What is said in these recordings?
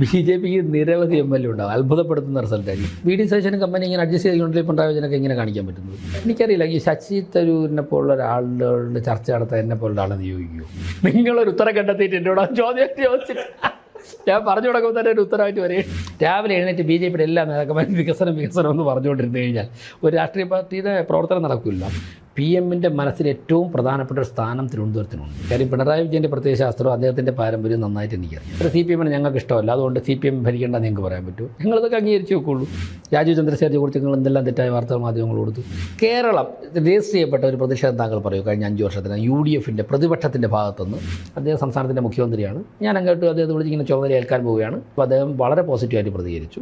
ബി.ജെ.പിക്ക് നിരവധി എം.എൽ.എ ഉണ്ടാവും. അത്ഭുതപ്പെടുത്തുന്ന റിസൾട്ടായിരിക്കും. വി.ഡി. സതീശനും കമ്പനി ഇങ്ങനെ അഡ്ജസ്റ്റ് ചെയ്തുകൊണ്ടില്ല പിണറായി വിജയനൊക്കെ ഇങ്ങനെ കാണിക്കാൻ പറ്റുന്നത്. എനിക്കറിയില്ല, ഈ ശശി തരൂരിനെ പോലുള്ള ഒരാളുടെ ചർച്ച നടത്താൻ എന്നെ പോലുള്ള ആളെ നിയോഗിക്കുമോ? നിങ്ങളൊരു ഉത്തരം കണ്ടെത്തിയിട്ട് എന്നോട് ചോദ്യം ചോദിച്ചിട്ട് ഞാൻ പറഞ്ഞു കൊടുക്കുമ്പോൾ തന്നെ ഒരു ഉത്തരവായിട്ട് വരികയും രാവിലെ എഴുന്നേറ്റ് ബി.ജെ.പിയുടെ എല്ലാ നേതാക്കന്മാരും വികസനം എന്ന് പറഞ്ഞുകൊണ്ടിരുന്നു കഴിഞ്ഞാൽ ഒരു രാഷ്ട്രീയ പാർട്ടിയുടെ പ്രവർത്തനം നടക്കില്ല. PM-ൻ്റെ മനസ്സിൽ ഏറ്റവും പ്രധാനപ്പെട്ട ഒരു സ്ഥാനം തിരുവനന്തപുരത്തിനുണ്ട്. കാര്യം പിണറായി വിജയൻ്റെ പ്രത്യയശാസ്ത്രവും അദ്ദേഹത്തിൻ്റെ പാരമ്പര്യവും നന്നായിട്ട് എനിക്കറിയാം. CPM-ന് ഞങ്ങൾക്ക് ഇഷ്ടമല്ല, അതുകൊണ്ട് CPM ഭരിക്കേണ്ട നിങ്ങൾക്ക് പറയാൻ പറ്റുമോ? ഞങ്ങളിതൊക്കെ അംഗീകരിച്ച് വെക്കുള്ളൂ. രാജീവ് ചന്ദ്രശേഖരനെ കുറിച്ച് നിങ്ങൾ എന്തെല്ലാം തെറ്റായ വാർത്താ മാധ്യമങ്ങൾ കൊടുത്തു. കേരളം രജിസ്റ്റർ ചെയ്യപ്പെട്ട ഒരു പ്രതിഷേധം താങ്കൾ പറയൂ. കഴിഞ്ഞ 5 വർഷത്തിന് UDF-ൻ്റെ പ്രതിപക്ഷത്തിൻ്റെ ഭാഗത്തുനിന്ന് അദ്ദേഹം സംസ്ഥാനത്തിൻ്റെ മുഖ്യമന്ത്രിയാണ്. ഞാൻ അങ്ങോട്ട് അദ്ദേഹത്തെ വിളിച്ച് ഇങ്ങനെ ചുമതല ഏൽക്കാൻ പോവുകയാണ്. അപ്പോൾ അദ്ദേഹം വളരെ പോസിറ്റീവായിട്ട് പ്രതികരിച്ചു.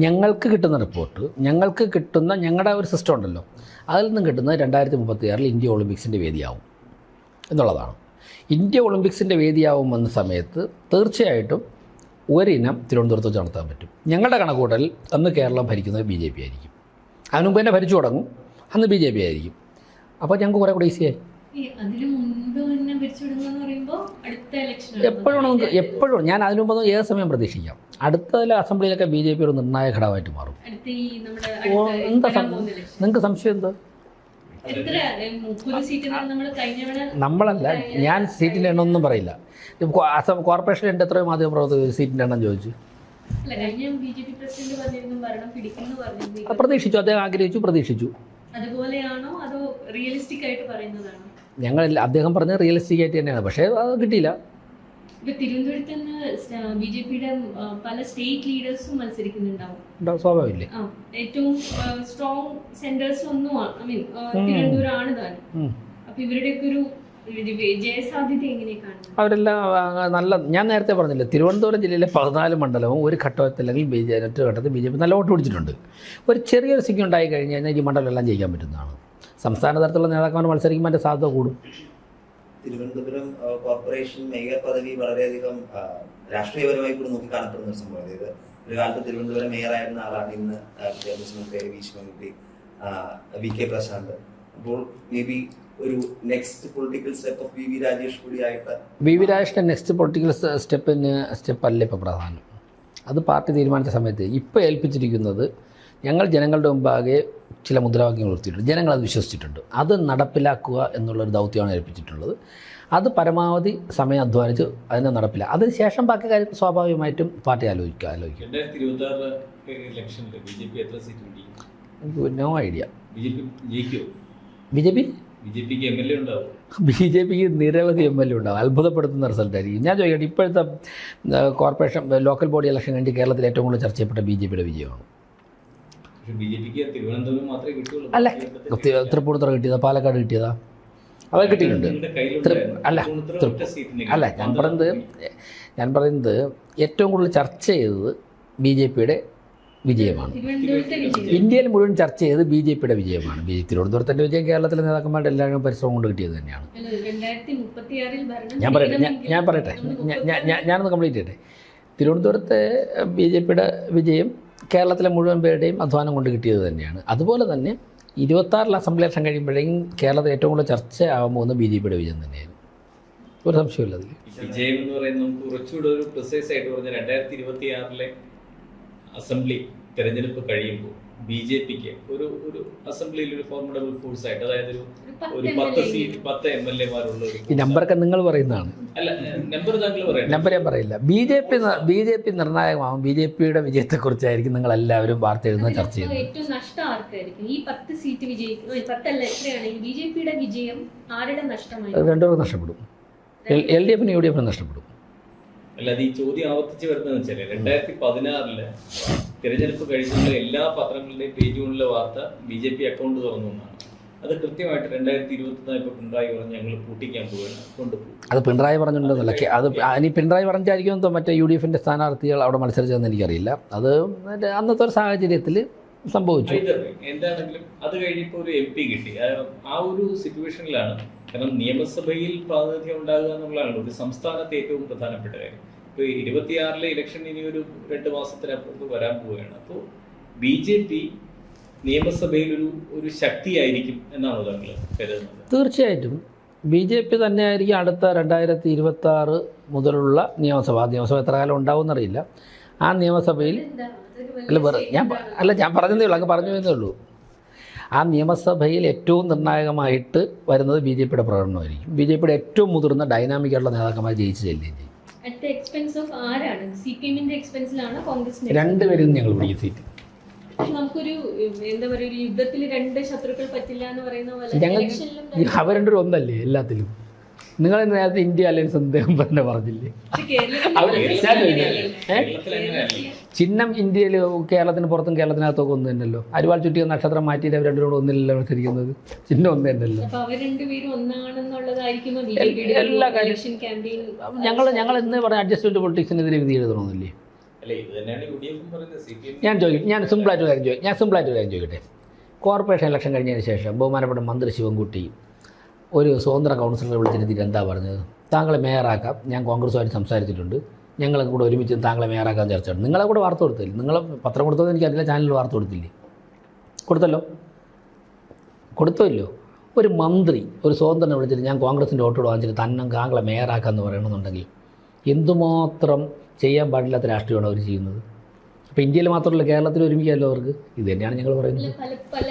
ഞങ്ങൾക്ക് കിട്ടുന്ന റിപ്പോർട്ട്, ഞങ്ങളുടെ ഒരു സിസ്റ്റം ഉണ്ടല്ലോ, അതിൽ നിന്നും കിട്ടുന്നത് 2036 ഇന്ത്യ ഒളിമ്പിക്സിൻ്റെ വേദിയാവും എന്നുള്ളതാണ്. ഇന്ത്യ ഒളിമ്പിക്സിൻ്റെ വേദിയാവുമെന്ന സമയത്ത് തീർച്ചയായിട്ടും ഒരിനം തിരുവനന്തപുരത്ത് വെച്ച് നടത്താൻ പറ്റും. ഞങ്ങളുടെ കണക്കൂട്ടൽ അന്ന് കേരളം ഭരിക്കുന്നത് BJP ആയിരിക്കും. അതിനു മുമ്പ് തന്നെ ഭരിച്ചു തുടങ്ങും, അന്ന് BJP ആയിരിക്കും. അപ്പോൾ ഞങ്ങൾക്ക് കുറേ കൂടെ ഈസിയായി. എപ്പോഴും ഞാൻ അതിനു മുമ്പ് ഏത് സമയം പ്രതീക്ഷിക്കാം. അടുത്ത അസംബ്ലിയിലൊക്കെ BJP ഒരു നിർണായക ഘടകമായിട്ട് മാറും. എന്താ നിങ്ങൾക്ക് സംശയം എന്താ? നമ്മളല്ല, ഞാൻ സീറ്റിൻ്റെ എണ്ണം ഒന്നും പറയില്ല. കോർപ്പറേഷനിൽ എൻ്റെ എത്രയോ മാധ്യമ പ്രവർത്തകർ സീറ്റിൻ്റെ എണ്ണം ചോദിച്ചു. പ്രതീക്ഷിച്ചു, അദ്ദേഹം ആഗ്രഹിച്ചു, പ്രതീക്ഷിച്ചു. ഞങ്ങളല്ല, അദ്ദേഹം പറഞ്ഞത് റിയലിസ്റ്റിക് ആയിട്ട് തന്നെയാണ്. പക്ഷേ അത് കിട്ടിയില്ല. തിരുവനന്തപുരത്ത് BJP-യുടെ പല സ്റ്റേറ്റ് ലീഡേഴ്സും മത്സരിക്കുന്നുണ്ടാവും. സ്വാഭാവികമില്ലേ? ഏറ്റവും സ്ട്രോങ് സെന്റേഴ്സ് ഒന്നുമാണ് തിരുവനന്തപുരം ആണ് താൻ. അപ്പൊ ഇവരുടെയൊക്കെ ഒരു ജയസാധ്യത എങ്ങനെയാണ്? അവരെല്ലാം നല്ല, ഞാൻ നേരത്തെ പറഞ്ഞില്ലേ, തിരുവനന്തപുരം ജില്ലയിലെ 14 മണ്ഡലവും ഒരു ഘട്ടത്തിൽ അല്ലെങ്കിൽ ഒറ്റ ഘട്ടത്തിൽ BJP നല്ല വോട്ട് പിടിച്ചിട്ടുണ്ട്. ഒരു ചെറിയൊരു സിഗ്നൽ ഉണ്ടായി കഴിഞ്ഞ് കഴിഞ്ഞാൽ ഈ മണ്ഡലം എല്ലാം ജയിക്കാൻ പറ്റുന്നതാണ്. സംസ്ഥാന തലത്തിലുള്ള നേതാക്കന്മാർ മത്സരിക്കുമ്പോൾ അതിൻ്റെ സാധ്യത കൂടും. തിരുവനന്തപുരം കോർപ്പറേഷൻ മേയർ പദവി വളരെയധികം രാഷ്ട്രീയപരമായി കൂടി നോക്കി കാണപ്പെടുന്ന ഒരു സംഭവം. അതായത് ഒരു കാലത്ത് തിരുവനന്തപുരം മേയറായിരുന്ന ആളാണ് ഇന്ന് മുഖ്യമന്ത്രി വി ശിവൻകുട്ടി, VK പ്രശാന്ത്. അപ്പോൾ മേ ബി ഒരു next political step of VV Rajesh കൂടി ആയിട്ട് VV രാജേഷിൻ്റെ നെക്സ്റ്റ് പൊളിറ്റിക്കൽ സ്റ്റെപ്പല്ല ഇപ്പോൾ പ്രധാനം. അത് പാർട്ടി തീരുമാനിച്ച സമയത്ത് ഇപ്പോൾ ഏൽപ്പിച്ചിരിക്കുന്നത്, ഞങ്ങൾ ജനങ്ങളുടെ മുമ്പാകെ ചില മുദ്രാവാക്യങ്ങൾ ഉയർത്തിയിട്ടുണ്ട്, ജനങ്ങളത് വിശ്വസിച്ചിട്ടുണ്ട്, അത് നടപ്പിലാക്കുക എന്നുള്ളൊരു ദൗത്യമാണ് ഏൽപ്പിച്ചിട്ടുള്ളത്. അത് പരമാവധി സമയം അധ്വാനിച്ച് അതിനെ നടപ്പില്ല. അതിനുശേഷം ബാക്കി കാര്യം സ്വാഭാവികമായിട്ടും പാർട്ടി ആലോചിക്കും. No idea. BJPക്ക് നിരവധി MLA ഉണ്ടാവും. അത്ഭുതപ്പെടുത്തുന്ന റിസൾട്ടായിരിക്കും. ഞാൻ ചോദിക്കട്ടെ, ഇപ്പോഴത്തെ കോർപ്പറേഷൻ ലോക്കൽ ബോഡി ഇലക്ഷൻ കഴിഞ്ഞ് കേരളത്തിൽ ഏറ്റവും കൂടുതൽ ചർച്ച ചെയ്യപ്പെട്ട BJPയുടെ വിജയമാണ്. അല്ല, തൃപ്പൂണിത്തുറ കിട്ടിയതാ, പാലക്കാട് കിട്ടിയതാ, അത് കിട്ടിയിട്ടുണ്ട്. അല്ല, ഞാൻ പറയുന്നത് ഏറ്റവും കൂടുതൽ ചർച്ച ചെയ്തത് BJPയുടെ വിജയമാണ്. ഇന്ത്യയിൽ മുഴുവൻ ചർച്ച ചെയ്ത് BJPയുടെ വിജയമാണ്. തിരുവനന്തപുരത്തിൻ്റെ വിജയം കേരളത്തിലെ നേതാക്കന്മാരുടെ എല്ലാവരും പരിശ്രമം കൊണ്ട് കിട്ടിയത് തന്നെയാണ്. ഞാൻ പറയട്ടെ, ഞാനൊന്ന് കംപ്ലീറ്റ് ചെയ്യട്ടെ. തിരുവനന്തപുരത്തെ BJPയുടെ വിജയം കേരളത്തിലെ മുഴുവൻ പേരുടെയും അധ്വാനം കൊണ്ട് കിട്ടിയത് തന്നെയാണ്. അതുപോലെ തന്നെ 26 അസംബ്ലി ഇലക്ഷൻ കഴിയുമ്പോഴേക്കും കേരളത്തിൽ ഏറ്റവും കൂടുതൽ ചർച്ച ആകാൻ പോകുന്ന BJPയുടെ വിജയം തന്നെയാണ്. ഒരു സംശയമില്ല അതിൽ. വിജയം എന്ന് പറയുന്നത് നമുക്ക് കുറച്ചുകൂടെ ഒരു പ്രിസൈസ് ആയിട്ട് പറഞ്ഞാൽ 2026 അസംബ്ലി തെരഞ്ഞെടുപ്പ് കഴിയുമ്പോൾ BJPക്ക് ഒരു അസംബ്ലിയിൽ ഒരു ഫോർമിഡബിൾ ഫോഴ്സ് ആയിട്ട്, അതായത് ഒരു 10 സീറ്റ് 10 MLA-മാരുള്ള ഈ നമ്പറൊക്കെ നിങ്ങൾ പറയുന്നതാണ്. അല്ല, നമ്പർ താങ്കൾ പറയാം. നമ്പർ ഞാൻ പറയില്ല. BJP നിർണായകമാകും. BJPയുടെ വിജയത്തെക്കുറിച്ചായിരിക്കും നിങ്ങൾ എല്ലാവരും വാർത്ത എഴുതുന്ന ചർച്ച ചെയ്യുന്നത്. ഏറ്റവും നഷ്ടം ആർക്കായിരിക്കും? ഈ 10 സീറ്റ് വിജയിക്കും, 10 അല്ല എത്രയാണെങ്കിൽ BJPയുടെ വിജയം ആരുടെ നഷ്ടമായി? രണ്ടുപേരും നഷ്ടപ്പെടും. LDF-നും UDF-നും നഷ്ടപ്പെടും. അല്ലാതെ ഈ ചോദ്യം ആവർത്തിച്ച് വരുന്നതെന്ന് വെച്ചാൽ 2016 തിരഞ്ഞെടുപ്പ് കഴിഞ്ഞുള്ള എല്ലാ പത്രങ്ങളുടെയും പേജുകളിലെ വാർത്ത BJP അക്കൗണ്ട് തുറന്നു എന്നാണ്. അത് കൃത്യമായിട്ട് 2024 ഇപ്പോൾ പിണറായി പറഞ്ഞ് ഞങ്ങൾ പൂട്ടിക്കാൻ പോവുകയാണ്, കൊണ്ടുപോകും. അത് പിണറായി പറഞ്ഞിട്ടുണ്ടെന്നല്ല, അത് ഇനി പിണറായി പറഞ്ഞായിരിക്കും എന്തോ മറ്റേ UDFൻ്റെ സ്ഥാനാർത്ഥികൾ അവിടെ മത്സരിച്ചതെന്ന് എനിക്കറിയില്ല. അത് അന്നത്തെ ഒരു സാഹചര്യത്തിൽ സംഭവിച്ചു. എന്താണെങ്കിലും അത് കഴിഞ്ഞപ്പോൾ ഒരു MP കിട്ടി. ആ ഒരു സിറ്റുവേഷനിലാണ്, കാരണം നിയമസഭയിൽ പ്രാതിനിധ്യം ഉണ്ടാകുക എന്നുള്ളതാണ് ഒരു സംസ്ഥാനത്തെ ഏറ്റവും പ്രധാനപ്പെട്ട കാര്യം. ഇപ്പോൾ 26 ഇലക്ഷൻ ഇനി ഒരു 2 മാസത്തിനപ്പുറത്ത് വരാൻ പോവുകയാണ്. അപ്പോൾ BJP നിയമസഭയിൽ ഒരു ശക്തിയായിരിക്കും എന്നാണ് താങ്കൾ കരുതുന്നത്? തീർച്ചയായിട്ടും BJP തന്നെയായിരിക്കും അടുത്ത 2026 മുതലുള്ള നിയമസഭ. ആ നിയമസഭ എത്ര കാലം ഉണ്ടാവുമെന്നറിയില്ല. ആ നിയമസഭയിൽ ഞാൻ പറഞ്ഞതേ ഉള്ളൂ, അങ്ങ് പറഞ്ഞു വരുന്നേ ഉള്ളൂ. ആ നിയമസഭയിൽ ഏറ്റവും നിർണായകമായിട്ട് വരുന്നത് BJPയുടെ പ്രകടനമായിരിക്കും. BJPയുടെ ഏറ്റവും മുതിർന്ന ഡൈനാമിക്കായിട്ടുള്ള നേതാക്കന്മാർ ജയിച്ച് ചെല്ലുകയും ചെയ്യും. രണ്ടുപേരും ഞങ്ങൾ പിടിക്കും സീറ്റ്. നമുക്കൊരു എന്താ പറയുക, ഒരു യുദ്ധത്തിൽ 2 ശത്രുക്കൾ പറ്റില്ല എന്ന് പറയുന്ന പോലെ ഞങ്ങൾ അവർ രണ്ടുപേരും ഒന്നല്ലേ എല്ലാത്തിലും. നിങ്ങൾ നേരത്തെ ഇന്ത്യ അലയൻസ് അദ്ദേഹം തന്നെ പറഞ്ഞില്ലേ? ചിഹ്നം ഇന്ത്യയിൽ കേരളത്തിന് പുറത്തും കേരളത്തിനകത്തൊക്കെ ഒന്ന് തന്നെയല്ലോ. അരിവാൾ ചുറ്റിയ നക്ഷത്രം മാറ്റിയിട്ട് അവർ രണ്ടുപേരും ഒന്നിലല്ലോ മത്സരിക്കുന്നത്. ചിഹ്നം ഒന്ന് തന്നെയല്ലോ. എല്ലാ കാര്യം ഞങ്ങൾ എന്ന് പറഞ്ഞ അഡ്ജസ്റ്റ്മെന്റ് പൊളിറ്റിക്സിനെതിരെ വിധി എഴുതണമെന്നില്ലേ? ഞാൻ സിമ്പിളായിട്ട് കാര്യം ചോദിക്കട്ടെ. കോർപ്പറേഷൻ ഇലക്ഷൻ കഴിഞ്ഞതിന് ശേഷം ബഹുമാനപ്പെട്ട മന്ത്രി ശിവൻകുട്ടി ഒരു സ്വതന്ത്ര കൗൺസിലറെ വിളിച്ചിരുത്തിയിട്ട് എന്താ പറഞ്ഞത്? താങ്കളെ മേയറാക്കാം, ഞാൻ കോൺഗ്രസുമായിട്ട് സംസാരിച്ചിട്ടുണ്ട്, ഞങ്ങളെ കൂടെ ഒരുമിച്ച് താങ്കളെ മേയറാക്കാൻ ചർച്ച നടത്തും. നിങ്ങളെ കൂടെ വാർത്ത കൊടുത്തില്ലേ? നിങ്ങൾ പത്രം കൊടുത്തത് എനിക്കറിയില്ല, ചാനലിൽ വാർത്ത കൊടുത്തില്ലേ? കൊടുത്തല്ലോ. ഒരു മന്ത്രി ഒരു സ്വതന്ത്രനെ വിളിച്ചിട്ട് ഞാൻ കോൺഗ്രസിൻ്റെ വോട്ടോട് വാങ്ങിച്ചിട്ട് തന്നെ താങ്കളെ മേയറാക്കാമെന്ന് പറയണമെന്നുണ്ടെങ്കിൽ എന്തുമാത്രം ചെയ്യാൻ പാടില്ലാത്ത രാഷ്ട്രീയമാണ് അവർ ചെയ്യുന്നത്. അപ്പോൾ ഇന്ത്യയിൽ മാത്രമല്ല കേരളത്തിൽ ഒരുമിക്കാമല്ലോ അവർക്ക്. ഇത് തന്നെയാണ് ഞങ്ങൾ പറയുന്നത്. പല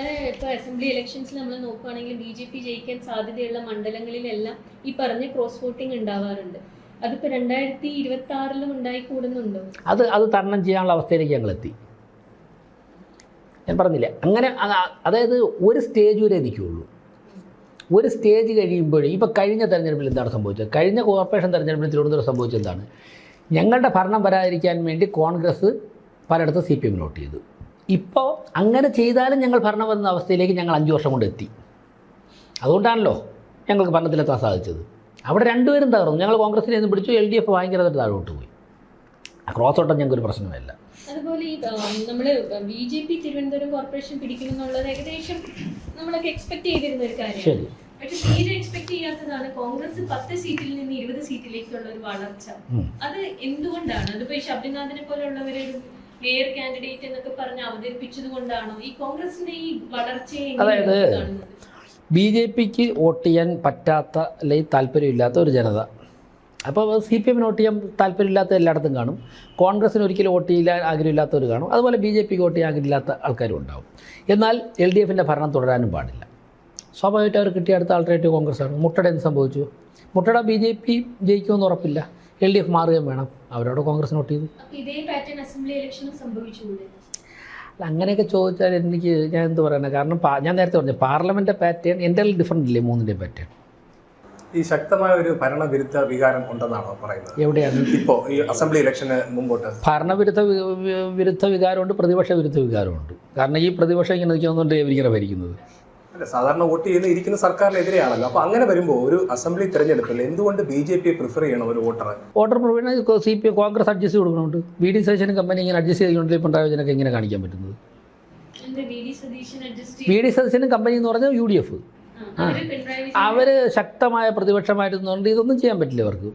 അസംബ്ലി ഇലക്ഷൻസിൽ നമ്മൾ നോക്കുകയാണെങ്കിൽ BJP ജയിക്കാൻ സാധ്യതയുള്ള മണ്ഡലങ്ങളിലെല്ലാം ഈ പറഞ്ഞ ക്രോസ് വോട്ടിംഗ് ഉണ്ടാവാറുണ്ട്. അതിപ്പോൾ 2026 ഉണ്ടായിക്കൂടുന്നുണ്ടോ? അത് തരണം ചെയ്യാനുള്ള അവസ്ഥയിലേക്ക് ഞങ്ങൾ എത്തി. ഞാൻ പറഞ്ഞില്ലേ, അങ്ങനെ അതായത് ഒരു സ്റ്റേജ് വരെ നിൽക്കുകയുള്ളൂ. ഒരു സ്റ്റേജ് കഴിയുമ്പോൾ ഇപ്പോൾ കഴിഞ്ഞ തെരഞ്ഞെടുപ്പിൽ എന്താണ് സംഭവിച്ചത്? കഴിഞ്ഞ കോർപ്പറേഷൻ തെരഞ്ഞെടുപ്പിൽ തിരുവനന്തപുരം സംഭവിച്ചത് എന്താണ്? ഞങ്ങളുടെ ഭരണം വരാതിരിക്കാൻ വേണ്ടി കോൺഗ്രസ് പലയിടത്ത് CPM വോട്ട് ചെയ്തു. ഇപ്പോൾ അങ്ങനെ ചെയ്താലും ഞങ്ങൾ ഭരണം വന്ന അവസ്ഥയിലേക്ക് ഞങ്ങൾ 5 വർഷം കൊണ്ട് എത്തി. അതുകൊണ്ടാണല്ലോ ഞങ്ങൾക്ക് ഭരണത്തിലെത്താൻ സാധിച്ചത്. അവിടെ രണ്ടുപേരും തകർന്നു. ഞങ്ങൾ കോൺഗ്രസിനെ നിന്ന് പിടിച്ചു, LDF ഭയങ്കര താഴോട്ട് പോയി. ആ ക്രോസ് ഓട്ടം ഞങ്ങൾക്കൊരു പ്രശ്നമല്ല. അതുപോലെ ഈ നമ്മൾ BJP തിരുവനന്തപുരം കോർപ്പറേഷൻ പിടിക്കണം എന്നുള്ളത് ഏകദേശം നമ്മളൊക്കെ എക്സ്പെക്ട് ചെയ്തിരുന്ന ഒരു കാര്യമാണ്. ശരി. പക്ഷെ തീരെ എക്സ്പെക്ട് ചെയ്യാത്തതാണ് കോൺഗ്രസ് 10 സീറ്റിൽ നിന്ന് 20 സീറ്റിലേക്കുള്ള ഒരു വളർച്ച. അത് എന്തുകൊണ്ടാണ്? അതിപ്പോ ഈ ശബരിനാഥിനെ പോലെയുള്ളവരെ മേയർ കാൻഡിഡേറ്റ് എന്നൊക്കെ പറഞ്ഞ് അവതരിപ്പിച്ചത് കൊണ്ടാണോ ഈ കോൺഗ്രസിന്റെ ഈ വളർച്ചയെ? അതായത് BJPക്ക് വോട്ട് ചെയ്യാൻ പറ്റാത്ത അല്ലെങ്കിൽ താല്പര്യമില്ലാത്ത ഒരു ജനത, അപ്പോൾ CPM വോട്ട് ചെയ്യാൻ താല്പര്യമില്ലാത്ത എല്ലായിടത്തും കാണും. കോൺഗ്രസിന് ഒരിക്കലും വോട്ട് ചെയ്യാൻ ആഗ്രഹമില്ലാത്തവർ കാണും. അതുപോലെ BJPക്ക് വോട്ട് ചെയ്യാൻ ആഗ്രഹമില്ലാത്ത ആൾക്കാരും ഉണ്ടാവും. എന്നാൽ LDFൻ്റെ ഭരണം തുടരാനും പാടില്ല. സ്വാഭാവികമായിട്ട് അവർ കിട്ടിയ അടുത്ത ആൾട്ടർനേറ്റീവ് കോൺഗ്രസ്സാണ്. മുട്ടയുടെ എന്ത് സംഭവിച്ചു? മുട്ടയുടെ BJP ജയിക്കുമെന്ന് ഉറപ്പില്ല, LDF മാറുകയും വേണം. അവരവിടെ കോൺഗ്രസിന് വോട്ട് ചെയ്തു. അങ്ങനെയൊക്കെ ചോദിച്ചാൽ എനിക്ക് ഞാൻ എന്ത് പറയുന്നത്? കാരണം ഞാൻ നേരത്തെ പറഞ്ഞു പാർലമെൻറ്റ് പാറ്റേൺ എൻ്റെ ഡിഫറൻ്റ് ഇല്ലേ, മൂന്നിൻ്റെ പാറ്റേൺ. ഈ ശക്തമായ ഒരു ഭരണവിരുദ്ധ വികാരം ഉണ്ടെന്നാണോ പറയുന്നത്? എവിടെയാണ് ഇപ്പോൾ ഈ അസംബ്ലി ഇലക്ഷന് മുമ്പോട്ട് വിരുദ്ധ വികാരമുണ്ട്, പ്രതിപക്ഷ വിരുദ്ധ വികാരമുണ്ട്. കാരണം ഈ പ്രതിപക്ഷം ഇങ്ങനെ നിൽക്കുന്നുണ്ട് ഇവരിങ്ങനെ ഭരിക്കുന്നത്. അല്ല, സാധാരണ വോട്ട് ഇരിക്കുന്ന സർക്കാരിനെതിരെയാണല്ലോ. അപ്പോൾ അങ്ങനെ വരുമ്പോൾ ഒരു അസംബ്ലി തെരഞ്ഞെടുപ്പിൽ എന്തുകൊണ്ട് BJP പ്രിഫർ ചെയ്യണം ഒരു voter prefer CPM Congress adjust കൊടുക്കുന്നുണ്ട്. VD സതീശനും കമ്പനി ഇങ്ങനെ അഡ്ജസ്റ്റ് ചെയ്തുകൊണ്ട് പിണറായി വിജയനൊക്കെ ഇങ്ങനെ കാണിക്കാൻ പറ്റുന്നത്? VD സതീശനും കമ്പനി എന്ന് പറഞ്ഞാൽ UDF. അവർ ശക്തമായ പ്രതിപക്ഷമായിരുന്നുകൊണ്ട് ഇതൊന്നും ചെയ്യാൻ പറ്റില്ല അവർക്ക്.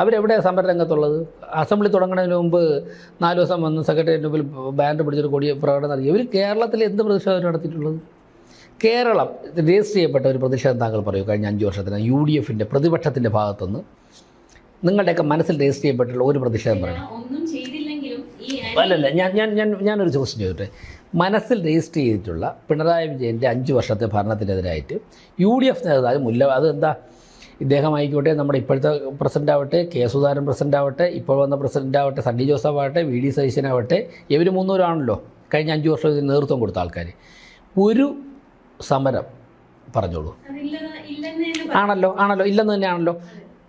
അവരെവിടെയാണ് സമരരംഗത്തുള്ളത്? അസംബ്ലി തുടങ്ങുന്നതിന് മുമ്പ് 4 ദിവസം വന്ന് സെക്രട്ടേറിയറ്റിന് മുമ്പിൽ ബാൻഡ് പിടിച്ചൊരു കൊടിയ പ്രകടനം നടത്തി. ഇവർ കേരളത്തിൽ എന്ത് പ്രതിഷേധം നടത്തിയിട്ടുള്ളത്? കേരളം രജിസ്റ്റർ ചെയ്യപ്പെട്ട ഒരു പ്രതിഷേധം താങ്കൾ പറയൂ കഴിഞ്ഞ 5 വർഷത്തിന് UDFൻ്റെ പ്രതിപക്ഷത്തിൻ്റെ ഭാഗത്തുനിന്ന് നിങ്ങളുടെയൊക്കെ മനസ്സിൽ രജിസ്റ്റർ ചെയ്യപ്പെട്ടുള്ള ഒരു പ്രതിഷേധം പറയണം. അല്ലല്ല, ഞാനൊരു ചോദ്യം ചോദിച്ചോട്ടെ. മനസ്സിൽ രജിസ്റ്റർ ചെയ്തിട്ടുള്ള പിണറായി വിജയൻ്റെ 5 വർഷത്തെ ഭരണത്തിനെതിരായിട്ട് UDF നേതാവ് അതെന്താ? ഇദ്ദേഹം ആയിക്കോട്ടെ, നമ്മുടെ ഇപ്പോഴത്തെ പ്രസിഡൻ്റ് ആവട്ടെ, K. സുധാകരൻ പ്രസിഡൻ്റ് ആവട്ടെ, ഇപ്പോൾ വന്ന പ്രസിഡൻ്റ് ആവട്ടെ, സണ്ണി ജോസഫ് ആവട്ടെ, VD സതീശനാവട്ടെ, ഇവർ 3 ആണല്ലോ കഴിഞ്ഞ 5 വർഷം ഇതിന് നേതൃത്വം കൊടുത്ത ആൾക്കാർ. ഒരു സമരം പറഞ്ഞോളൂ. ആണല്ലോ ഇല്ലെന്ന് തന്നെയാണല്ലോ.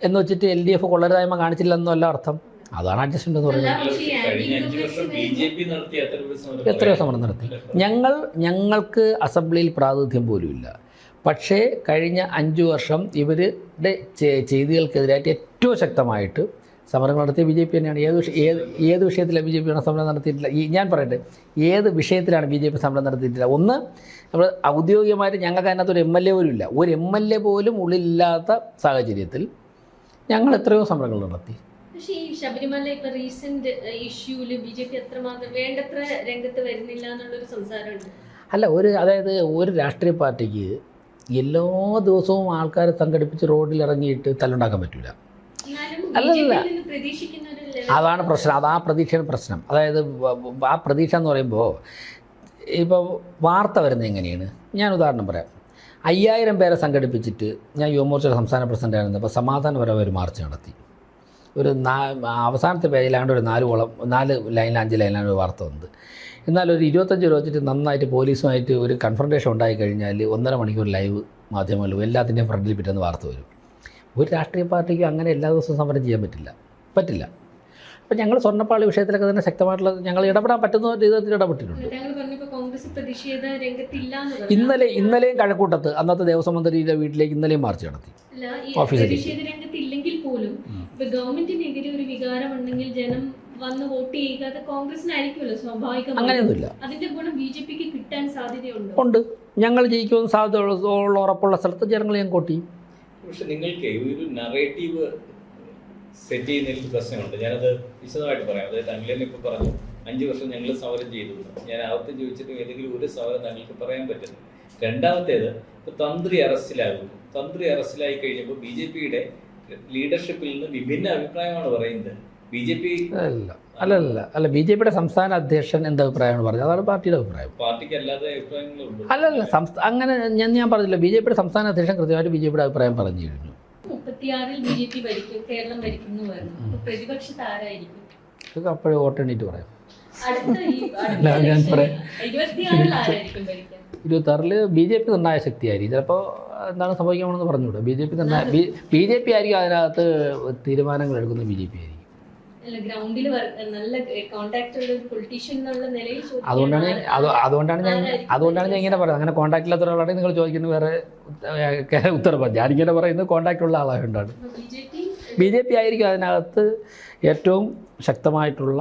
എന്ന് വെച്ചിട്ട് LDF കൊള്ളരുതായ്മ കാണിച്ചില്ലെന്നല്ല അർത്ഥം. അതാണ് അഡ്ജസ്റ്റ്മെന്റ് എന്ന് പറയുന്നത്. എത്രയോ സമരം നടത്തി. ഞങ്ങൾക്ക് അസംബ്ലിയിൽ പ്രാതിനിധ്യം പോലുമില്ല. പക്ഷേ കഴിഞ്ഞ 5 വർഷം ഇവരുടെ ചെയ്തികൾക്കെതിരായിട്ട് ഏറ്റവും ശക്തമായിട്ട് സമരങ്ങൾ നടത്തിയ ബി ജെ പി തന്നെയാണ്. ഏത് വിഷയത്തിലാണ് ബി ജെ പി സമരം നടത്തിയിട്ടില്ല? ഞാൻ പറയട്ടെ, ഏത് വിഷയത്തിലാണ് ബി ജെ പി സമരം നടത്തിയിട്ടില്ല? ഒന്ന്, നമ്മൾ ഔദ്യോഗികമായിട്ട് ഞങ്ങൾക്ക് അതിനകത്തൊരു MLA പോലും ഇല്ല. ഒരു MLA പോലും ഉള്ളിലില്ലാത്ത സാഹചര്യത്തിൽ ഞങ്ങൾ എത്രയോ സമരങ്ങൾ നടത്തി. പക്ഷേ ഈ ശബരിമല ഇപ്പൊ റീസെന്റ് ഇഷ്യൂല് BJP എത്രമാത്രം വേണ്ടത്ര രംഗത്ത് വരുന്നില്ല എന്നുള്ളൊരു സംസാരമുണ്ട്. അല്ല, അതായത് ഒരു രാഷ്ട്രീയ പാർട്ടിക്ക് എല്ലാ ദിവസവും ആൾക്കാരെ സംഘടിപ്പിച്ച് റോഡിൽ ഇറങ്ങിയിട്ട് തല്ലുണ്ടാക്കാൻ പറ്റില്ല. അല്ലല്ല, അതാണ് പ്രശ്നം. ആ പ്രതീക്ഷയാണ് പ്രശ്നം. അതായത് ആ പ്രതീക്ഷ എന്ന് പറയുമ്പോൾ ഇപ്പോൾ വാർത്ത വരുന്നത് എങ്ങനെയാണ്? ഞാൻ ഉദാഹരണം പറയാം. 5000 പേരെ സംഘടിപ്പിച്ചിട്ട് ഞാൻ യുവമോർച്ചയുടെ സംസ്ഥാന പ്രസിഡൻ്റായിരുന്നു. അപ്പോൾ സമാധാനപരമായ ഒരു മാർച്ച് നടത്തി. അവസാനത്തെ പേജിലാണ്ട് ഒരു 4 ലൈനിൽ 5 ലൈനിലാണ് ഒരു വാർത്ത വന്നത്. എന്നാൽ ഒരു 25 രൂപ വെച്ചിട്ട് നന്നായിട്ട് പോലീസുമായിട്ട് ഒരു കൺഫ്രണ്ടേഷൻ ഉണ്ടായി കഴിഞ്ഞാൽ 1.5 മണിക്കൂർ ലൈവ് മാധ്യമങ്ങളിലും എല്ലാത്തിൻ്റെയും ഫ്രണ്ടിൽ പിറ്റേന്ന് വാർത്ത വരും. ഒരു രാഷ്ട്രീയ പാർട്ടിക്ക് അങ്ങനെ എല്ലാ ദിവസവും സമരം ചെയ്യാൻ പറ്റില്ല. അപ്പോൾ ഞങ്ങൾ സ്വർണ്ണപ്പാളി വിഷയത്തിലൊക്കെ തന്നെ ശക്തമായിട്ടുള്ള ഞങ്ങൾ ഇടപെടാൻ പറ്റുന്ന വിധത്തിൽ ഇടപെട്ടിട്ടുണ്ട്. ഇന്നലെയും കഴക്കൂട്ടത്ത് അന്നത്തെ ദേവസ്വം മന്ത്രിയുടെ വീട്ടിലേക്ക് ഇന്നലെയും മാർച്ച് നടത്തി. പ്രതിഷേധരംഗത്തില്ലെങ്കിൽ പോലും ഗവൺമെന്റിനെതിരെ ഒരു വികാരം ഉണ്ടെങ്കിൽ ജനം വന്ന് വോട്ട് ചെയ്യുക കോൺഗ്രസിനായിരിക്കുമല്ലോ സ്വാഭാവികമായി. അങ്ങനെയൊന്നുമില്ല. അതിന്റെ ഗുണം BJPക്ക് കിട്ടാൻ സാധ്യതയുണ്ട്. ഉണ്ട്. ഞങ്ങൾ ജയിക്കുമെന്ന് സാധ്യതയുള്ള ഉറപ്പുള്ള സ്ഥലത്ത് ജനങ്ങൾ ഞാൻ വോട്ട് ചെയ്യും. പക്ഷെ നിങ്ങൾക്ക് ഒരു നറേറ്റീവ് സെറ്റ് ചെയ്യുന്നതിൽ പ്രശ്നമുണ്ട്. ഞാനത് വിശദമായിട്ട് പറയാം. അതായത് അഖിലേനെ ഇപ്പോൾ പറഞ്ഞു 5 വർഷം ഞങ്ങൾ സമരം ചെയ്തു. ഞാൻ ആദ്യത്തെ ചോദിച്ചിട്ട് ഏതെങ്കിലും ഒരു സമരം ഞങ്ങൾക്ക് പറയാൻ പറ്റുന്നു. രണ്ടാമത്തേത്, ഇപ്പോൾ തന്ത്രി അറസ്റ്റിലായി കഴിഞ്ഞപ്പോൾ BJPയുടെ ലീഡർഷിപ്പിൽ നിന്ന് വിഭിന്ന അഭിപ്രായമാണ് പറയുന്നത്. BJP അല്ല BJPയുടെ സംസ്ഥാന അധ്യക്ഷൻ എന്ത് അഭിപ്രായമാണ് പറഞ്ഞത്? അതാണ് പാർട്ടിയുടെ അഭിപ്രായം. പാർട്ടിക്ക് അല്ലാതെ അഭിപ്രായങ്ങളുണ്ട്. അല്ലല്ല, അങ്ങനെ ഞാൻ പറഞ്ഞില്ല. BJPയുടെ സംസ്ഥാന അധ്യക്ഷൻ കൃത്യമായിട്ട് BJPയുടെ അഭിപ്രായം പറഞ്ഞു കഴിഞ്ഞു. 36-ൽ BJP ഭരിക്കും, കേരളം ഭരിക്കുന്നു പറഞ്ഞു. പ്രതിപക്ഷത്ത് ആരായിരിക്കും? ഇതൊക്കെ അപ്പോഴേ വോട്ടെണ്ണിട്ട് പറയാം. ഞാൻ പറയാം 26-ൽ ആരായിരിക്കും ഭരിക്കുക? 26-ൽ BJP നിർണായക ശക്തിയായിരിക്കും. ചിലപ്പോൾ എന്താണ് സംഭവിക്കാമെന്ന് പറഞ്ഞുകൂടെ. BJP ആയിരിക്കും അതിനകത്ത് തീരുമാനങ്ങൾ എടുക്കുന്നത്. BJP ആയിരിക്കും. അതുകൊണ്ടാണ് ഞാൻ ഇങ്ങനെ പറയുന്നത്. അങ്ങനെ കോൺടാക്ട് ഇല്ലാത്ത ഒരാളാണെങ്കിൽ നിങ്ങൾ ചോദിക്കുന്നത് വേറെ ഉത്തരം. ഞാനിങ്ങനെ പറയുന്നത് കോൺടാക്ട് ഉള്ള ആളായതുകൊണ്ടാണ്. BJP ആയിരിക്കും അതിനകത്ത് ഏറ്റവും ശക്തമായിട്ടുള്ള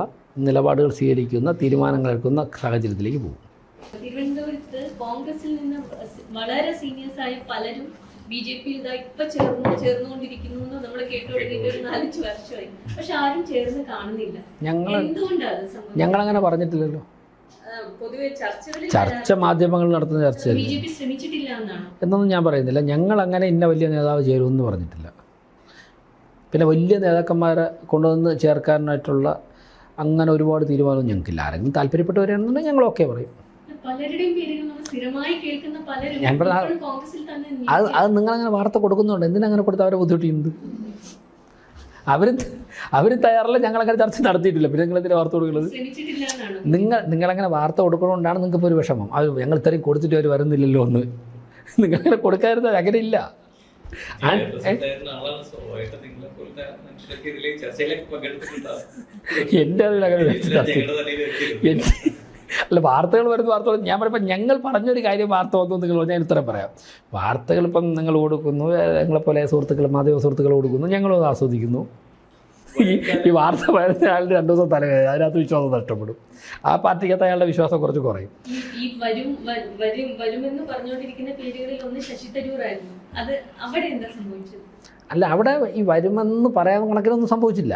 നിലപാടുകൾ സ്വീകരിക്കുന്ന, തീരുമാനങ്ങൾ എടുക്കുന്ന സാഹചര്യത്തിലേക്ക് പോകും. തിരുവനന്തപുരത്ത് കോൺഗ്രസിൽ നിന്ന് വളരെ സീനിയേഴ്സ് ആയ പലരും BJPയിൽ ഇപ്പൊ ചേർന്നുകൊണ്ടിരിക്കുന്നു എന്ന് നമ്മൾ കേട്ടുകൊണ്ടിരിക്കുന്ന ഒരു 4-5 വർഷമായി. പക്ഷെ ആരും ചേർന്ന് കാണുന്നില്ല. ഞങ്ങളങ്ങനെ പറഞ്ഞിട്ടില്ലല്ലോ. പൊതുവെ ചർച്ച മാധ്യമങ്ങൾ നടത്തുന്ന ചർച്ചയല്ല. BJP ശ്രമിച്ചിട്ടില്ല എന്നൊന്നും ഞാൻ പറയുന്നില്ല. ഞങ്ങൾ അങ്ങനെ ഇന്ന വലിയ നേതാവ് ചേരുമെന്ന് പറഞ്ഞിട്ടില്ല. പിന്നെ വലിയ നേതാക്കന്മാരെ കൊണ്ടുവന്ന് ചേർക്കാനായിട്ടുള്ള അങ്ങനെ ഒരുപാട് തീരുമാനമൊന്നും ഞങ്ങൾക്കില്ല. ആരെങ്കിലും താല്പര്യപ്പെട്ടവരാണെന്നുണ്ടെങ്കിൽ ഞങ്ങൾ ഓക്കെ പറയും. ഞാൻ പറഞ്ഞ അത് നിങ്ങളങ്ങനെ വാർത്ത കൊടുക്കുന്നുണ്ട്. എന്തിനങ്ങനെ കൊടുത്ത് അവരെ ബുദ്ധിമുട്ടിക്കുന്നത്? അവരും തയ്യാറല്ല. ഞങ്ങളങ്ങനെ ചർച്ച നടത്തിയിട്ടില്ല. പിന്നെ നിങ്ങളെന്തിനാ വാർത്ത കൊടുക്കുന്നത്? നിങ്ങളങ്ങനെ വാർത്ത കൊടുക്കണോണ്ടാണ് നിങ്ങൾക്ക് ഇപ്പോൾ ഒരു വിഷമം. അത് ഞങ്ങൾ ഇത്രയും കൊടുത്തിട്ട് അവർ വരുന്നില്ലല്ലോ എന്ന്. നിങ്ങളങ്ങനെ കൊടുക്കാതിരുന്നത് അങ്ങനെ ഇല്ല. എൻ്റെ അറിവിൽ അല്ല, വാർത്തകൾ വരുന്ന വാർത്തകൾ ഞാൻ പറയുമ്പോൾ ഞങ്ങൾ പറഞ്ഞൊരു കാര്യം വാർത്ത വന്നു നിങ്ങൾ ഞാൻ ഉത്തരം പറയാം. വാർത്തകൾ ഇപ്പം നിങ്ങൾ കൊടുക്കുന്നു, ഞങ്ങളെപ്പോലെ സുഹൃത്തുക്കൾ, മാധ്യമ സുഹൃത്തുക്കൾ കൊടുക്കുന്നു, ഞങ്ങളും ആസ്വദിക്കുന്നു. ഈ വാർത്ത വരുന്ന ആളുടെ 2 ദിവസം തലവേദന, അതിനകത്ത് വിശ്വാസം നഷ്ടപ്പെടും. ആ പാർട്ടിക്കകത്ത് അയാളുടെ വിശ്വാസം കുറച്ച് കുറയും. അല്ല, അവിടെ ഈ വരുമെന്ന് പറയാൻ കണക്കിനൊന്നും സംഭവിച്ചില്ല.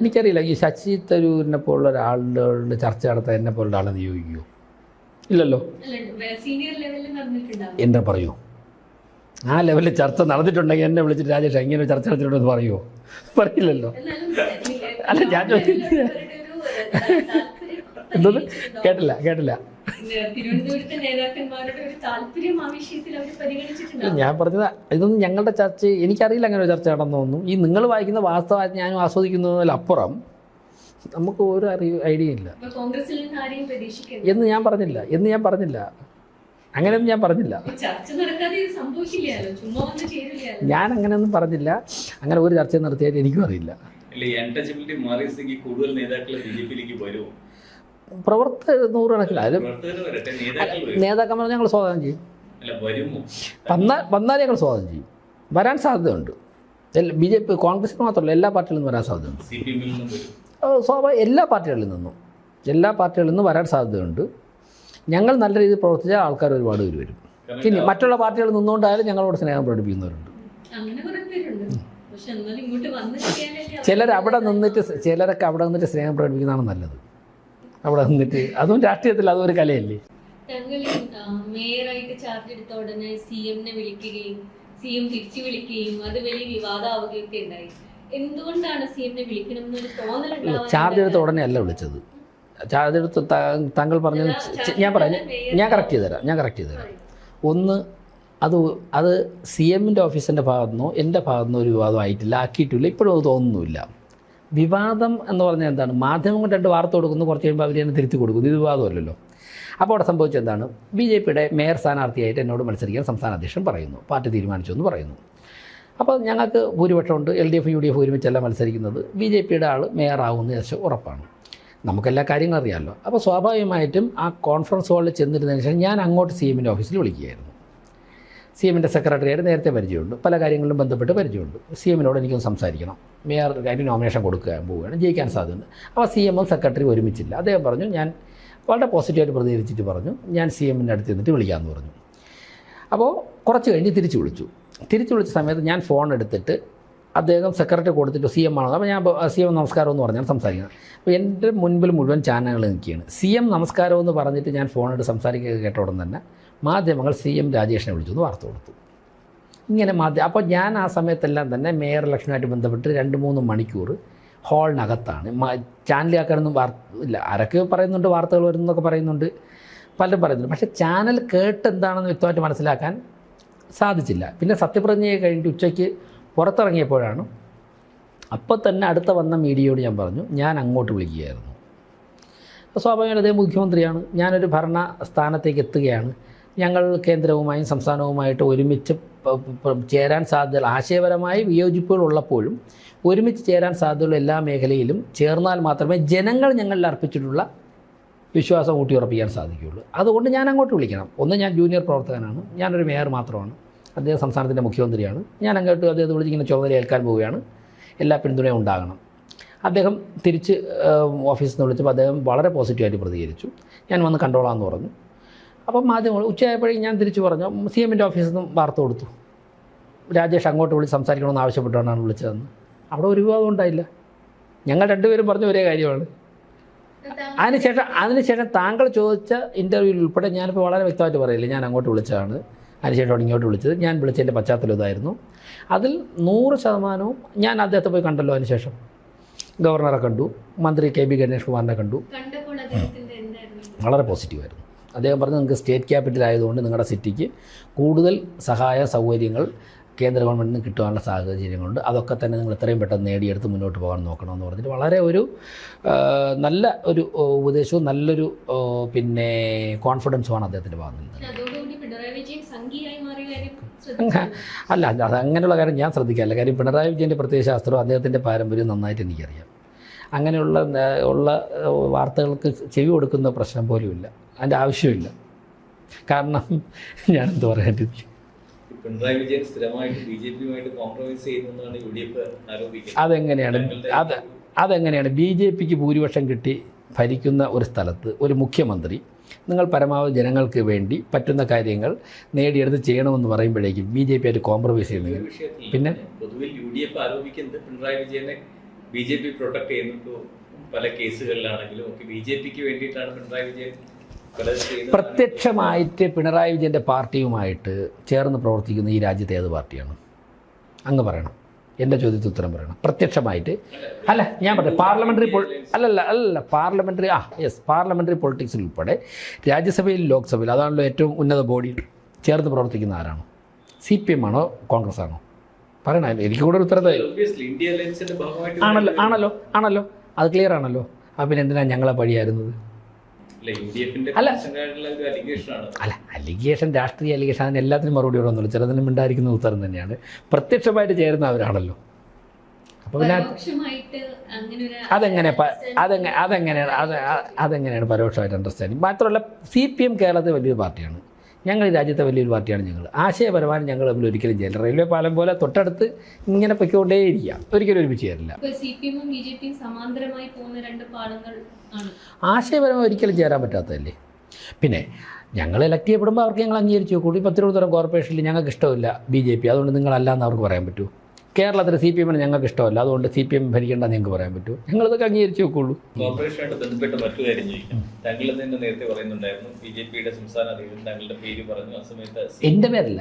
എനിക്കറിയില്ല. ഈ ശശി തരൂരിനെ പോലുള്ള ഒരാളുടെ ചർച്ച നടത്താൻ എന്നെ പോലുള്ള ആളെ നിയോഗിക്കുമോ? ഇല്ലല്ലോ. എന്നെ പറയൂ. ആ ലെവലിൽ ചർച്ച നടന്നിട്ടുണ്ടെങ്കിൽ എന്നെ വിളിച്ചിട്ട് രാജേഷ് ഇങ്ങനെ ചർച്ച നടത്തിയിട്ടുണ്ടെന്ന് പറയുമോ? പറയില്ലല്ലോ. അല്ല, ഞാൻ എന്തോന്ന് കേട്ടില്ല. ഞാൻ പറഞ്ഞത് ഇതൊന്നും ഞങ്ങളുടെ ചർച്ച, എനിക്കറിയില്ല അങ്ങനെ ഒരു ചർച്ച നടന്നൊന്നും. ഈ നിങ്ങൾ വായിക്കുന്ന വാസ്തവമായിട്ട് ഞാനും ആസ്വദിക്കുന്നതിലപ്പുറം നമുക്ക് ഒരു ഐഡിയ ഇല്ല എന്ന് ഞാൻ പറഞ്ഞില്ല. അങ്ങനെയൊന്നും ഞാൻ പറഞ്ഞില്ല. ഞാൻ അങ്ങനെയൊന്നും പറഞ്ഞില്ല. അങ്ങനെ ഒരു ചർച്ച നടത്തിയായിട്ട് എനിക്കും അറിയില്ല. പ്രവർത്തകർ നൂറുകണക്കില്ല. അതിലും പ്രവർത്തകർ വരട്ടെ, നേതാക്കൾ വരും. നേതാക്കന്മാരെ ഞങ്ങൾ സ്വാഗതം ചെയ്യും. അല്ല, വരുമോ? വന്നാൽ ഞങ്ങൾ സ്വാഗതം ചെയ്യും. വരാൻ സാധ്യതയുണ്ട്. BJP കോൺഗ്രസിന് മാത്രമല്ല എല്ലാ പാർട്ടികളിൽ നിന്നും വരാൻ സാധ്യതയുണ്ട്. CPM ൽ നിന്നും വരും. സ്വാഭാവികം എല്ലാ പാർട്ടികളിൽ നിന്നും വരാൻ സാധ്യതയുണ്ട്. ഞങ്ങൾ നല്ല രീതിയിൽ പ്രവർത്തിച്ചാൽ ആൾക്കാർ ഒരുപാട് പേര് വരും. പിന്നെ മറ്റുള്ള പാർട്ടികൾ നിന്നുകൊണ്ടായാലും ഞങ്ങളോട് സ്നേഹം പ്രകടിപ്പിക്കുന്നവരുണ്ട്. അങ്ങനെ കുറെ പേരുണ്ട്. പക്ഷെ എന്നാലും ഇങ്ങോട്ട് വന്ന് കിട്ടിയാലല്ലേ ചിലരൊക്കെ അവിടെ നിന്നിട്ട് സ്നേഹം പ്രകടിപ്പിക്കുന്നതാണ് നല്ലത്. അവിടെ നിന്നിട്ട് അതും രാഷ്ട്രീയത്തിൽ അതൊരു കലയല്ലേ. ഞങ്ങൾ മേയറായിട്ട് ചാർജ് എടുത്ത ഉടനെ CM-നെ വിളിക്കുകയും CM തിരിച്ചു വിളിക്കുകയും അത് വലിയ വിവാദമാവുകയൊക്കെ ഉണ്ടായി. എന്തുകൊണ്ടാണ് CM-നെ വിളിക്കണം എന്നൊരു തോന്നലുണ്ടാവാൻ? ചാർജ് എടുത്ത ഉടനെ അല്ല വിളിച്ചത്. ചാർജ് എടുത്ത് താങ്കൾ പറഞ്ഞു, ഞാൻ കറക്റ്റ് ചെയ്ത് തരാം. ഒന്ന്, അത് CM-ൻ്റെ ഓഫീസിൻ്റെ ഭാഗത്തുനിന്നോ എൻ്റെ ഭാഗത്തുനിന്നോ ഒരു വിവാദം ആയിട്ടില്ല, ആക്കിയിട്ടില്ല, ഇപ്പോഴും അത് തോന്നുന്നില്ല. വിവാദം എന്ന് പറഞ്ഞാൽ എന്താണ്? മാധ്യമങ്ങൾ 2 വാർത്ത കൊടുക്കുന്നു, കുറച്ച് കഴിയുമ്പോൾ അവർ തന്നെ തിരുത്തി കൊടുക്കുന്നു. ഇത് വിവാദമല്ലല്ലോ. അപ്പോൾ അവിടെ സംഭവിച്ചത് എന്താണ്? BJP-യുടെ മേയർ സ്ഥാനാർത്ഥിയായിട്ട് എന്നോട് മത്സരിക്കാൻ സംസ്ഥാന അധ്യക്ഷൻ പറയുന്നു, പാർട്ടി തീരുമാനിച്ചു എന്ന് പറയുന്നു. അപ്പോൾ ഞങ്ങൾക്ക് ഭൂരിപക്ഷമുണ്ട്. LDF UDF ഒരുമിച്ചല്ല മത്സരിക്കുന്നത്. BJP-യുടെ ആൾ മേയറാവുമെന്ന് ഏകദേശം ഉറപ്പാണ്. നമുക്കെല്ലാ കാര്യങ്ങളും അറിയാമല്ലോ. അപ്പോൾ സ്വാഭാവികമായിട്ടും ആ കോൺഫറൻസ് ഹാളിൽ ചെന്നിരുന്നതിന് ശേഷം ഞാൻ അങ്ങോട്ട് CM-ൻ്റെ ഓഫീസിൽ വിളിക്കുകയായിരുന്നു. CM-ൻ്റെ സെക്രട്ടറിയായിട്ട് നേരത്തെ പരിചയമുണ്ട്, പല കാര്യങ്ങളിലും ബന്ധപ്പെട്ട് പരിചയമുണ്ട്. CM-നോട് എനിക്കൊന്ന് സംസാരിക്കണം, മേയർ കാര്യം നോമിനേഷൻ കൊടുക്കാൻ പോവുകയാണ്, ജയിക്കാൻ സാധ്യതയുണ്ട്. അപ്പോൾ CM-ഉം സെക്രട്ടറി ഒരുമിച്ചില്ല. അദ്ദേഹം പറഞ്ഞു, ഞാൻ വളരെ പോസിറ്റീവായിട്ട് പ്രതികരിച്ചിട്ട് പറഞ്ഞു, ഞാൻ CM-ൻ്റെ അടുത്ത് നിന്നിട്ട് വിളിക്കാമെന്ന് പറഞ്ഞു. അപ്പോൾ കുറച്ച് കഴിഞ്ഞ് തിരിച്ചു വിളിച്ച സമയത്ത് ഞാൻ ഫോൺ എടുത്തിട്ട് അദ്ദേഹം സെക്രട്ടറി കൊടുത്തിട്ട് CM ആണോ, അപ്പോൾ ഞാൻ CM നമസ്കാരം എന്ന് പറഞ്ഞാൽ സംസാരിക്കുന്നത്. അപ്പോൾ എൻ്റെ മുൻപിൽ മുഴുവൻ ചാനലുകൾ നിൽക്കുകയാണ്. CM നമസ്കാരം എന്ന് പറഞ്ഞിട്ട് ഞാൻ ഫോണെടുത്ത് സംസാരിക്കുക കേട്ട ഉടൻ തന്നെ മാധ്യമങ്ങൾ CM രാജേഷിനെ വിളിച്ചു വാർത്ത കൊടുത്തു. ഇങ്ങനെ അപ്പോൾ ഞാൻ ആ സമയത്തെല്ലാം തന്നെ മേയർ ഇലക്ഷനുമായിട്ട് ബന്ധപ്പെട്ട് 2-3 മണിക്കൂർ ഹാളിനകത്താണ്. ചാനലിലാക്കാനൊന്നും ഇല്ല. ആരൊക്കെ പറയുന്നുണ്ട്, വാർത്തകൾ വരുന്നതൊക്കെ പറയുന്നുണ്ട്, പലരും പറയുന്നുണ്ട്. പക്ഷേ ചാനൽ കേട്ട് എന്താണെന്ന് വ്യക്തമായിട്ട് മനസ്സിലാക്കാൻ സാധിച്ചില്ല. പിന്നെ സത്യപ്രതിജ്ഞയെ കഴിഞ്ഞിട്ട് ഉച്ചയ്ക്ക് പുറത്തിറങ്ങിയപ്പോഴാണ് അപ്പോൾ തന്നെ അടുത്ത വന്ന മീഡിയയോട് ഞാൻ പറഞ്ഞു, ഞാൻ അങ്ങോട്ട് വിളിക്കുകയായിരുന്നു. അപ്പോൾ സ്വാഭാവികമായും അദ്ദേഹം മുഖ്യമന്ത്രിയാണ്, ഞാനൊരു ഭരണ സ്ഥാനത്തേക്ക് എത്തുകയാണ്, ഞങ്ങൾ കേന്ദ്രവുമായും സംസ്ഥാനവുമായിട്ട് ഒരുമിച്ച് ചേരാൻ സാധ്യത, ആശയപരമായി വിയോജിപ്പുകൾ ഉള്ളപ്പോഴും ഒരുമിച്ച് ചേരാൻ സാധ്യതയുള്ള എല്ലാ മേഖലയിലും ചേർന്നാൽ മാത്രമേ ജനങ്ങൾ ഞങ്ങളിൽ അർപ്പിച്ചിട്ടുള്ള വിശ്വാസം ഊട്ടിയുറപ്പിക്കാൻ സാധിക്കുകയുള്ളൂ. അതുകൊണ്ട് ഞാൻ അങ്ങോട്ട് വിളിക്കണം. ഒന്ന്, ഞാൻ ജൂനിയർ പ്രവർത്തകനാണ്, ഞാനൊരു മേയർ മാത്രമാണ്, അദ്ദേഹം സംസ്ഥാനത്തിൻ്റെ മുഖ്യമന്ത്രിയാണ്, ഞാൻ അങ്ങോട്ട് അദ്ദേഹത്തെ വിളിച്ച് ഇങ്ങനെ ചുമതല ഏൽക്കാൻ പോവുകയാണ്, എല്ലാ പിന്തുണയും ഉണ്ടാകണം. അദ്ദേഹം തിരിച്ച് ഓഫീസിൽ നിന്ന് വിളിച്ചപ്പോൾ അദ്ദേഹം വളരെ പോസിറ്റീവായിട്ട് പ്രതികരിച്ചു. ഞാൻ വന്ന് കണ്ടോളാമെന്ന് പറഞ്ഞു. അപ്പം മാധ്യമങ്ങൾ ഉച്ചയായപ്പോഴേക്കും ഞാൻ തിരിച്ചു പറഞ്ഞു, CM-ൻ്റെ ഓഫീസിൽ നിന്നും വാർത്ത കൊടുത്തു, രാജേഷ് അങ്ങോട്ട് വിളിച്ച് സംസാരിക്കണമെന്ന് ആവശ്യപ്പെട്ടുകൊണ്ടാണ് വിളിച്ചതെന്ന്. അവിടെ ഒരു വിവാദം ഉണ്ടായില്ല. ഞങ്ങൾ 2 പേരും പറഞ്ഞ ഒരേ കാര്യമാണ്. അതിനുശേഷം താങ്കൾ ചോദിച്ച ഇൻ്റർവ്യൂവിൽ ഉൾപ്പെടെ ഞാനിപ്പോൾ വളരെ വ്യക്തമായിട്ട് പറയില്ല, ഞാൻ അങ്ങോട്ട് വിളിച്ചതാണ്, അതിനുശേഷമാണ് ഇങ്ങോട്ട് വിളിച്ചത്, ഞാൻ വിളിച്ചതിൻ്റെ പശ്ചാത്തലം ഇതായിരുന്നു. അതിൽ 100% ഞാൻ അദ്ദേഹത്തെ പോയി കണ്ടല്ലോ. അതിനുശേഷം ഗവർണറെ കണ്ടു, മന്ത്രി KB ഗണേഷ് കുമാറിനെ കണ്ടു. വളരെ പോസിറ്റീവായിരുന്നു. അദ്ദേഹം പറഞ്ഞു, നിങ്ങൾക്ക് സ്റ്റേറ്റ് ക്യാപിറ്റൽ ആയതുകൊണ്ട് നിങ്ങളുടെ സിറ്റിക്ക് കൂടുതൽ സഹായ സൗകര്യങ്ങൾ കേന്ദ്ര ഗവൺമെൻറ്റിൽ നിന്ന് കിട്ടാനുള്ള സാഹചര്യങ്ങളുണ്ട്, അതൊക്കെ തന്നെ നിങ്ങൾ എത്രയും പെട്ടെന്ന് നേടിയെടുത്ത് മുന്നോട്ട് പോകാൻ നോക്കണമെന്ന് പറഞ്ഞിട്ട് വളരെ ഒരു നല്ല ഒരു ഉപദേശവും നല്ലൊരു പിന്നെ കോൺഫിഡൻസുമാണ് അദ്ദേഹത്തിൻ്റെ ഭാഗത്ത് നിന്ന്. അല്ല, അത് അങ്ങനെയുള്ള കാര്യം ഞാൻ ശ്രദ്ധിക്കാറില്ല. കാര്യം പിണറായി വിജയൻ്റെ പ്രത്യയശാസ്ത്രവും അദ്ദേഹത്തിൻ്റെ പാരമ്പര്യവും നന്നായിട്ട് എനിക്കറിയാം. അങ്ങനെയുള്ള വാർത്തകൾക്ക് ചെവി കൊടുക്കുന്ന പ്രശ്നം പോലുമില്ല, അതിൻ്റെ ആവശ്യമില്ല. കാരണം ഞാനെന്ത് പറയാണ്ടിരിക്കും. പിണറായി വിജയൻ സ്ഥിരമായിട്ട് BJP-യുമായിട്ട് കോംപ്രമൈസ് ചെയ്യുന്നതാണ് UDF ആരോപിക്കുന്നത്. അതെങ്ങനെയാണ് BJP-ക്ക് ഭൂരിപക്ഷം കിട്ടി ഭരിക്കുന്ന ഒരു സ്ഥലത്ത് ഒരു മുഖ്യമന്ത്രി നിങ്ങൾ പരമാവധി ജനങ്ങൾക്ക് വേണ്ടി പറ്റുന്ന കാര്യങ്ങൾ നേടിയെടുത്ത് ചെയ്യണമെന്ന് പറയുമ്പോഴേക്കും BJP ആയിട്ട് കോംപ്രമൈസ് ചെയ്യുന്നത്? പിന്നെ പൊതുവിൽ UDF ആരോപിക്കുന്നത് പിണറായി വിജയനെ BJP പ്രൊട്ടക്ട് ചെയ്യുന്നത് പല കേസുകളിലാണെങ്കിലും ഒക്കെ BJP-ക്ക് വേണ്ടിയിട്ടാണ് പിണറായി വിജയൻ പ്രത്യക്ഷമായിട്ട് പിണറായി വിജയൻ്റെ പാർട്ടിയുമായിട്ട് ചേർന്ന് പ്രവർത്തിക്കുന്ന ഈ രാജ്യത്തെ ഏത് പാർട്ടിയാണ്? അങ്ങ് പറയണം, എൻ്റെ ചോദ്യത്തിന് ഉത്തരം പറയണം. പ്രത്യക്ഷമായിട്ട് അല്ല, ഞാൻ പറഞ്ഞു പാർലമെൻ്ററി പൊളിറ്റിക്സിൽ ഉൾപ്പെടെ രാജ്യസഭയിൽ ലോക്സഭയിൽ അതാണല്ലോ ഏറ്റവും ഉന്നത ബോഡി, ചേർന്ന് പ്രവർത്തിക്കുന്ന ആരാണ്? CPM ആണോ കോൺഗ്രസ് ആണോ? പറയണ, എനിക്ക് കൂടെ ഒരു ഉത്തരം ആണല്ലോ അത് ക്ലിയർ ആണല്ലോ. അപ്പം പിന്നെ എന്തിനാണ് ഞങ്ങളെ പഴിയായിരുന്നത്? അലിഗേഷൻ, രാഷ്ട്രീയ അലിഗേഷൻ, അതിന് എല്ലാത്തിനും മറുപടി ഒന്നുമില്ല, ചിലതിനും ഉണ്ടായിരിക്കുന്ന ഉത്തരം തന്നെയാണ്. പ്രത്യക്ഷമായിട്ട് ചേരുന്നവരാണല്ലോ. അപ്പോൾ പിന്നെ പരോക്ഷമായിട്ട് അങ്ങനെ ഒരു അതെങ്ങനെയാണ് പരോക്ഷമായിട്ട് അണ്ടർസ്റ്റാൻഡിങ്. മാത്രമല്ല CPM കേരളത്തിൽ വലിയൊരു പാർട്ടിയാണ്, ഞങ്ങൾ ഈ രാജ്യത്തെ വലിയൊരു പാർട്ടിയാണ്. ഞങ്ങൾ ആശയപരമായി ഞങ്ങൾ തമ്മിൽ ഒരിക്കലും ചെയ്യില്ല. റെയിൽവേ പാലം പോലെ തൊട്ടടുത്ത് ഇങ്ങനെ പൊയ്ക്കൊണ്ടേയിരിക്കുക, ഒരിക്കലും ഒരുമിച്ച് ചേരില്ല. CPM-ഉം BJP-യും സമാന്തരമായി പോകുന്ന രണ്ട് പാളങ്ങൾ ആണ്. ആശയപരമായി ഒരിക്കലും ചേരാൻ പറ്റാത്തതല്ലേ. പിന്നെ ഞങ്ങൾ ഇലക്ട് ചെയ്യപ്പെടുമ്പോൾ അവർക്ക് ഞങ്ങൾ അംഗീകരിച്ചു നോക്കൂ. ഇപ്പോൾ തിരുവനന്തപുരം കോർപ്പറേഷനിൽ ഞങ്ങൾക്ക് ഇഷ്ടമില്ല BJP, അതുകൊണ്ട് നിങ്ങളല്ല എന്ന് അവർക്ക് പറയാൻ പറ്റൂ. കേരളത്തിൽ CPM ഞങ്ങൾക്ക് ഇഷ്ടമല്ല, അതുകൊണ്ട് CPM ഭരിക്കേണ്ടെന്ന് ഞങ്ങൾക്ക് പറയാൻ പറ്റൂ. ഞങ്ങളിതൊക്കെ അംഗീകരിച്ച് നോക്കുള്ളൂ. കോർപ്പറേഷനുമായിട്ട് ബന്ധപ്പെട്ട് മറ്റു കാര്യം ചോദിക്കാം. താങ്കൾ തന്നെ നേരത്തെ പറയുന്നുണ്ടായിരുന്നു BJP-യുടെ സംസ്ഥാന അധ്യക്ഷൻ താങ്കളുടെ പേര് പറഞ്ഞു. ആ സമയത്ത് എൻ്റെ പേരല്ല,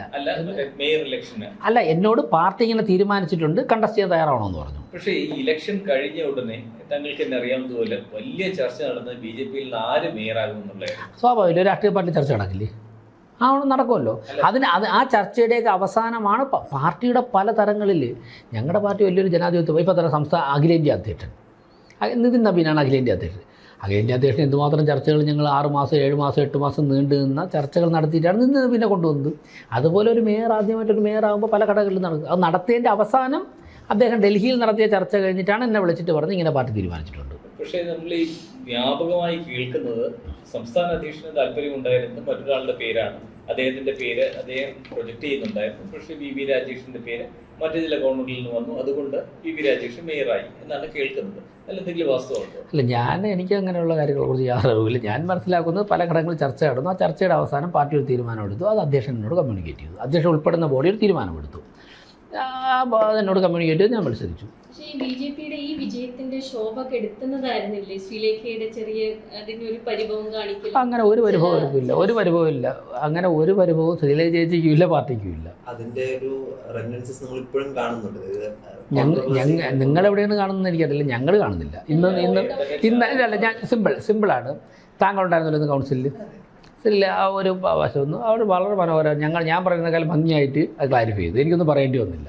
മേയർ ഇലക്ഷന് അല്ല, എന്നോട് പാർട്ടി ഇങ്ങനെ തീരുമാനിച്ചിട്ടുണ്ട്, കണ്ടസ്റ്റ് ചെയ്യാൻ തയ്യാറാവണമെന്ന് പറഞ്ഞു. പക്ഷേ ഈ ഇലക്ഷൻ കഴിഞ്ഞ ഉടനെ താങ്കൾക്ക് തന്നെ അറിയാവുന്നതുപോലെ വലിയ ചർച്ച നടന്നത് BJP-യിൽ നിന്ന് ആര് മേയറാകും എന്നുള്ളതായിരുന്നു. സ്വാഭാവികം, ഒരു രാഷ്ട്രീയ പാർട്ടി ചർച്ച നടക്കില്ലേ? നടക്കുമല്ലോ. ആ ചർച്ചയുടെയൊക്കെ അവസാനമാണ് പാർട്ടിയുടെ പല തരങ്ങളിൽ. ഞങ്ങളുടെ പാർട്ടി വലിയൊരു ജനാധിപത്യം. ഇപ്പോൾ തന്നെ സംസ്ഥാന അഖിലേന്ത്യാ അധ്യക്ഷൻ നിതിൻ നബീനാണ് അഖിലേന്ത്യാ അധ്യക്ഷൻ. അഖിലേന്ത്യാ അധ്യക്ഷൻ എന്തുമാത്രം ചർച്ചകൾ ഞങ്ങൾ 6 മാസം 7 മാസം 8 മാസം നീണ്ടു നിന്ന ചർച്ചകൾ നടത്തിയിട്ടാണ് നിതിൻ നബീനെ കൊണ്ടുവന്നത്. അതുപോലെ ഒരു മേയർ ആദ്യമായിട്ടൊരു മേയറാകുമ്പോൾ പല ഘടകങ്ങളിൽ നടക്കും. അത് നടത്തിയതിൻ്റെ അവസാനം അദ്ദേഹം ഡൽഹിയിൽ നടത്തിയ ചർച്ച കഴിഞ്ഞിട്ടാണ് എന്നെ വിളിച്ചിട്ട് പറഞ്ഞ് ഇങ്ങനെ പാർട്ടി തീരുമാനിച്ചിട്ടുണ്ട്. പക്ഷേ നമ്മൾ ഈ വ്യാപകമായി കേൾക്കുന്നത് സംസ്ഥാന അധ്യക്ഷന് താല്പര്യമുണ്ടായിരുന്നത് മറ്റൊരാളുടെ പേരാണ്. അദ്ദേഹത്തിന്റെ പേര് അദ്ദേഹം പ്രൊജക്ട് ചെയ്യുന്നുണ്ടായിരുന്നു. പക്ഷേ VV രാജേഷിന്റെ പേര് മറ്റു ചില ഗവൺമെന്റിൽ നിന്ന് വന്നു, അതുകൊണ്ട് VV രാജേഷ് മേയറായി എന്നാണ് കേൾക്കുന്നത്. അല്ല, എന്തെങ്കിലും വാസ്തവമുണ്ടോ? അല്ല, എനിക്ക് അങ്ങനെയുള്ള കാര്യങ്ങളെക്കുറിച്ച് യാതൊരു അറിവില്ല. ഞാൻ മനസ്സിലാക്കുന്നത് പല ഘടകങ്ങളിൽ ചർച്ച നടന്നു. ആ ചർച്ചയുടെ അവസാനം പാർട്ടി ഒരു തീരുമാനമെടുത്തു. അത് അധ്യക്ഷനോട് കമ്മ്യൂണിക്കേറ്റ് ചെയ്തു. അധ്യക്ഷൻ ഉൾപ്പെടുന്ന ബോഡി ഒരു തീരുമാനമെടുത്തു. എന്നോട് കമ്മ്യൂണിക്കേറ്റ് ചെയ്ത് ഞാൻ മത്സരിച്ചു. പക്ഷേ ഈ BJP-യുടെ ഈ വിജയത്തിന്റെ ശോഭ കെടുത്തുന്നതായിരുന്നില്ലേ ശ്രീലേഖയുടെ ചെറിയ അതിനൊരു പരിഭവം കാണിക്കില്ല? അങ്ങനെ ഒരു പരിഭവം ഇല്ല. അങ്ങനെ ഒരു പരിഭവവും ശ്രീലേഖ ചേച്ചിക്കും ഇല്ല, പാർട്ടിക്കും ഇല്ല. അതിന്റെ ഒരു റെമിനൻസസ് നമ്മൾ ഇപ്പോഴും കാണുന്നുണ്ട്. നിങ്ങളെവിടെയാണ് കാണുന്നത് എനിക്കറിയില്ല, ഞങ്ങൾ കാണുന്നില്ല. ഇന്നല്ല, ഞാൻ സിമ്പിളാണ്. താങ്കളുണ്ടായിരുന്നല്ലോ ഇന്ന് കൗൺസിലിൽ. ഇല്ല, ആ ഒരു വശമൊന്നും അവർ വളരെ മനോഹരം. ഞാൻ പറയുന്ന കാലം ഭംഗിയായിട്ട് അത് ക്ലാരിഫൈ ചെയ്തു. എനിക്കൊന്നും പറയേണ്ടി വന്നില്ല.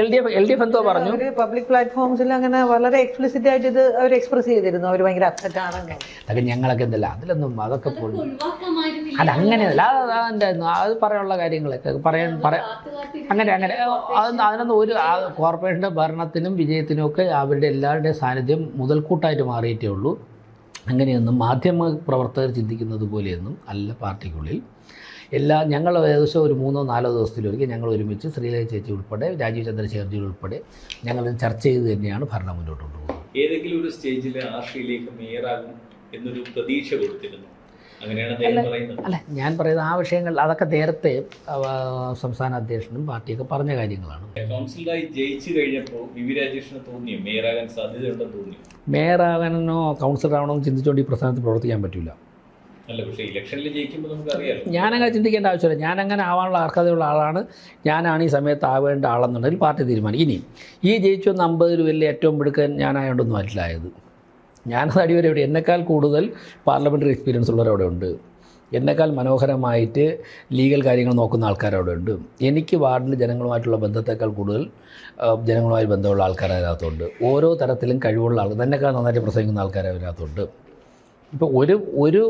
LDF എന്തോ പറഞ്ഞു, പബ്ലിക് പ്ലാറ്റ്ഫോംസിൽ അങ്ങനെ വളരെ എക്സ്പ്ലിസിറ്റ് ആയിട്ട് ഇത് അവർ എക്സ്പ്രസ് ചെയ്തിരുന്നു. അവർ ഭയങ്കര അപ്സെറ്റ് ആണെന്ന്. അതൊക്കെ ഞങ്ങളൊക്കെ എന്തല്ല, അതിലൊന്നും അതൊക്കെ പോയി. അല്ല, അങ്ങനെയല്ല, അതുണ്ടായിരുന്നു. അത് പറയാനുള്ള കാര്യങ്ങളൊക്കെ അങ്ങനെ അതിനൊന്നും ഒരു കോർപ്പറേഷൻ്റെ ഭരണത്തിനും വിജയത്തിനും ഒക്കെ അവരുടെ എല്ലാവരുടെയും സാന്നിധ്യം മുതൽക്കൂട്ടായിട്ട് മാറിയിട്ടേ ഉള്ളൂ. അങ്ങനെയൊന്നും മാധ്യമ പ്രവർത്തകർ ചിന്തിക്കുന്നത് പോലെയൊന്നും അല്ല. പാർട്ടിക്കുള്ളിൽ ഞങ്ങൾ ഏകദേശം ഒരു 3-4 ദിവസത്തിലൊരിക്കൽ ഞങ്ങൾ ഒരുമിച്ച് ശ്രീലേഖ ചേച്ചി ഉൾപ്പെടെ രാജീവ് ചന്ദ്രശേഖർജി ഉൾപ്പെടെ ഞങ്ങൾ ചർച്ച ചെയ്ത് തന്നെയാണ് ഭരണം മുന്നോട്ട് കൊണ്ടുപോകുന്നത്. ഏതെങ്കിലും ഒരു സ്റ്റേജിൽ ശ്രീലേഖ മേയറാകും എന്നൊരു പ്രതീക്ഷ കൊടുത്തിരുന്നു, അങ്ങനെയാണ് അദ്ദേഹം പറയുന്നത്. അല്ല, ഞാൻ പറയുന്നത് ആ വിഷയങ്ങൾ അതൊക്കെ നേരത്തെ സംസ്ഥാന അധ്യക്ഷനും പാർട്ടിയൊക്കെ പറഞ്ഞ കാര്യങ്ങളാണ്. കൗൺസിലറായി ജയിച്ചു കഴിഞ്ഞപ്പോൾ VV രാജേഷിന് തോന്നിയോ മേയറാകാൻ സാധ്യതയുണ്ടെന്ന് തോന്നിയോ? മേയറാകാനോ കൗൺസിലറാകണോ ചിന്തിച്ചുകൊണ്ട് ഈ പ്രസ്ഥാനത്ത് പ്രവർത്തിക്കാൻ പറ്റില്ല. അല്ല, പക്ഷേ ഇലക്ഷനിൽ ജയിക്കുമ്പോൾ നമുക്കറിയാം. ഞാനങ്ങനെ ചിന്തിക്കേണ്ട ആവശ്യമില്ല. ഞാനങ്ങനെ ആവാനുള്ള അർഹതയുള്ള ആളാണ്. ഞാനാണ് ഈ സമയത്ത് ആവേണ്ട ആളെന്നുണ്ടെങ്കിൽ പാർട്ടി തീരുമാനം. ഇനി ഈ ജയിച്ചൊന്ന് 50 രൂപയിൽ ഏറ്റവും മിടുക്കൻ ഞാനായോണ്ടൊന്നും അല്ലായത്. ഞാനത് അടിവരെ ഇവിടെ എന്നെക്കാൾ കൂടുതൽ പാർലമെൻ്ററി എക്സ്പീരിയൻസ് ഉള്ളവരവിടെ ഉണ്ട്. എന്നെക്കാൾ മനോഹരമായിട്ട് ലീഗൽ കാര്യങ്ങൾ നോക്കുന്ന ആൾക്കാരവിടെ ഉണ്ട്. എനിക്ക് വാർഡിൽ ജനങ്ങളുമായിട്ടുള്ള ബന്ധത്തേക്കാൾ കൂടുതൽ ജനങ്ങളുമായി ബന്ധമുള്ള ആൾക്കാർ അതിനകത്തുണ്ട്. ഓരോ തരത്തിലും കഴിവുള്ള ആൾ, എന്നെക്കാൾ നന്നായിട്ട് പ്രസംഗിക്കുന്ന ആൾക്കാർ അതിനകത്തുണ്ട്. ഇപ്പോൾ ഒരു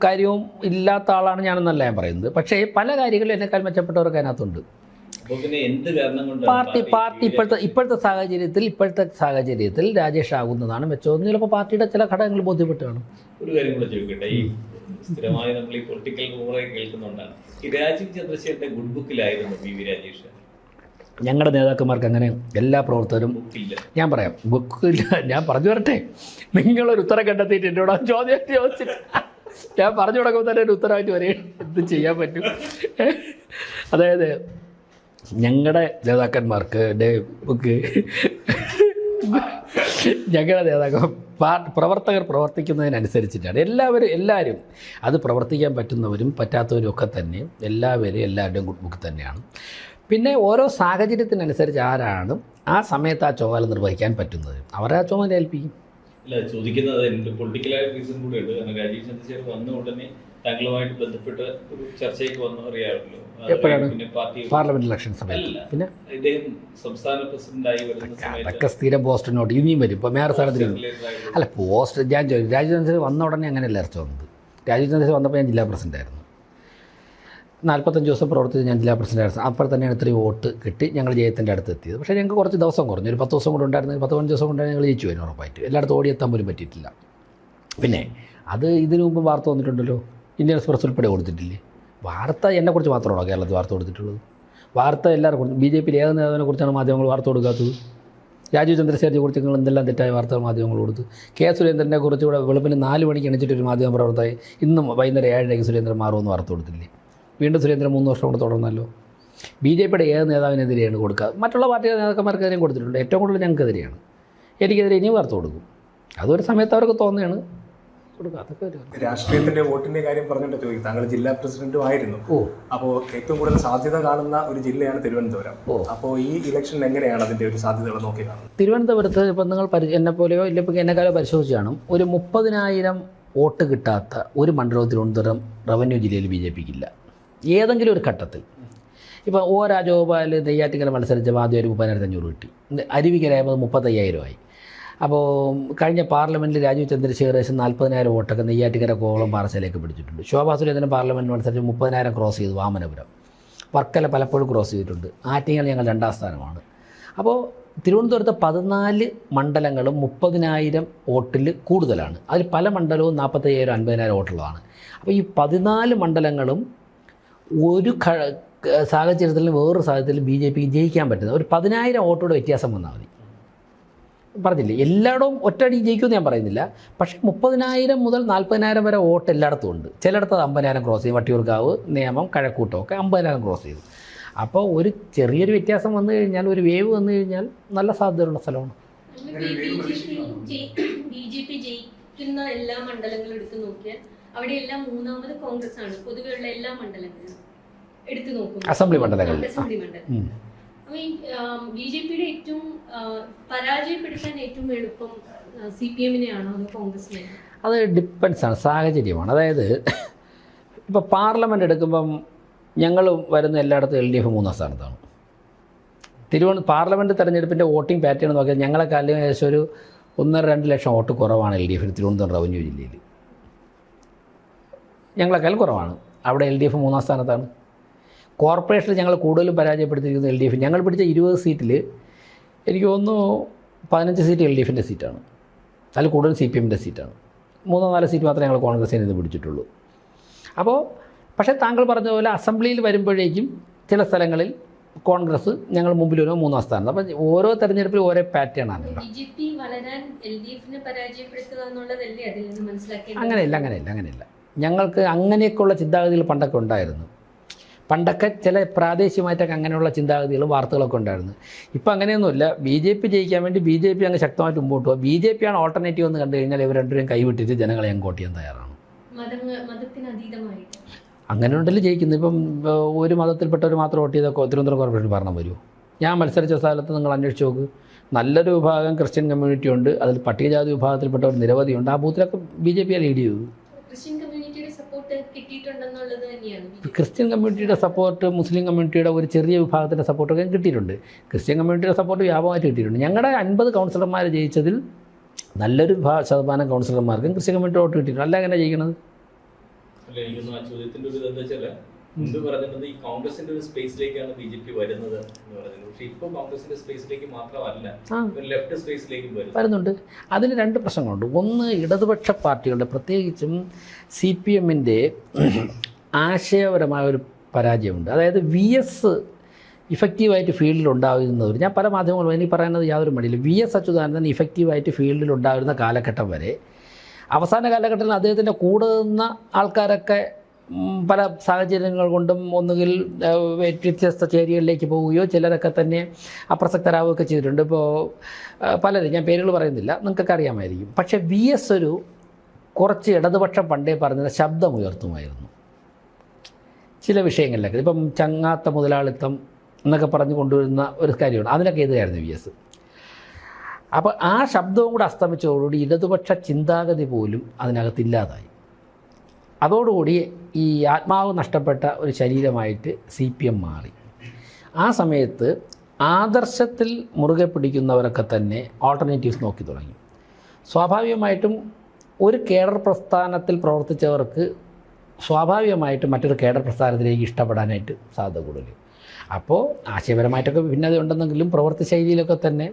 കാര്യവും ഇല്ലാത്ത ആളാണ് ഞാനെന്നല്ല ഞാൻ പറയുന്നത്. പക്ഷേ പല കാര്യങ്ങളും എന്നെക്കാൾ മെച്ചപ്പെട്ടവർക്ക് അതിനകത്തുണ്ട്. പാർട്ടി ഇപ്പോഴത്തെ സാഹചര്യത്തിൽ രാജേഷ് ആകുന്നതാണ് മെച്ചമെന്ന് ചിലപ്പോൾ പാർട്ടിയുടെ ചില ഘടകങ്ങൾ ബോധ്യപ്പെട്ട് കാണും. ഒരു കാര്യം കൂടെ ചോദിക്കട്ടെ, ഈ സ്ഥിരമായി നമ്മൾ ഈ പൊളിറ്റിക്കൽ റൂമറെ കേൾക്കുന്നുണ്ടാണ്. ഈ രാജീവ് ചന്ദ്രശേഖരന്റെ ഗുഡ് ബുക്കിലായിരുന്നു VV രാജേഷ്. ഞങ്ങളുടെ നേതാക്കന്മാർക്ക് അങ്ങനെ എല്ലാ പ്രവർത്തകരും ഞാൻ പറയാം ബുക്കില്ല. ഞാൻ പറഞ്ഞു വരട്ടെ, നിങ്ങളൊരു ഉത്തരം കണ്ടെത്തിയിട്ട് എന്നോട് ചോദ്യം ചോദിച്ചിട്ട് ഞാൻ പറഞ്ഞു തുടങ്ങുമ്പോൾ തന്നെ ഒരു ഉത്തരമായിട്ട് വരികയാണ്. എന്ത് ചെയ്യാൻ പറ്റും? അതായത് ഞങ്ങളുടെ നേതാക്കന്മാർക്ക് ബുക്ക് ഞങ്ങളുടെ പ്രവർത്തകർ പ്രവർത്തിക്കുന്നതിനനുസരിച്ചിട്ടാണ്. എല്ലാവരും അത് പ്രവർത്തിക്കാൻ പറ്റുന്നവരും പറ്റാത്തവരും ഒക്കെ തന്നെ എല്ലാവരുടെയും ഗുഡ് ബുക്ക് തന്നെയാണ്. പിന്നെ ഓരോ സാഹചര്യത്തിനനുസരിച്ച് ആരാണ് ആ സമയത്ത് ആ ചുമതല നിർവഹിക്കാൻ പറ്റുന്നത് അവരെ ആ ചുമതല ഏൽപ്പിക്കും. അല്ല, ചോദിക്കുന്നത് പൊളിറ്റിക്കലായ റീസൺ കൂടെ ഉണ്ട്. കാരണം രാജീവ് ചന്ദ്രശേഖർ വന്ന ഉടനെ താങ്കളുമായിട്ട് ബന്ധപ്പെട്ട് ഒരു ചർച്ചയ്ക്ക് വന്നു അറിയാമല്ലോ. എപ്പോഴാണ്? പാർലമെന്റ് ഇലക്ഷൻ സമയത്ത്. പിന്നെ ഇദ്ദേഹം സംസ്ഥാന പ്രസിഡന്റായി വരുന്ന സമയത്ത് അതൊക്കെ സ്ഥിരം പോസ്റ്റ് നോട്ട് ഇനിയും വരും. ഇപ്പോൾ മേയർ സ്ഥാനത്തിന് അല്ല പോസ്റ്റ് ഞാൻ ചോദിച്ചു. രാജീവ് ചന്ദ്രശേഖർ വന്ന ഉടനെ അങ്ങനെയല്ല ഇറച്ചി വന്നത്. രാജീവ് ചന്ദ്രശേഖർ വന്നപ്പോൾ ഞാൻ ജില്ലാ പ്രസിഡന്റായിരുന്നു. 45 ദിവസം പ്രവർത്തിച്ച് ഞാൻ ജില്ലാ പ്രസിഡന്റ്. അപ്പോൾ തന്നെയാണ് ഇത്രയും വോട്ട് കിട്ടി ഞങ്ങൾ ജയത്തിൻ്റെ അടുത്ത് എത്തിയത്. പക്ഷേ ഞങ്ങൾക്ക് കുറച്ച് ദിവസം കുറഞ്ഞു, ഒരു 10 ദിവസം കൊണ്ട് ഉണ്ടായിരുന്നെങ്കിൽ 15 ദിവസം കൊണ്ടാണ് ഞങ്ങൾ ജയിച്ചു വരുന്നത് ഉറപ്പായിട്ട്. എല്ലായിടത്തും ഓടിയെത്താൻ പോലും പറ്റിയിട്ടില്ല. പിന്നെ അത് ഇതിനു മുമ്പ് വാർത്ത വന്നിട്ടുണ്ടല്ലോ, ഇന്ത്യൻ എക്സ്പ്രസ് ഉൾപ്പെടെ കൊടുത്തിട്ടില്ലേ? വാർത്ത എന്നെക്കുറിച്ച് മാത്രമാണോ കേരളത്തിൽ വാർത്ത കൊടുത്തിട്ടുള്ളത്? വാർത്ത എല്ലാവർക്കും BJP ഏത് നേതാവിനെ കുറിച്ചാണ് മാധ്യമങ്ങൾ വാർത്ത കൊടുക്കാത്തത്? രാജീവ് ചന്ദ്രശേഖരനെ കുറിച്ച് നിങ്ങൾ എന്തെല്ലാം തെറ്റായ വാർത്തകൾ മാധ്യമങ്ങൾ കൊടുത്തു? കെ സുരേന്ദ്രനെ കുറിച്ച് ഇവിടെ വെളുപ്പിന് 4 മണിക്ക് എണിച്ചിട്ടൊരു മാധ്യമ പ്രവർത്തകൻ ഇന്നും വൈകുന്നേരം 7:30 സുരേന്ദ്രൻ മാറുമെന്ന് വാർത്ത കൊടുത്തില്ലേ? വീണ്ടും സുരേന്ദ്രൻ 3 വർഷം കൊണ്ട് തുടർന്നല്ലോ. BJPയുടെ ഏത് നേതാവിനെതിരെയാണ് കൊടുക്കുക? മറ്റുള്ള പാർട്ടിയുടെ നേതാക്കന്മാർക്കെതിരെയും കൊടുത്തിട്ടുണ്ട്. ഏറ്റവും കൂടുതൽ ഞങ്ങൾക്കെതിരെയാണ്. എനിക്കെതിരെ ഇനിയും വാർത്ത കൊടുക്കും. അതൊരു സമയത്ത് അവർക്ക് തോന്നുകയാണ് കൊടുക്കുക. അതൊക്കെ ഒരു രാഷ്ട്രീയത്തിന്റെ വോട്ടിന്റെ കാര്യം പറഞ്ഞിട്ട് ചോദിക്കും. താങ്കൾ ജില്ലാ പ്രസിഡന്റും ആയിരുന്നു. അപ്പോൾ ഏറ്റവും കൂടുതൽ സാധ്യത കാണുന്ന ഒരു ജില്ലയാണ് തിരുവനന്തപുരം. അപ്പോൾ ഈ ഇലക്ഷനിൽ എങ്ങനെയാണ് അതിന്റെ ഒരു സാധ്യതകൾ നോക്കി കാണുന്നത്? തിരുവനന്തപുരത്ത് ഇപ്പം നിങ്ങൾ എന്നെപ്പോലെയോ ഇല്ലെങ്കിൽ എന്നെക്കാലോ പരിശോധിച്ച് കാണും. ഒരു 30,000 വോട്ട് കിട്ടാത്ത ഒരു മണ്ഡലവും തിരുവനന്തപുരം റവന്യൂ ജില്ലയിൽ BJPക്ക് ഇല്ല. ഏതെങ്കിലും ഒരു ഘട്ടത്തിൽ ഇപ്പോൾ O രാജഗോപാൽ നെയ്യാറ്റിങ്കര മത്സരിച്ചപ്പോൾ ആദ്യം ഒരു 30,500 കിട്ടി. അരുവിക്കരായപ്പോൾ 35,000 ആയി. അപ്പോൾ കഴിഞ്ഞ പാർലമെൻറ്റിൽ രാജീവ് ചന്ദ്രശേഖർ 40,000 വോട്ടൊക്കെ നെയ്യാറ്റിങ്കര കോവളം പാറശാലയ്ക്ക് പിടിച്ചിട്ടുണ്ട്. ശോഭാ സുരേന്ദ്രൻ പാർലമെൻറ്റ് മത്സരിച്ച് 30,000 ക്രോസ് ചെയ്തു വാമനപുരം. വർക്കല പലപ്പോഴും ക്രോസ് ചെയ്തിട്ടുണ്ട്. ആറ്റിങ്ങൽ ഞങ്ങൾ 2ാം സ്ഥാനമാണ്. അപ്പോൾ തിരുവനന്തപുരത്തെ 14 മണ്ഡലങ്ങളും 30,000 വോട്ടിൽ കൂടുതലാണ്. അതിൽ പല മണ്ഡലവും 40,000 50,000 വോട്ടുള്ളതാണ്. അപ്പോൾ ഈ 14 മണ്ഡലങ്ങളും ഒരു സാഹചര്യത്തിൽ വേറൊരു സാഹചര്യത്തിൽ BJPക്ക് ജയിക്കാൻ പറ്റുന്നത് ഒരു 10,000 വോട്ടോടെ വ്യത്യാസം വന്നാൽ മതി. പറഞ്ഞില്ലേ, എല്ലായിടവും ഒറ്റയടി ജയിക്കുമെന്ന് ഞാൻ പറയുന്നില്ല. പക്ഷേ 30,000 മുതൽ 40,000 വരെ വോട്ട് എല്ലായിടത്തും ഉണ്ട്. ചിലയിടത്ത് 50,000 ക്രോസ് ചെയ്യും. വട്ടിയൂർക്കാവ്, നേമം, കഴക്കൂട്ടമൊക്കെ 50,000 ക്രോസ് ചെയ്തു. അപ്പോൾ ഒരു ചെറിയൊരു വ്യത്യാസം വന്നു കഴിഞ്ഞാൽ, ഒരു വേവ് വന്നു കഴിഞ്ഞാൽ നല്ല സാധ്യതയുള്ള സ്ഥലമാണ്. BJP ജയിക്കുന്ന എല്ലാ മണ്ഡലങ്ങളും എടുത്തു നോക്കിയാൽ അവിടെയെല്ലാം മൂന്നാമത് കോൺഗ്രസ് ആണ് പൊതുവെയുള്ള എല്ലാ മണ്ഡലങ്ങളിലും എടുത്തു നോക്കും. അസംബ്ലി മണ്ഡലങ്ങളിൽ അപ്പോൾ ഈ BJPയുടെ ഏറ്റവും പരാജയപ്പെടുത്താൻ ഏറ്റവും എളുപ്പം CPM-നെയാണോ അതോ കോൺഗ്രസിനെയാണോ? അത് ഡിപ്പെൻസാണ്, സാഹചര്യമാണ്. അതായത് ഇപ്പോൾ പാർലമെൻറ്റ് എടുക്കുമ്പം ഞങ്ങൾ വരുന്ന എല്ലായിടത്തും LDF 3ാം സ്ഥാനത്താണ്. പാർലമെൻറ്റ് തെരഞ്ഞെടുപ്പിൻ്റെ വോട്ടിംഗ് പാറ്റേൺ നോക്കിയാൽ ഞങ്ങളെക്കാളും ഏകദേശം ഒരു 1.5-2 ലക്ഷം വോട്ട് കുറവാണ് LDF തിരുവനന്തപുരം റവന്യൂ ജില്ലയിൽ. ഞങ്ങളെക്കാളും കുറവാണ്. അവിടെ LDF 3ാം സ്ഥാനത്താണ്. കോർപ്പറേഷനിൽ ഞങ്ങൾ കൂടുതലും പരാജയപ്പെടുത്തിയിരിക്കുന്നത് LDF. ഞങ്ങൾ പിടിച്ച 20 സീറ്റിൽ എനിക്ക് തോന്നുന്നു 15 സീറ്റ് LDFൻ്റെ സീറ്റാണ്. അതിൽ കൂടുതൽ CPM-ൻ്റെ സീറ്റാണ്. 3-4 സീറ്റ് മാത്രമേ ഞങ്ങൾ കോൺഗ്രസിൽ നിന്ന് പിടിച്ചിട്ടുള്ളൂ. അപ്പോൾ പക്ഷേ താങ്കൾ പറഞ്ഞ പോലെ അസംബ്ലിയിൽ വരുമ്പോഴേക്കും ചില സ്ഥലങ്ങളിൽ കോൺഗ്രസ് ഞങ്ങൾ മുമ്പിൽ വരുമ്പോൾ 3ാം സ്ഥാനത്ത്. അപ്പം ഓരോ തെരഞ്ഞെടുപ്പിലും ഓരോ പാറ്റേൺ ആണ്. BJP വളരാൻ LDF-നെ പരാജയപ്പെടുത്തുക എന്നുള്ളതല്ലേ അതിൽ നിന്ന് മനസ്സിലാക്കേണ്ടത്? അങ്ങനെയില്ല. ഞങ്ങൾക്ക് അങ്ങനെയൊക്കെയുള്ള ചിന്താഗതികൾ പണ്ടൊക്കെ ഉണ്ടായിരുന്നു. പണ്ടൊക്കെ ചില പ്രാദേശികമായിട്ടൊക്കെ അങ്ങനെയുള്ള ചിന്താഗതികളും വാർത്തകളൊക്കെ ഉണ്ടായിരുന്നു. ഇപ്പോൾ അങ്ങനെയൊന്നുമില്ല. BJP ജയിക്കാൻ വേണ്ടി BJP അങ്ങ് ശക്തമായിട്ട് മുമ്പോട്ട് പോകുക. BJP ആണ് ഓൾട്ടർനേറ്റീവ് എന്ന് കണ്ടു കഴിഞ്ഞാൽ ഇവർ രണ്ടുപേരും കൈവിട്ടിട്ട് ജനങ്ങളെ അങ്ങ് വോട്ട് ചെയ്യാൻ തയ്യാറാണ്. അങ്ങനെ ഉണ്ടല്ലോ ജയിക്കുന്നത്. ഇപ്പം ഒരു മതത്തിൽപ്പെട്ടവർ മാത്രം വോട്ട് ചെയ്താൽ തിരുവനന്തപുരം കോർപ്പറേഷൻ ഭരണം വരുമോ? ഞാൻ മത്സരിച്ച സ്ഥലത്ത് നിങ്ങൾ അന്വേഷിച്ച് നോക്ക്. നല്ലൊരു വിഭാഗം ക്രിസ്ത്യൻ കമ്മ്യൂണിറ്റി ഉണ്ട്. അതിൽ പട്ടികജാതി വിഭാഗത്തിൽപ്പെട്ടവർ നിരവധിയുണ്ട്. ആ ബൂത്തിലൊക്കെ BJP ലീഡ് ചെയ്തു. ക്രിസ്ത്യൻ കമ്മ്യൂണിറ്റിയുടെ സപ്പോർട്ട്, മുസ്ലിം കമ്മ്യൂണിറ്റിയുടെ ഒരു ചെറിയ വിഭാഗത്തിൻ്റെ സപ്പോർട്ടൊക്കെ കിട്ടിയിട്ടുണ്ട്. ക്രിസ്ത്യൻ കമ്മ്യൂണിറ്റിയുടെ സപ്പോർട്ട് വ്യാപകമായിട്ട് കിട്ടിയിട്ടുണ്ട്. ഞങ്ങളുടെ 50 കൗൺസിലർമാർ ജയിച്ചതിൽ നല്ലൊരു ശതമാനം കൗൺസിലർമാർക്കും ക്രിസ്ത്യൻ കമ്മ്യൂണിറ്റി വോട്ട് കിട്ടിയിട്ടുണ്ട്. അല്ല എങ്ങനെ ജയിക്കണത്? എനിക്കൊന്നും ആ ചോദ്യത്തിന്റെ ഒരു എന്താ വെച്ചാൽ മുമ്പ് പറഞ്ഞത് ഈ കോൺഗ്രസിന്റെ ഒരു സ്പേസിലേക്കാണ് BJP വരുന്നത് എന്ന് പറഞ്ഞത്. പക്ഷേ ഇപ്പോൾ കോൺഗ്രസിന്റെ സ്പേസിലേക്ക് മാത്രമല്ല, ലെഫ്റ്റ് സ്പേസിലേക്കും വരുന്നുണ്ട്. അതിന് 2 പ്രശ്നങ്ങളുണ്ട്. ഒന്ന്, ഇടതുപക്ഷ പാർട്ടികളുടെ പ്രത്യേകിച്ചും CPM-ൻ്റെ ആശയപരമായ ഒരു പരാജയമുണ്ട്. അതായത് VS ഇഫക്റ്റീവായിട്ട് ഫീൽഡിൽ ഉണ്ടാകുന്നവർ, ഞാൻ പല മാധ്യമങ്ങളും എനിക്ക് പറയുന്നത് യാതൊരു മടിയില്ല, VS അച്യുതാനന്ദൻ ഇഫക്റ്റീവായിട്ട് ഫീൽഡിൽ ഉണ്ടാകുന്ന കാലഘട്ടം വരെ അവസാന കാലഘട്ടത്തിൽ അദ്ദേഹത്തിൻ്റെ കൂടെ നിന്ന ആൾക്കാരൊക്കെ പല സാഹചര്യങ്ങൾ കൊണ്ടും ഒന്നുകിൽ വ്യത്യസ്ത ചേരികളിലേക്ക് പോവുകയോ ചിലരൊക്കെ തന്നെ അപ്രസക്തരാവുകയൊക്കെ ചെയ്തിട്ടുണ്ട്. ഇപ്പോൾ പലരും, ഞാൻ പേരുകൾ പറയുന്നില്ല, നിങ്ങൾക്കൊക്കെ അറിയാമായിരിക്കും. പക്ഷേ VS ഒരു കുറച്ച് ഇടതുപക്ഷം പണ്ടേ പറഞ്ഞത് ശബ്ദമുയർത്തുമായിരുന്നു ചില വിഷയങ്ങളിലൊക്കെ. ഇപ്പം ചങ്ങാത്ത മുതലാളിത്തം എന്നൊക്കെ പറഞ്ഞു കൊണ്ടുവരുന്ന ഒരു കാര്യമാണ്. അതിനൊക്കെ എതിരായിരുന്നു VS. അപ്പോൾ ആ ശബ്ദവും കൂടെ അസ്തമിച്ചതോടുകൂടി ഇടതുപക്ഷ ചിന്താഗതി പോലും അതിനകത്തില്ലാതായി. അതോടുകൂടി ഈ ആത്മാവ് നഷ്ടപ്പെട്ട ഒരു ശരീരമായിട്ട് CPM മാറി. ആ സമയത്ത് ആദർശത്തിൽ മുറുകെ പിടിക്കുന്നവരൊക്കെ തന്നെ ഓൾട്ടർനേറ്റീവ്സ് നോക്കി തുടങ്ങി. സ്വാഭാവികമായിട്ടും ഒരു കേഡർ പ്രസ്ഥാനത്തിൽ പ്രവർത്തിച്ചവർക്ക് സ്വാഭാവികമായിട്ട് മറ്റൊരു കേഡർ പ്രസ്ഥാനത്തിലേക്ക് ഇഷ്ടപ്പെടാനായിട്ട് സാധ്യത കൂടുതൽ. അപ്പോൾ ആശയപരമായിട്ടൊക്കെ ഭിന്നത ഉണ്ടെന്നെങ്കിലും പ്രവൃത്തി ശൈലിയിലൊക്കെ തന്നെ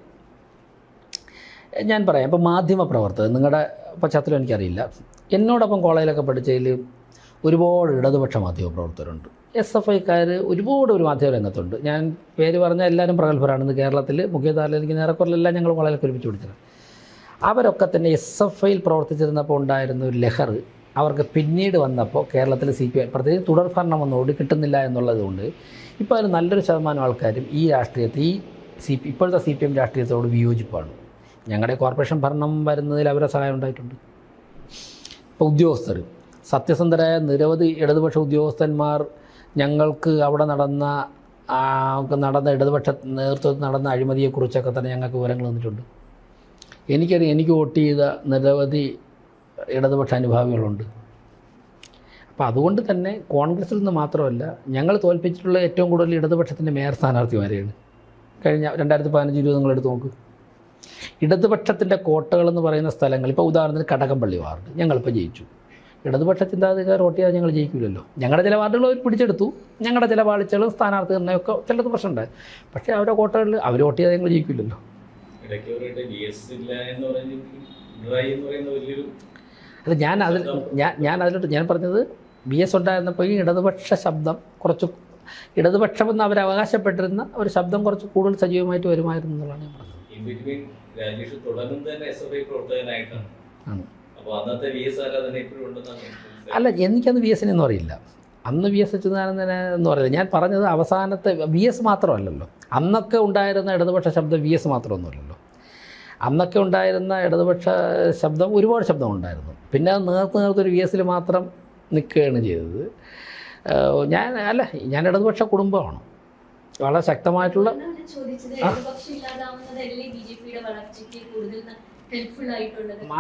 ഞാൻ പറയാം. ഇപ്പോൾ മാധ്യമ പ്രവർത്തകർ, നിങ്ങളുടെ പശ്ചാത്തലം എനിക്കറിയില്ല, എന്നോടൊപ്പം കോളേജിലൊക്കെ പഠിച്ചതിൽ ഒരുപാട് ഇടതുപക്ഷ മാധ്യമ പ്രവർത്തകരുണ്ട്. SFIക്കാർ ഒരുപാട് ഒരു മാധ്യമ രംഗത്തുണ്ട്. ഞാൻ പേര് പറഞ്ഞാൽ എല്ലാവരും പ്രഗത്ഭരാണ്. ഇന്ന് കേരളത്തിൽ മുഖ്യധാരയിൽ എനിക്ക് നേരെക്കുറലെല്ലാം ഞങ്ങൾ കോളേജിലൊക്കെ ഒരുമിച്ച് പഠിച്ചത്. അവരൊക്കെ തന്നെ SFIയിൽ പ്രവർത്തിച്ചിരുന്നപ്പോൾ ഉണ്ടായിരുന്ന ഒരു ലഹർ അവർക്ക് പിന്നീട് വന്നപ്പോൾ കേരളത്തിൽ CPI പ്രത്യേകിച്ച് തുടർഭരണം വന്നോട് കിട്ടുന്നില്ല എന്നുള്ളതുകൊണ്ട് ഇപ്പോൾ അതിൽ നല്ലൊരു ശതമാനം ആൾക്കാരും ഈ രാഷ്ട്രീയത്തിൽ ഇപ്പോഴത്തെ CPM രാഷ്ട്രീയത്തോട് വിയോജിപ്പാണ്. ഞങ്ങളുടെ കോർപ്പറേഷൻ ഭരണം വരുന്നതിൽ അവരുടെ സഹായം ഉണ്ടായിട്ടുണ്ട്. ഇപ്പോൾ ഉദ്യോഗസ്ഥർ, സത്യസന്ധരായ നിരവധി ഇടതുപക്ഷ ഉദ്യോഗസ്ഥന്മാർ ഞങ്ങൾക്ക് അവിടെ നടന്ന ഇടതുപക്ഷ നേതൃത്വത്തിൽ നടന്ന അഴിമതിയെക്കുറിച്ചൊക്കെ തന്നെ ഞങ്ങൾക്ക് വിവരങ്ങൾ തന്നിട്ടുണ്ട്. എനിക്കറിയാം, എനിക്ക് വോട്ട് ചെയ്ത നിരവധി ഇടതുപക്ഷ അനുഭാവികളുണ്ട്. അപ്പോൾ അതുകൊണ്ട് തന്നെ കോൺഗ്രസിൽ നിന്ന് മാത്രമല്ല, ഞങ്ങൾ തോൽപ്പിച്ചിട്ടുള്ള ഏറ്റവും കൂടുതൽ ഇടതുപക്ഷത്തിൻ്റെ മേയർ സ്ഥാനാർത്ഥിമാരെയാണ്. കഴിഞ്ഞ 2015-20 നിങ്ങളെടുത്ത് നോക്ക്. ഇടതുപക്ഷത്തിൻ്റെ കോട്ടകളെന്ന് പറയുന്ന സ്ഥലങ്ങൾ, ഇപ്പോൾ ഉദാഹരണത്തിന് കടകംപള്ളി വാർഡ് ഞങ്ങളിപ്പോൾ ജയിച്ചു. ഇടതുപക്ഷ ചിന്താഗതിക്കാർ വോട്ട് ചെയ്താൽ ഞങ്ങൾ ജയിക്കില്ലല്ലോ. ഞങ്ങളുടെ ചില വാർഡുകൾ അവർ പിടിച്ചെടുത്തു, ഞങ്ങളുടെ ചില പാളിച്ചകളും സ്ഥാനാർത്ഥി നിർണ്ണയമൊക്കെ ചിലത് പ്രശ്നമുണ്ടായി. പക്ഷേ അവരുടെ കോട്ടകളിൽ അവർ വോട്ട് ചെയ്താൽ ഞങ്ങൾ ജയിക്കില്ലല്ലോ. അല്ല, ഞാൻ പറഞ്ഞത് BS ഉണ്ടായിരുന്നപ്പോൾ ഈ ഇടതുപക്ഷ ശബ്ദം കുറച്ച്, ഇടതുപക്ഷമെന്ന് അവർ അവകാശപ്പെട്ടിരുന്ന ഒരു ശബ്ദം കുറച്ച് കൂടുതൽ സജീവമായിട്ട് വരുമായിരുന്നു എന്നുള്ളതാണ് ഞാൻ പറഞ്ഞത്. രാജേഷ് തുടങ്ങുന്നത് തന്നെ SFI പ്രവർത്തകനായിട്ടാണ്. അപ്പോൾ അന്നത്തെ VS ആരാധന ഇപ്പോഴും ഉണ്ടെന്നാണ്. അല്ല, എനിക്കന്ന് VS ഒന്നും അറിയില്ല. അന്ന് VS അച്യുതാനന്ദൻ എന്ന് പറയുന്നത് ഞാൻ പറഞ്ഞത് അവസാനത്തെ VS മാത്രമല്ലല്ലോ. അന്നൊക്കെ ഉണ്ടായിരുന്ന ഇടതുപക്ഷ ശബ്ദം VS മാത്രമൊന്നുമല്ലല്ലോ. അന്നൊക്കെ ഉണ്ടായിരുന്ന ഇടതുപക്ഷ ശബ്ദം ഒരുപാട് ശബ്ദം ഉണ്ടായിരുന്നു. പിന്നെ അത് നേർത്തൊരു VSൽ മാത്രം നിൽക്കുകയാണ് ചെയ്തത്. ഞാൻ ഇടതുപക്ഷ കുടുംബമാണ്. വളരെ ശക്തമായിട്ടുള്ള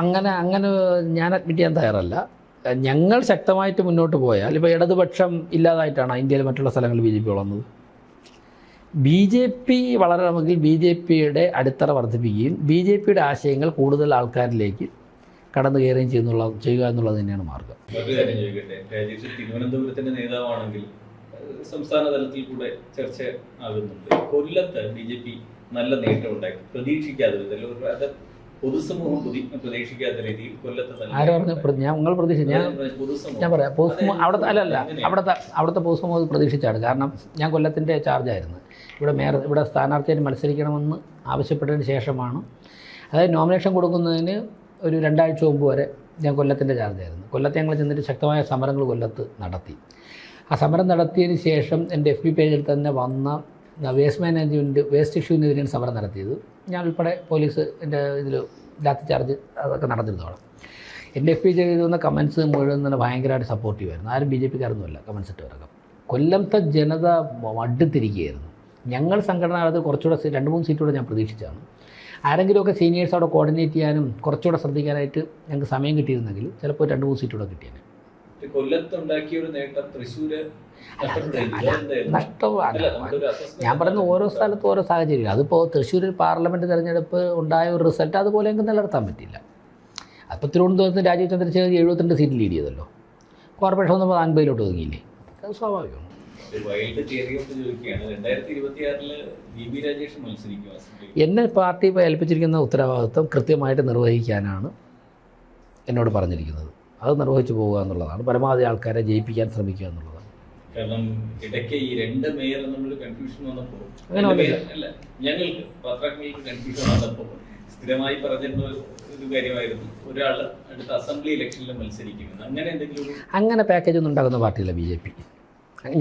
അങ്ങനെ ഞാൻ അഡ്മിറ്റ് ചെയ്യാൻ തയ്യാറല്ല. ഞങ്ങൾ ശക്തമായിട്ട് മുന്നോട്ട് പോയാൽ, ഇപ്പോൾ ഇടതുപക്ഷം ഇല്ലാതായിട്ടാണ് ഇന്ത്യയിലെ മറ്റുള്ള സ്ഥലങ്ങളിൽ BJP വളർന്നത്. BJP വളരണമെങ്കിൽ BJPയുടെ അടിത്തറ വർദ്ധിപ്പിക്കുകയും BJPയുടെ ആശയങ്ങൾ കൂടുതൽ ആൾക്കാരിലേക്ക് കടന്നു കയറുകയും ചെയ്യുക എന്നുള്ളത് തന്നെയാണ് മാർഗം. മറ്റൊരു കാര്യം ചോദിക്കട്ടെ, രാജേഷ് തിരുവനന്തപുരത്തിന്റെ നേതാവാണെങ്കിൽ സംസ്ഥാന തലത്തിൽ കൂടെ ചർച്ച ആകുന്നുണ്ട്. കൊല്ലത്ത് BJP നല്ല നേട്ടം ഉണ്ടായി, പ്രതീക്ഷിക്കാതെ പൊതുസമൂഹം പ്രതീക്ഷിക്കാത്ത രീതിയിൽ കൊല്ലത്ത് ഞാൻ പറയാം, പൊതുസമൂഹം അവിടുത്തെ പൊതുസമൂഹം പ്രതീക്ഷിച്ചാണ്. കാരണം ഞാൻ കൊല്ലത്തിൻ്റെ ചാർജായിരുന്നു. ഇവിടെ സ്ഥാനാർത്ഥിയായിട്ട് മത്സരിക്കണമെന്ന് ആവശ്യപ്പെട്ടതിന് ശേഷമാണ്, അതായത് നോമിനേഷൻ കൊടുക്കുന്നതിന് ഒരു 2 ആഴ്ച മുമ്പ് വരെ ഞാൻ കൊല്ലത്തിൻ്റെ ചാർജായിരുന്നു. കൊല്ലത്ത് ഞങ്ങൾ ചെന്നിട്ട് ശക്തമായ സമരങ്ങൾ കൊല്ലത്ത് നടത്തി. ആ സമരം നടത്തിയതിന് ശേഷം എൻ്റെ FB പേജിൽ തന്നെ വന്ന വേസ്റ്റ് ഇഷ്യൂവിനെതിരെയാണ് സമരം നടത്തിയത്. ഞാൻ ഉൾപ്പെടെ പോലീസ് എൻ്റെ ഇതിൽ ലാത്തി ചാർജ് അതൊക്കെ നടന്നിരുന്നോളാം. എൻ്റെ FB ചെയ്തുന്ന കമൻസ് മുഴുവൻ തന്നെ ഭയങ്കരമായിട്ട് സപ്പോർട്ടീവായിരുന്നു. ആരും BJPക്കാരൊന്നുമല്ല കമൻസ് ഇട്ടവരൊക്കെ. കൊല്ലത്തെ ജനത മടുത്തിരിക്കുകയായിരുന്നു. ഞങ്ങൾ സംഘടനകത്ത് കുറച്ചുകൂടെ 2-3 സീറ്റുകൂടെ ഞാൻ പ്രതീക്ഷിച്ചാണ്. ആരെങ്കിലുമൊക്കെ സീനിയേഴ്സ് അവിടെ കോർഡിനേറ്റ് ചെയ്യാനും കുറച്ചുകൂടെ ശ്രദ്ധിക്കാനായിട്ട് ഞങ്ങൾക്ക് സമയം കിട്ടിയിരുന്നെങ്കിൽ ചിലപ്പോൾ 2-3 സീറ്റുകൂടെ കിട്ടിയേനെ. കൊല്ലത്തുണ്ടാക്കിയ ഒരു നേട്ടം തൃശ്ശൂര് നഷ്ടമാണ്. ഞാൻ പറയുന്ന ഓരോ സ്ഥലത്തും ഓരോ സാഹചര്യം. അതിപ്പോൾ തൃശ്ശൂരിൽ പാർലമെൻറ്റ് തിരഞ്ഞെടുപ്പ് ഉണ്ടായ ഒരു റിസൾട്ട് അതുപോലെ എനിക്ക് നിലനിർത്താൻ പറ്റില്ല. അപ്പോൾ തിരുവനന്തപുരത്ത് രാജീവ് ചന്ദ്രശേഖർ 72 സീറ്റ് ലീഡ് ചെയ്തല്ലോ. കോർപ്പറേഷൻ വന്നപ്പോൾ 50-ലോട്ട് ഒതുങ്ങിയില്ലേ? അത് സ്വാഭാവികമാണ്. എന്നെ പാർട്ടി ഇപ്പോൾ ഏൽപ്പിച്ചിരിക്കുന്ന ഉത്തരവാദിത്വം കൃത്യമായിട്ട് നിർവഹിക്കാനാണ് എന്നോട് പറഞ്ഞിരിക്കുന്നത്. അത് നിർവഹിച്ചു പോകുക എന്നുള്ളതാണ്. പരമാവധി ആൾക്കാരെ ജയിപ്പിക്കാൻ ശ്രമിക്കുക എന്നുള്ളതാണ്. കാരണം ഇടയ്ക്ക് ഈ 2 മേയർ എന്നുള്ള കൺഫ്യൂഷൻ വന്നപ്പോൾ ഞങ്ങൾക്ക് പത്രങ്ങൾക്ക് കൺഫ്യൂഷൻ വന്നപ്പോൾ സ്ഥിരമായി പറഞ്ഞിരുന്ന ഒരു കാര്യമായിരുന്നു, ഒരാൾ അടുത്ത അസംബ്ലി ഇലക്ഷനിൽ മത്സരിക്കുന്നത്. അങ്ങനെ എന്തെങ്കിലും അങ്ങനെ പാക്കേജ് ഒന്നും ഉണ്ടാക്കുന്ന പാർട്ടിയല്ല BJP.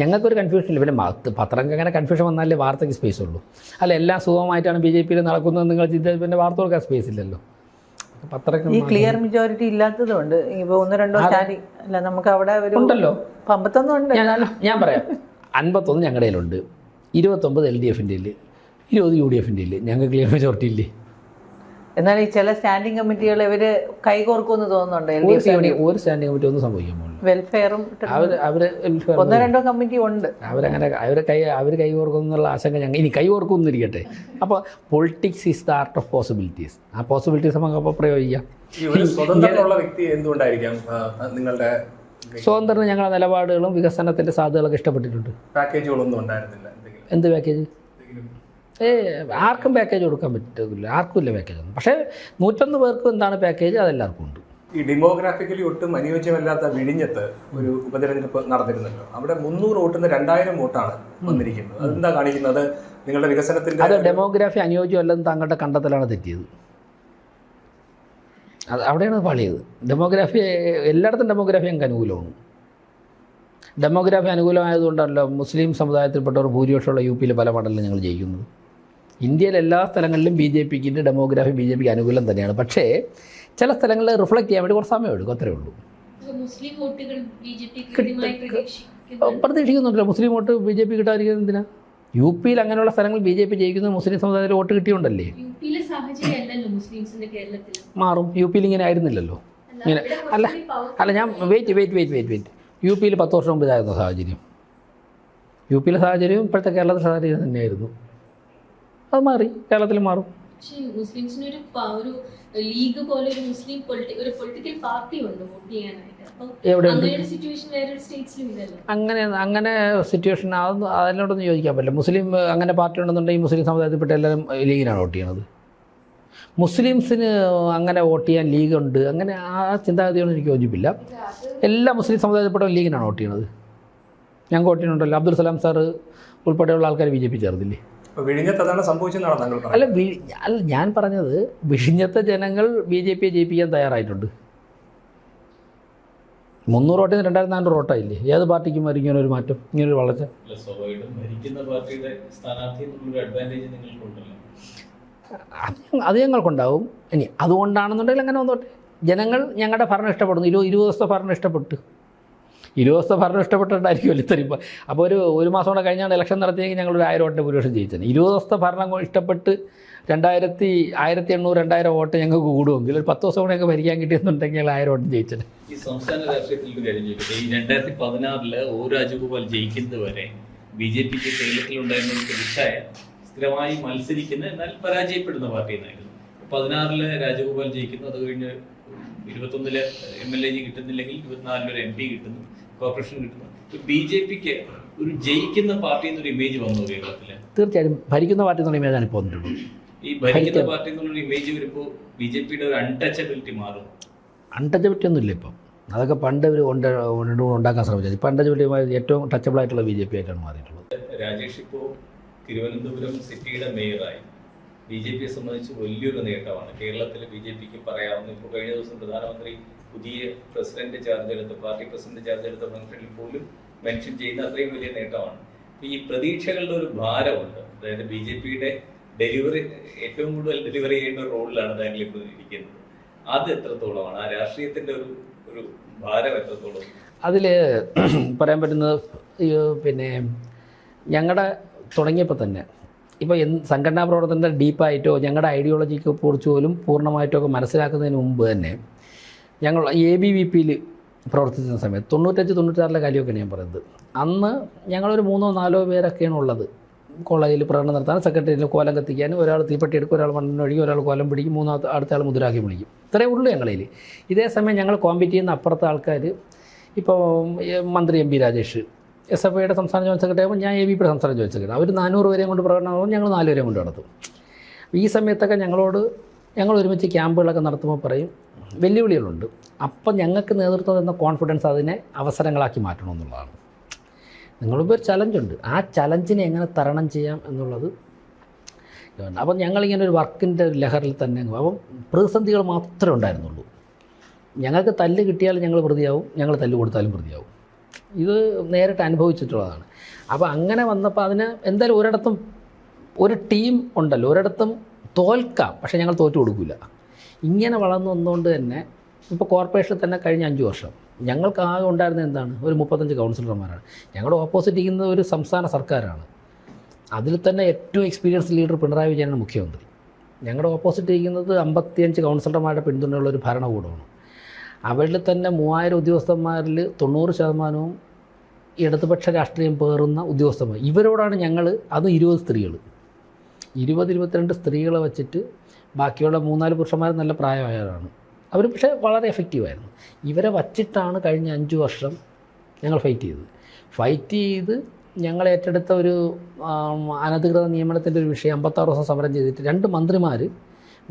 ഞങ്ങൾക്കൊരു കൺഫ്യൂഷൻ ഇല്ല. പിന്നെ പത്രങ്ങൾക്ക് അങ്ങനെ കൺഫ്യൂഷൻ വന്നാലേ വാർത്തയ്ക്ക് സ്പേസ് ഉള്ളൂ. അല്ല, എല്ലാം സുഖമായിട്ടാണ് BJPയിൽ നടക്കുന്നത് നിങ്ങൾ ചിന്തിച്ചാൽ പിന്നെ വാർത്ത കൊടുക്കാൻ സ്പേസ് ഇല്ലല്ലോ. ഈ ക്ലിയർ മെജോറിറ്റി ഇല്ലാത്തതുകൊണ്ട് ഇപ്പോൾ 1-2 സ്റ്റാൻഡിങ് അല്ല, നമുക്ക് അവിടെ ഉണ്ടല്ലോ 51 ഉണ്ട്. ഞാൻ പറയാം, 51 ഞങ്ങളുടെ കയ്യിലുണ്ട്, 29 LDFൻ്റെ 20 UDFൻ്റെ ഞങ്ങൾക്ക് ക്ലിയർ മെജോറിറ്റി ഇല്ലേ. എന്നാൽ ഈ ചില സ്റ്റാൻഡിംഗ് കമ്മിറ്റികൾ ഇവർ കൈകോർക്കുമെന്ന് തോന്നുന്നുണ്ട്. ഒരു സ്റ്റാൻഡിംഗ് കമ്മിറ്റി ഒന്നും സംഭവിക്കാൻ പോകുന്നു. വെൽഫെയറും അവർ 1-2 കമ്മിറ്റി ഉണ്ട്. അവർ കൈകോർക്കുന്നുള്ള ആശങ്ക ഞങ്ങൾ ഇനി കൈകോർക്കുന്നിരിക്കട്ടെ. അപ്പോൾ politics is the art of possibilities. ആ പോസിബിലിറ്റീസ് നമുക്ക് അപ്പോൾ പ്രയോഗിക്കാം. സ്വതന്ത്രമുള്ള വ്യക്തി എന്തുകൊണ്ടായിരിക്കാം നിങ്ങളുടെ സ്വതന്ത്രന് ഞങ്ങളുടെ നിലപാടുകളും വികസനത്തിൻ്റെ സാധ്യതകളൊക്കെ ഇഷ്ടപ്പെട്ടിട്ടുണ്ട്. പാക്കേജുകളൊന്നും ഉണ്ടായിരുന്നില്ല എന്തെങ്കിലും? എന്ത് പാക്കേജ്? ആർക്കും പാക്കേജ് കൊടുക്കാൻ പറ്റില്ല, ആർക്കും ഇല്ല പാക്കേജ് ഒന്നും. പക്ഷേ 101 പേർക്കും എന്താണ് പാക്കേജ്, അതെല്ലാവർക്കും ഉണ്ട്. ഈ ഡെമോഗ്രാഫിക്കലി ഒട്ടും അനുയോജ്യമല്ലാത്ത വിഴിഞ്ഞത്ത് ഒരു ഉപതെരഞ്ഞെടുപ്പ് നടന്നിരുന്നല്ലോ. അവിടെ 300 വോട്ടിൽ നിന്ന് 2000 വോട്ടാണ് വന്നിരിക്കുന്നത്. അതെന്താ കാണിക്കുന്നത്? നിങ്ങളുടെ വികസനത്തിന്റെ അത് ഡെമോഗ്രാഫി അനുയോജ്യമല്ലെന്ന് താങ്കളുടെ കണ്ടെത്തലാണ് തെറ്റിയത്. അത് അവിടെയാണ് പാളിയത്. ഡെമോഗ്രാഫി എല്ലായിടത്തും ഡെമോഗ്രാഫി ഞങ്ങൾക്ക് അനുകൂലമാണ്. ഡെമോഗ്രാഫി അനുകൂലമായതുകൊണ്ടല്ലോ മുസ്ലിം സമുദായത്തിൽപ്പെട്ടവർ ഭൂരിപക്ഷമുള്ള UP-യിൽ പല മണ്ഡലങ്ങളും ഞങ്ങൾ ജയിക്കുന്നത്. ഇന്ത്യയിലെ എല്ലാ സ്ഥലങ്ങളിലും BJPക്ക് ഡെമോഗ്രാഫി BJPക്ക് അനുകൂലം തന്നെയാണ്. പക്ഷേ ചില സ്ഥലങ്ങളിൽ റിഫ്ലക്റ്റ് ചെയ്യാൻ വേണ്ടി കുറച്ച് സമയം എടുക്കും, അത്രേ ഉള്ളൂ. മുസ്ലിം വോട്ടുകൾ ബിജെപി കൃത്യമായി പ്രതീക്ഷിക്കുന്നുണ്ടല്ലോ. മുസ്ലിം വോട്ട് BJP കിട്ടാതിരിക്കുന്നത് എന്തിനാ? UP-യിൽ അങ്ങനെയുള്ള സ്ഥലങ്ങൾ BJP ജയിക്കുന്നത് മുസ്ലിം സമുദായത്തിൽ വോട്ട് കിട്ടിയുണ്ടല്ലേ. യുപിയിലെ സാഹചര്യം അല്ലല്ലോ മുസ്ലിംസിന്റെ കേരളത്തിൽ. മാറും. UP-യിൽ ഇങ്ങനെ ആയിരുന്നില്ലല്ലോ. ഇങ്ങനെ അല്ല ഞാൻ വെയിറ്റ് UP-യിൽ 10 വർഷം മുമ്പ് ഇതായിരുന്നു സാഹചര്യം. UP-ലെ സാഹചര്യം ഇപ്പോഴത്തെ കേരളത്തിലെ സാഹചര്യം തന്നെയായിരുന്നു. അത് മാറി, കേരളത്തിൽ മാറും. പക്ഷേ മുസ്ലിംസിന് ഒരു ലീഗ് പോലെ ഒരു മുസ്ലിം ഒരു പൊളിറ്റിക്കൽ പാർട്ടി ഉണ്ട് വോട്ട് ചെയ്യാനായിട്ട്. അങ്ങനെ സിറ്റുവേഷൻ വേറൊരു സ്റ്റേറ്റ്സിലും ഇല്ലല്ലോ. അങ്ങനെ സിറ്റുവേഷൻ അതിനോടൊന്നും യോജിക്കാൻ പറ്റില്ല. മുസ്ലിം അങ്ങനെ പാർട്ടി ഉണ്ടെന്നുണ്ടെങ്കിൽ മുസ്ലിം സമുദായത്തിൽപ്പെട്ട എല്ലാവരും ലീഗിനാണ് വോട്ട് ചെയ്യണത്. മുസ്ലിംസിന് അങ്ങനെ വോട്ട് ചെയ്യാൻ ലീഗുണ്ട്, അങ്ങനെ ആ ചിന്താഗതിയോട് എനിക്ക് യോജിപ്പില്ല. എല്ലാ മുസ്ലിം സമുദായത്തിൽപ്പെട്ട ലീഗിനാണ് വോട്ട് ചെയ്യണത്. ഞങ്ങൾക്ക് വോട്ട് ചെയ്യുന്നുണ്ടല്ലോ. അബ്ദുൽ സലാം സാറ് ഉൾപ്പെടെയുള്ള ആൾക്കാർ BJP ചേർന്നില്ലേ? വിഴിഞ്ഞത്ത് അതാണ് സംഭവിച്ചെന്നാണ് താങ്കൾ അല്ല ഞാൻ പറഞ്ഞത് വിഴിഞ്ഞത്തെ ജനങ്ങൾ BJPയെ ജയിപ്പിക്കാൻ തയ്യാറായിട്ടുണ്ട്. 300 വോട്ടിൽ നിന്ന് 2400 വോട്ടായില്ലേ? ഏത് പാർട്ടിക്കും വരും ഇങ്ങനൊരു മാറ്റം, ഇങ്ങനൊരു വളർച്ച? അത് ഞങ്ങൾക്കുണ്ടാവും. ഇനി അതുകൊണ്ടാണെന്നുണ്ടെങ്കിൽ അങ്ങനെ വന്നോട്ടെ. ജനങ്ങൾ ഞങ്ങളുടെ ഭരണം ഇഷ്ടപ്പെടുന്നു. 20 ദിവസത്തെ ഭരണം ഇഷ്ടപ്പെട്ട് 20 ദിവസത്തെ ഭരണം ഇഷ്ടപ്പെട്ടിട്ടായിരിക്കുമല്ലോ ഇത്രയും. അപ്പോൾ ഒരു മാസം കൂടെ കഴിഞ്ഞാണ് ഇലക്ഷൻ നടത്തിയെങ്കിൽ ഞങ്ങൾ 1000 വോട്ടിൻ്റെ ഭൂരിപക്ഷം ജയിച്ചത്. 20 ദിവസത്തെ ഭരണം ഇഷ്ടപ്പെട്ട് 1800-2000 വോട്ട് ഞങ്ങൾക്ക് കൂടുമെങ്കിൽ ഒരു 10 ദിവസം കൂടെ ഞങ്ങൾക്ക് ഭരിക്കാൻ കിട്ടിയെന്നുണ്ടെങ്കിൽ 1000 വോട്ട് ജയിച്ചത്. ഈ സംസ്ഥാന രാഷ്ട്രീയത്തിൽ ഒരു കാര്യം ചോദിക്കട്ടെ. ഈ 2016 O രാജഗോപാൽ ജയിക്കുന്നത് വരെ BJPക്ക് കേരളത്തിലുണ്ടായിരുന്ന ഒരു പ്രതിച്ഛായ സ്ഥിരമായി മത്സരിക്കുന്ന എന്നാൽ പരാജയപ്പെടുന്ന പാർട്ടി എന്നായിരുന്നു. 16 രാജഗോപാൽ ജയിക്കുന്നു, അത് കഴിഞ്ഞ് 21 MLA കിട്ടുന്നില്ലെങ്കിൽ 24 ഒരു MP കിട്ടുന്നു, കോർപ്പറേഷൻ കിട്ടുന്നു. BJPക്ക് ഒരു ജയിക്കുന്ന പാർട്ടി എന്നൊരു ഇമേജ് വന്നു കേരളത്തിൽ. തീർച്ചയായും ഭരിക്കുന്ന പാർട്ടി എന്നുള്ള ഇമേജാണ് ഇപ്പോൾ വന്നിട്ടുള്ളത്. ഈ ഭരിക്കുന്ന പാർട്ടി എന്നുള്ളൊരു ഇമേജ് വരുമ്പോൾ BJPയുടെ ഒരു അൺടച്ചബിലിറ്റി മാറും. അൺടച്ചബിലിറ്റി ഒന്നുമില്ല ഇപ്പം. അതൊക്കെ പണ്ട് ഒരു ഉണ്ടാക്കാൻ ശ്രമിച്ചത്. ഇപ്പം അൺടച്ചബിലിറ്റി ഏറ്റവും ടച്ചബിൾ ആയിട്ടുള്ള BJP ആയിട്ടാണ് മാറിയിട്ടുള്ളത്. രാജേഷ് ഇപ്പോൾ തിരുവനന്തപുരം സിറ്റിയുടെ മേയറായി. BJPയെ സംബന്ധിച്ച് വലിയൊരു നേട്ടമാണ്. കേരളത്തിലെ BJPക്ക് പറയാവുന്ന ഇപ്പോൾ കഴിഞ്ഞ ദിവസം പ്രധാനമന്ത്രി പുതിയ പ്രസിഡന്റ് ചാർജ് എടുത്ത പാർട്ടി പ്രസിഡന്റ് ചാർജ് എടുത്ത ഫംഗ്ഷനിൽ പോലും മെൻഷൻ ചെയ്യുന്ന അത്രയും വലിയ നേട്ടമാണ്. ഈ പ്രതീക്ഷകളുടെ ഒരു ഭാരമുണ്ട്. അതായത് BJPയുടെ ഡെലിവറി ഏറ്റവും കൂടുതൽ ഡെലിവറി ചെയ്യേണ്ട റോളിലാണ് താങ്കൾ ഇപ്പോൾ ഇരിക്കുന്നത്. അത് എത്രത്തോളമാണ്? ആ രാഷ്ട്രീയത്തിന്റെ ഒരു ഭാരം എത്രത്തോളം? അതിൽ പറയാൻ പറ്റുന്നത് പിന്നെ ഞങ്ങളുടെ തുടങ്ങിയപ്പോൾ തന്നെ ഇപ്പോൾ സംഘടനാ പ്രവർത്തനത്തെ ഡീപ്പായിട്ടോ ഞങ്ങളുടെ ഐഡിയോളജിക്ക് കുറിച്ച് പോലും പൂർണ്ണമായിട്ടോ ഒക്കെ മനസ്സിലാക്കുന്നതിന് മുമ്പ് തന്നെ ഞങ്ങൾ ABVP-യിൽ പ്രവർത്തിക്കുന്ന സമയത്ത് 95-96 കാര്യമൊക്കെയാണ് ഞാൻ പറയുന്നത്. അന്ന് ഞങ്ങളൊരു 3-4 പേരൊക്കെയാണ് ഉള്ളത്. കോളേജിൽ പ്രകടനം നടത്താൻ, സെക്രട്ടറിയിൽ കോലം കത്തിക്കാൻ, ഒരാൾ തീപ്പെട്ടി എടുക്കും, ഒരാൾ മണ്ണിന് ഒഴിക്കും, ഒരാൾ കോലം പിടിക്കും, അടുത്ത ആൾ മുദ്രാക്കി വിളിക്കും. ഇത്രയേ ഉള്ളൂ ഞങ്ങളിൽ. ഇതേ സമയം ഞങ്ങൾ കോമ്പീറ്റ് ചെയ്യുന്ന അപ്പുറത്തെ ആൾക്കാർ ഇപ്പോൾ മന്ത്രി MP രാജേഷ് SFIയുടെ സംസ്ഥാന ജോയിൻറ്റ് സെക്രട്ടറി ആകുമ്പോൾ ഞാൻ ABVP-യുടെ സംസ്ഥാന ജോയിൻറ്റ് സെക്രട്ടറി. അവർ 400 പേരെയും കൊണ്ട് പ്രകടനമാകുമ്പോൾ ഞങ്ങൾ 4 പേരെയും കൊണ്ട് നടത്തും. ഈ സമയത്തൊക്കെ ഞങ്ങൾ ഒരുമിച്ച് ക്യാമ്പുകളൊക്കെ നടത്തുമ്പോൾ പറയും വെല്ലുവിളികളുണ്ട്. അപ്പം ഞങ്ങൾക്ക് നേതൃത്വം തന്ന കോൺഫിഡൻസ് അതിനെ അവസരങ്ങളാക്കി മാറ്റണമെന്നുള്ളതാണ്. നിങ്ങളിപ്പോൾ ഒരു ചലഞ്ചുണ്ട്, ആ ചലഞ്ചിനെ എങ്ങനെ തരണം ചെയ്യാം എന്നുള്ളത്. അപ്പം ഞങ്ങളിങ്ങനെ ഒരു വർക്കിൻ്റെ ലഹറിൽ തന്നെ അപ്പം പ്രതിസന്ധികൾ മാത്രമേ ഉണ്ടായിരുന്നുള്ളൂ. ഞങ്ങൾക്ക് തല്ല് കിട്ടിയാലും ഞങ്ങൾ പ്രതിയാവും, ഞങ്ങൾ തല്ല് കൊടുത്താലും പ്രതിയാവും. ഇത് നേരിട്ട് അനുഭവിച്ചിട്ടുള്ളതാണ്. അപ്പോൾ അങ്ങനെ വന്നപ്പോൾ അതിന് എന്തായാലും ഒരിടത്തും ഒരു ടീം ഉണ്ടല്ലോ, ഒരിടത്തും തോൽക്കാം, പക്ഷേ ഞങ്ങൾ തോറ്റു കൊടുക്കില്ല. ഇങ്ങനെ വളർന്നു വന്നുകൊണ്ട് തന്നെ ഇപ്പോൾ കോർപ്പറേഷനിൽ തന്നെ കഴിഞ്ഞ 5 വർഷം ഞങ്ങൾക്ക് ആകെ ഉണ്ടായിരുന്നത് എന്താണ്? ഒരു 35 കൗൺസിലർമാരാണ്. ഞങ്ങളുടെ ഓപ്പോസിറ്റ് ഇരിക്കുന്നത് ഒരു സംസ്ഥാന സർക്കാരാണ്. അതിൽ തന്നെ ഏറ്റവും എക്സ്പീരിയൻസ് ലീഡർ പിണറായി വിജയനാണ് മുഖ്യമന്ത്രി. ഞങ്ങളുടെ ഓപ്പോസിറ്റ് ഇരിക്കുന്നത് 55 കൗൺസിലർമാരുടെ പിന്തുണയുള്ള ഒരു ഭരണകൂടമാണ്. അവരിൽ തന്നെ 3000 ഉദ്യോഗസ്ഥന്മാരിൽ 90% ഇടതുപക്ഷ രാഷ്ട്രീയം പേറുന്ന ഉദ്യോഗസ്ഥന്മാർ. ഇവരോടാണ് ഞങ്ങൾ, അത് 20 സ്ത്രീകൾ, 20-22 സ്ത്രീകളെ വച്ചിട്ട് ബാക്കിയുള്ള 3-4 പുരുഷന്മാർ നല്ല പ്രായമായവരാണ്. അവർ പക്ഷേ വളരെ എഫക്റ്റീവായിരുന്നു. ഇവരെ വച്ചിട്ടാണ് കഴിഞ്ഞ 5 വർഷം ഞങ്ങൾ ഫൈറ്റ് ചെയ്ത് ഞങ്ങൾ ഏറ്റെടുത്ത ഒരു അനധികൃത നിയമനത്തിൻ്റെ ഒരു വിഷയം 56 ദിവസം സമരം ചെയ്തിട്ട് 2 മന്ത്രിമാർ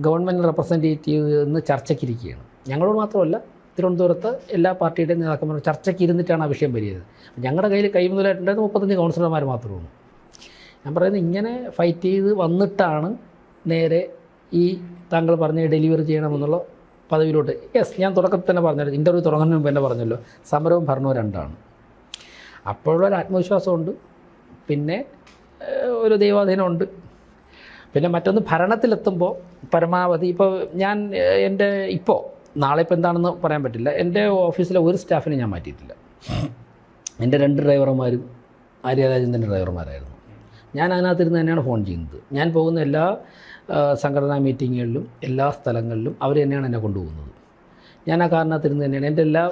ഗവൺമെൻറ് റെപ്രസെൻറ്റേറ്റീവ് എന്ന് ചർച്ചയ്ക്കിരിക്കുകയാണ്. ഞങ്ങളോട് മാത്രമല്ല, തിരുവനന്തപുരത്ത് എല്ലാ പാർട്ടിയുടെയും നേതാക്കന്മാരും ചർച്ചയ്ക്ക് ഇരുന്നിട്ടാണ് ആ വിഷയം പരിഹരിച്ചത്. ഞങ്ങളുടെ കയ്യിൽ കൈമുതലായിട്ടുണ്ടായിരുന്ന 35 കൗൺസിലർമാർ മാത്രമേ ഉള്ളൂ. ഞാൻ പറയുന്നത് ഇങ്ങനെ ഫൈറ്റ് ചെയ്ത് വന്നിട്ടാണ് നേരെ ഈ താങ്കൾ പറഞ്ഞ ഡെലിവറി ചെയ്യണമെന്നുള്ള പദവിയിലോട്ട്. ഞാൻ തുടക്കത്തിൽ തന്നെ പറഞ്ഞത്, ഇൻ്റർവ്യൂ തുടങ്ങുന്നതിന് മുമ്പ് തന്നെ പറഞ്ഞല്ലോ, സമരവും ഭരണവും രണ്ടാണ്. അപ്പോഴൊരു ആത്മവിശ്വാസമുണ്ട്, പിന്നെ ഒരു ദൈവാധീനമുണ്ട്. പിന്നെ മറ്റൊന്ന്, ഭരണത്തിലെത്തുമ്പോൾ പരമാവധി ഇപ്പോൾ ഞാൻ നാളെ ഇപ്പോൾ എന്താണെന്ന് പറയാൻ പറ്റില്ല, എൻ്റെ ഓഫീസിലെ ഒരു സ്റ്റാഫിനെ ഞാൻ മാറ്റിയിട്ടില്ല. എൻ്റെ 2 ഡ്രൈവർമാരും ആര്യരാജേന്ദ്രൻ്റെ ഡ്രൈവർമാരായിരുന്നു. ഞാൻ അതിനകത്തിരുന്ന് തന്നെയാണ് ഫോൺ ചെയ്യുന്നത്. ഞാൻ പോകുന്ന എല്ലാ സംഘടനാ മീറ്റിങ്ങുകളിലും എല്ലാ സ്ഥലങ്ങളിലും അവർ തന്നെയാണ് എന്നെ കൊണ്ടുപോകുന്നത്. ഞാൻ ആ കാറിനകത്തിരുന്ന് തന്നെയാണ് എൻ്റെ എല്ലാ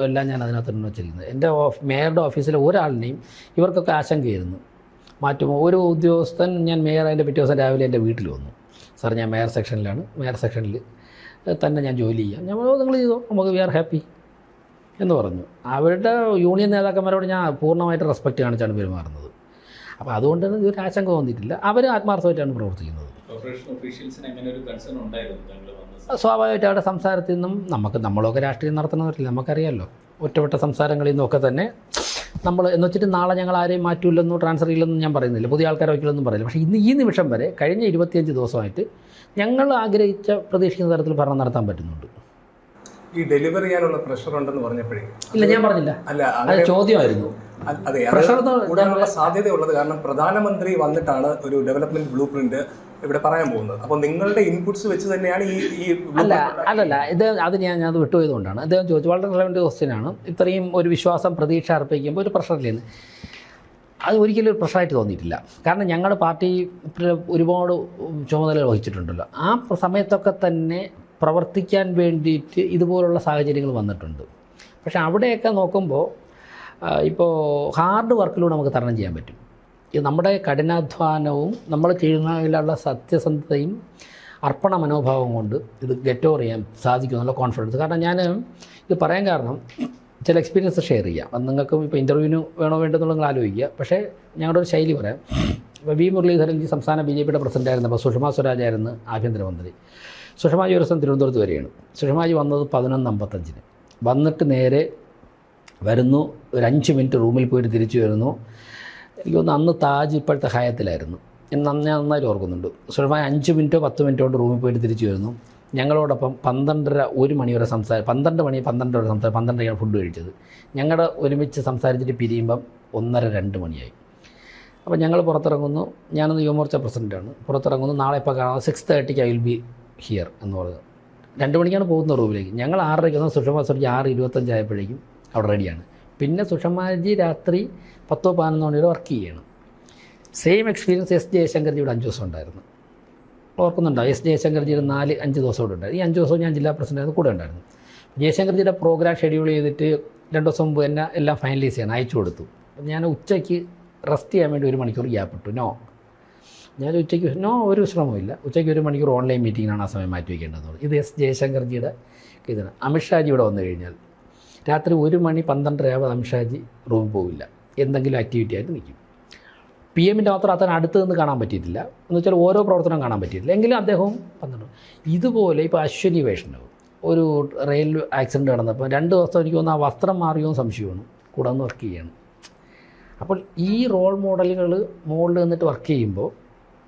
എല്ലാം ഞാൻ അതിനകത്തിരുന്ന് വെച്ചിരിക്കുന്നത്. എൻ്റെ മേയറുടെ ഓഫീസിലെ ഒരാളിനെയും ഇവർക്കൊക്കെ ആശങ്കയായിരുന്നു, മാറ്റുമോ. ഒരു ഉദ്യോഗസ്ഥൻ, ഞാൻ മേയർ അതിൻ്റെ പിറ്റേ ദിവസം രാവിലെ എൻ്റെ വീട്ടിൽ വന്നു. സാർ, ഞാൻ മേയർ സെക്ഷനിൽ തന്നെ ഞാൻ ജോലി ചെയ്യാം. ഞാൻ നിങ്ങൾ ചെയ്തോ, നമുക്ക് വി ആർ ഹാപ്പി എന്ന് പറഞ്ഞു. അവരുടെ യൂണിയൻ നേതാക്കന്മാരോട് ഞാൻ പൂർണ്ണമായിട്ട് റെസ്പെക്റ്റ് കാണിച്ചാണ് പെരുമാറുന്നത്. അപ്പോൾ അതുകൊണ്ട് തന്നെ ഇതൊരു ആശങ്ക തോന്നിയിട്ടില്ല. അവർ ആത്മാർത്ഥമായിട്ടാണ് പ്രവർത്തിക്കുന്നത്. സ്വാഭാവികമായിട്ട് അവരുടെ സംസാരത്തിൽ നിന്നും നമ്മളൊക്കെ രാഷ്ട്രീയം നടത്തുന്നവരില്ല, നമുക്കറിയാമല്ലോ. ഒറ്റപ്പെട്ട സംസാരങ്ങളിൽ നിന്നൊക്കെ തന്നെ നമ്മൾ എന്ന് വെച്ചിട്ട് നാളെ ഞങ്ങൾ ആരെയും മാറ്റില്ലെന്നോ ട്രാൻസ്ഫർ ചെയ്യില്ലെന്നും ഞാൻ പറയുന്നില്ല, പുതിയ ആൾക്കാരെ വയ്ക്കില്ലെന്നും പറയില്ല. പക്ഷേ ഇന്ന് ഈ നിമിഷം വരെ കഴിഞ്ഞ 25 ദിവസമായിട്ട് ഞങ്ങൾ ആഗ്രഹിച്ച പ്രതീക്ഷിക്കുന്ന തരത്തിൽ ഭരണം നടത്താൻ പറ്റുന്നുണ്ട്. ഈ ഡെലിവറി ചെയ്യാനുള്ള പ്രഷർ ഉണ്ടെന്ന് പറഞ്ഞപ്പോഴേ ഇല്ല, ഞാൻ പറഞ്ഞില്ല, അല്ല അത് ചോദ്യമായിരുന്നു. അതെ, കൂടാനുള്ള സാധ്യതയുള്ളത് കാരണം പ്രധാനമന്ത്രി വന്നിട്ടാണ് ഒരു ഡെവലപ്മെന്റ് ബ്ലൂ പ്രിന്റ് ഇവിടെ പറയാൻ പോകുന്നത്. അപ്പോൾ നിങ്ങളുടെ ഇൻപുട്സ് വെച്ച് തന്നെയാണ് ഈ അല്ലല്ല ഇത് അത് വിട്ടുപോയതുകൊണ്ടാണ്. അദ്ദേഹം ചോദിച്ചു, വളരെ റെലവൻറ്റ് ക്വസ്റ്റ്യനാണ്. ഇത്രയും ഒരു വിശ്വാസം പ്രതീക്ഷ അർപ്പിക്കുമ്പോൾ ഒരു പ്രഷറില്ലെന്ന്, അത് ഒരിക്കലും ഒരു പ്രഷറായിട്ട് തോന്നിയിട്ടില്ല. കാരണം ഞങ്ങളുടെ പാർട്ടി ഒരുപാട് ചുമതല വഹിച്ചിട്ടുണ്ടല്ലോ. ആ സമയത്തൊക്കെ തന്നെ പ്രവർത്തിക്കാൻ വേണ്ടിയിട്ട് ഇതുപോലുള്ള സാഹചര്യങ്ങൾ വന്നിട്ടുണ്ട്. പക്ഷേ അവിടെയൊക്കെ നോക്കുമ്പോൾ ഇപ്പോൾ ഹാർഡ് വർക്കിലൂടെ നമുക്ക് തരണം ചെയ്യാൻ പറ്റും. ഇത് നമ്മുടെ കഠിനാധ്വാനവും നമ്മൾ ചെയ്യുന്നതിലുള്ള സത്യസന്ധതയും അർപ്പണ മനോഭാവം കൊണ്ട് ഇത് ഗെറ്റ് ഓവർ ചെയ്യാൻ സാധിക്കും എന്നുള്ള കോൺഫിഡൻസ്. കാരണം ഞാൻ ഇത് പറയാൻ കാരണം ചില എക്സ്പീരിയൻസ് ഷെയർ ചെയ്യാം. അത് നിങ്ങൾക്കും ഇപ്പോൾ ഇൻ്റർവ്യൂവിന് വേണോ വേണ്ടെന്നുള്ള നിങ്ങൾ ആലോചിക്കുക. പക്ഷേ ഞങ്ങളുടെ ഒരു ശൈലി പറയാം. ഇപ്പോൾ വി മുരളീധരൻജി സംസ്ഥാന BJPയുടെ പ്രസിഡൻ്റായിരുന്നപ്പോൾ സുഷമ സ്വരാജായിരുന്നു ആഭ്യന്തരമന്ത്രി. സുഷമാജി ഒരു ദിവസം തിരുവനന്തപുരത്ത് വരികയാണ്. സുഷമാജി വന്നത് 11:55 വന്നിട്ട് നേരെ വരുന്നു, ഒരു 5 മിനിറ്റ് റൂമിൽ പോയിട്ട് തിരിച്ചു വരുന്നു. എനിക്ക് തോന്നുന്നു അന്ന് താജ് ഇപ്പോഴത്തെ ഹയാത്തിലായിരുന്നു. ഞാൻ നന്നായിട്ട് ഓർക്കുന്നുണ്ട്. സുഷമായി 5 മിനിറ്റോ 10 മിനിറ്റോ കൊണ്ട് റൂമിൽ പോയിട്ട് തിരിച്ചു വരുന്നു. ഞങ്ങളോടൊപ്പം 12:30 1 മണി വരെ 12 മണി 12 വരെ 12:30 ഫുഡ് കഴിച്ചത്. ഞങ്ങളുടെ ഒരുമിച്ച് സംസാരിച്ചിട്ട് പിരിയുമ്പം 1:30 2 മണിയായി. അപ്പോൾ ഞങ്ങൾ പുറത്തിറങ്ങുന്നു. ഞാനൊന്ന് യുവമോർച്ച പ്രസിഡൻ്റാണ്. പുറത്തിറങ്ങുന്നു, നാളെ ഇപ്പോൾ കാണാം 6:30 ഐ വിൽ ബി ഹിയർ എന്ന് പറഞ്ഞത്. 2 മണിക്കാണ് പോകുന്ന റൂമിലേക്ക്. ഞങ്ങൾ 6:30 വന്ന് സുഷമ സ്വരാജ് 6:25 ആയപ്പോഴേക്കും അവിടെ റെഡിയാണ്. പിന്നെ സുഷമാജി രാത്രി 10-11 മണി വരെ വർക്ക് ചെയ്യണം. സെയിം എക്സ്പീരിയൻസ് എസ് ജയശങ്കർജിയുടെ 5 ദിവസം ഉണ്ടായിരുന്നു. ഓർക്കുന്നുണ്ടോ? എസ് ജയശങ്കർജിയുടെ 4-5 ദിവസം കൂടെ ഉണ്ടായിരുന്നു. ഈ 5 ദിവസവും ഞാൻ ജില്ലാ പ്രസിഡൻ്റ് കൂടെ ഉണ്ടായിരുന്നു. ജയശങ്കർജിയുടെ പ്രോഗ്രാം ഷെഡ്യൂൾ ചെയ്തിട്ട് 2 ദിവസം മുമ്പ് തന്നെ എല്ലാം ഫൈനലൈസ് ചെയ്യാൻ അയച്ചു കൊടുത്തു. ഞാൻ ഉച്ചയ്ക്ക് റെസ്റ്റ് ചെയ്യാൻ വേണ്ടി 1 മണിക്കൂർ ഗ്യാപ്പ് ഇട്ടു. ഞാൻ ഉച്ചയ്ക്ക് ഒരു ശ്രമമില്ല. ഉച്ചയ്ക്ക് 1 മണിക്കൂർ ഓൺലൈൻ മീറ്റിങ്ങിനാണ് ആ സമയം മാറ്റി വയ്ക്കേണ്ടത്. ഇത് എസ് ജയശങ്കർജിയുടെ ഇതാണ്. അമിത്ഷാജി ഇവിടെ വന്നു കഴിഞ്ഞാൽ രാത്രി 1 മണി 12:30 അമിത്ഷാജി റൂമിൽ പോവില്ല, എന്തെങ്കിലും ആക്ടിവിറ്റി ആയിട്ട് നിൽക്കും. PM-ൻ്റെ മാത്രം അത്ര അടുത്ത് നിന്ന് കാണാൻ പറ്റിയിട്ടില്ല, എന്ന് വെച്ചാൽ ഓരോ പ്രവർത്തനം കാണാൻ പറ്റിയിട്ടില്ല. എങ്കിലും അദ്ദേഹവും വന്നിട്ടുണ്ട്. ഇതുപോലെ ഇപ്പോൾ അശ്വനി വൈഷ്ണവ് ഒരു റെയിൽ ആക്സിഡൻറ്റ് നടന്നപ്പോൾ 2 ദിവസം എനിക്ക് തോന്നുന്നു ആ വസ്ത്രം മാറിയോ സംശയമാണ്, കൂടെ ഒന്ന് വർക്ക് ചെയ്യണം. അപ്പോൾ ഈ റോൾ മോഡലുകൾ മുകളിൽ നിന്നിട്ട് വർക്ക് ചെയ്യുമ്പോൾ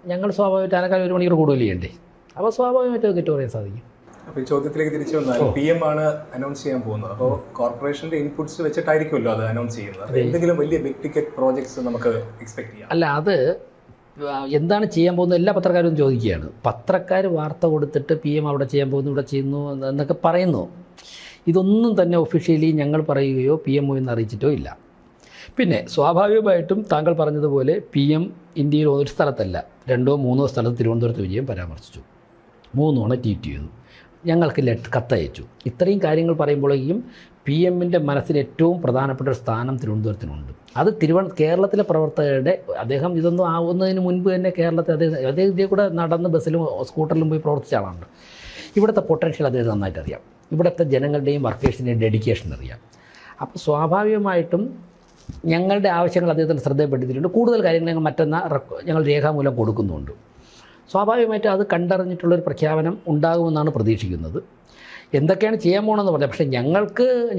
ഞങ്ങൾ സ്വാഭാവികമായിട്ട് അതിനേക്കാൾ 1 മണിക്കൂർ കൂടുതൽ ചെയ്യണ്ടേ. അപ്പോൾ സ്വാഭാവികമായിട്ട് അത് പറയാൻ സാധിക്കും. അപ്പോൾ ഈ ചോദ്യത്തിലേക്ക് തിരിച്ചു വന്നാൽ PM ആണ് അനൗൺസ് ചെയ്യാൻ പോകുന്നത്. അപ്പോൾ കോർപ്പറേഷൻ്റെ ഇൻപുട്സ് വെച്ചിട്ടായിരിക്കുമല്ലോ അത് അനൗൺസ് ചെയ്യുന്നത്. എന്തെങ്കിലും വലിയ ബിഗ് ടിക്കറ്റ് പ്രോജക്ട്സ് നമുക്ക് എക്സ്പെക്ട് ചെയ്യാം? അല്ല, അത് എന്താണ് ചെയ്യാൻ പോകുന്നത് എല്ലാ പത്രക്കാരും ചോദിക്കുകയാണ്. പത്രക്കാർ വാർത്ത കൊടുത്തിട്ട് PM അവിടെ ചെയ്യാൻ പോകുന്നു, ഇവിടെ ചെയ്യുന്നു എന്നൊക്കെ പറയുന്നു. ഇതൊന്നും തന്നെ ഒഫീഷ്യലി ഞങ്ങൾ പറയുകയോ PMO എന്ന് അറിയിച്ചിട്ടോ ഇല്ല. പിന്നെ സ്വാഭാവികമായിട്ടും താങ്കൾ പറഞ്ഞതുപോലെ PM ഇന്ത്യയിൽ ഒരു സ്ഥലത്തല്ല 2-3 സ്ഥലത്ത് തിരുവനന്തപുരത്ത് വിജയം പരാമർശിച്ചു, 3 ട്വീറ്റ് ചെയ്തു, ഞങ്ങൾക്ക് കത്തയച്ചു. ഇത്രയും കാര്യങ്ങൾ പറയുമ്പോഴേക്കും PM-ൻ്റെ മനസ്സിൽ ഏറ്റവും പ്രധാനപ്പെട്ട ഒരു സ്ഥാനം തിരുവനന്തപുരത്തിനുണ്ട്. അത് കേരളത്തിലെ പ്രവർത്തകരുടെ, അദ്ദേഹം ഇതൊന്നും ആവുന്നതിന് മുൻപ് തന്നെ കേരളത്തിൽ അദ്ദേഹം ഇതേ കൂടെ നടന്ന് ബസ്സിലും സ്കൂട്ടറിലും പോയി പ്രവർത്തിച്ച ആളാണ്. ഇവിടുത്തെ പൊട്ടൻഷ്യൽ അദ്ദേഹം നന്നായിട്ട് അറിയാം, ഇവിടുത്തെ ജനങ്ങളുടെയും വർക്കേഴ്സിൻ്റെയും ഡെഡിക്കേഷൻ അറിയാം. അപ്പോൾ സ്വാഭാവികമായിട്ടും ഞങ്ങളുടെ ആവശ്യങ്ങൾ അദ്ദേഹത്തിന് ശ്രദ്ധയിൽപ്പെടുത്തിയിട്ടുണ്ട്. കൂടുതൽ കാര്യങ്ങൾ ഞങ്ങൾ ഞങ്ങൾ രേഖാമൂലം കൊടുക്കുന്നുണ്ട്. സ്വാഭാവികമായിട്ടും അത് കണ്ടറിഞ്ഞിട്ടുള്ളൊരു പ്രഖ്യാപനം ഉണ്ടാകുമെന്നാണ് പ്രതീക്ഷിക്കുന്നത്. എന്തൊക്കെയാണ് ചെയ്യാൻ പോകണമെന്ന് പറഞ്ഞാൽ, പക്ഷേ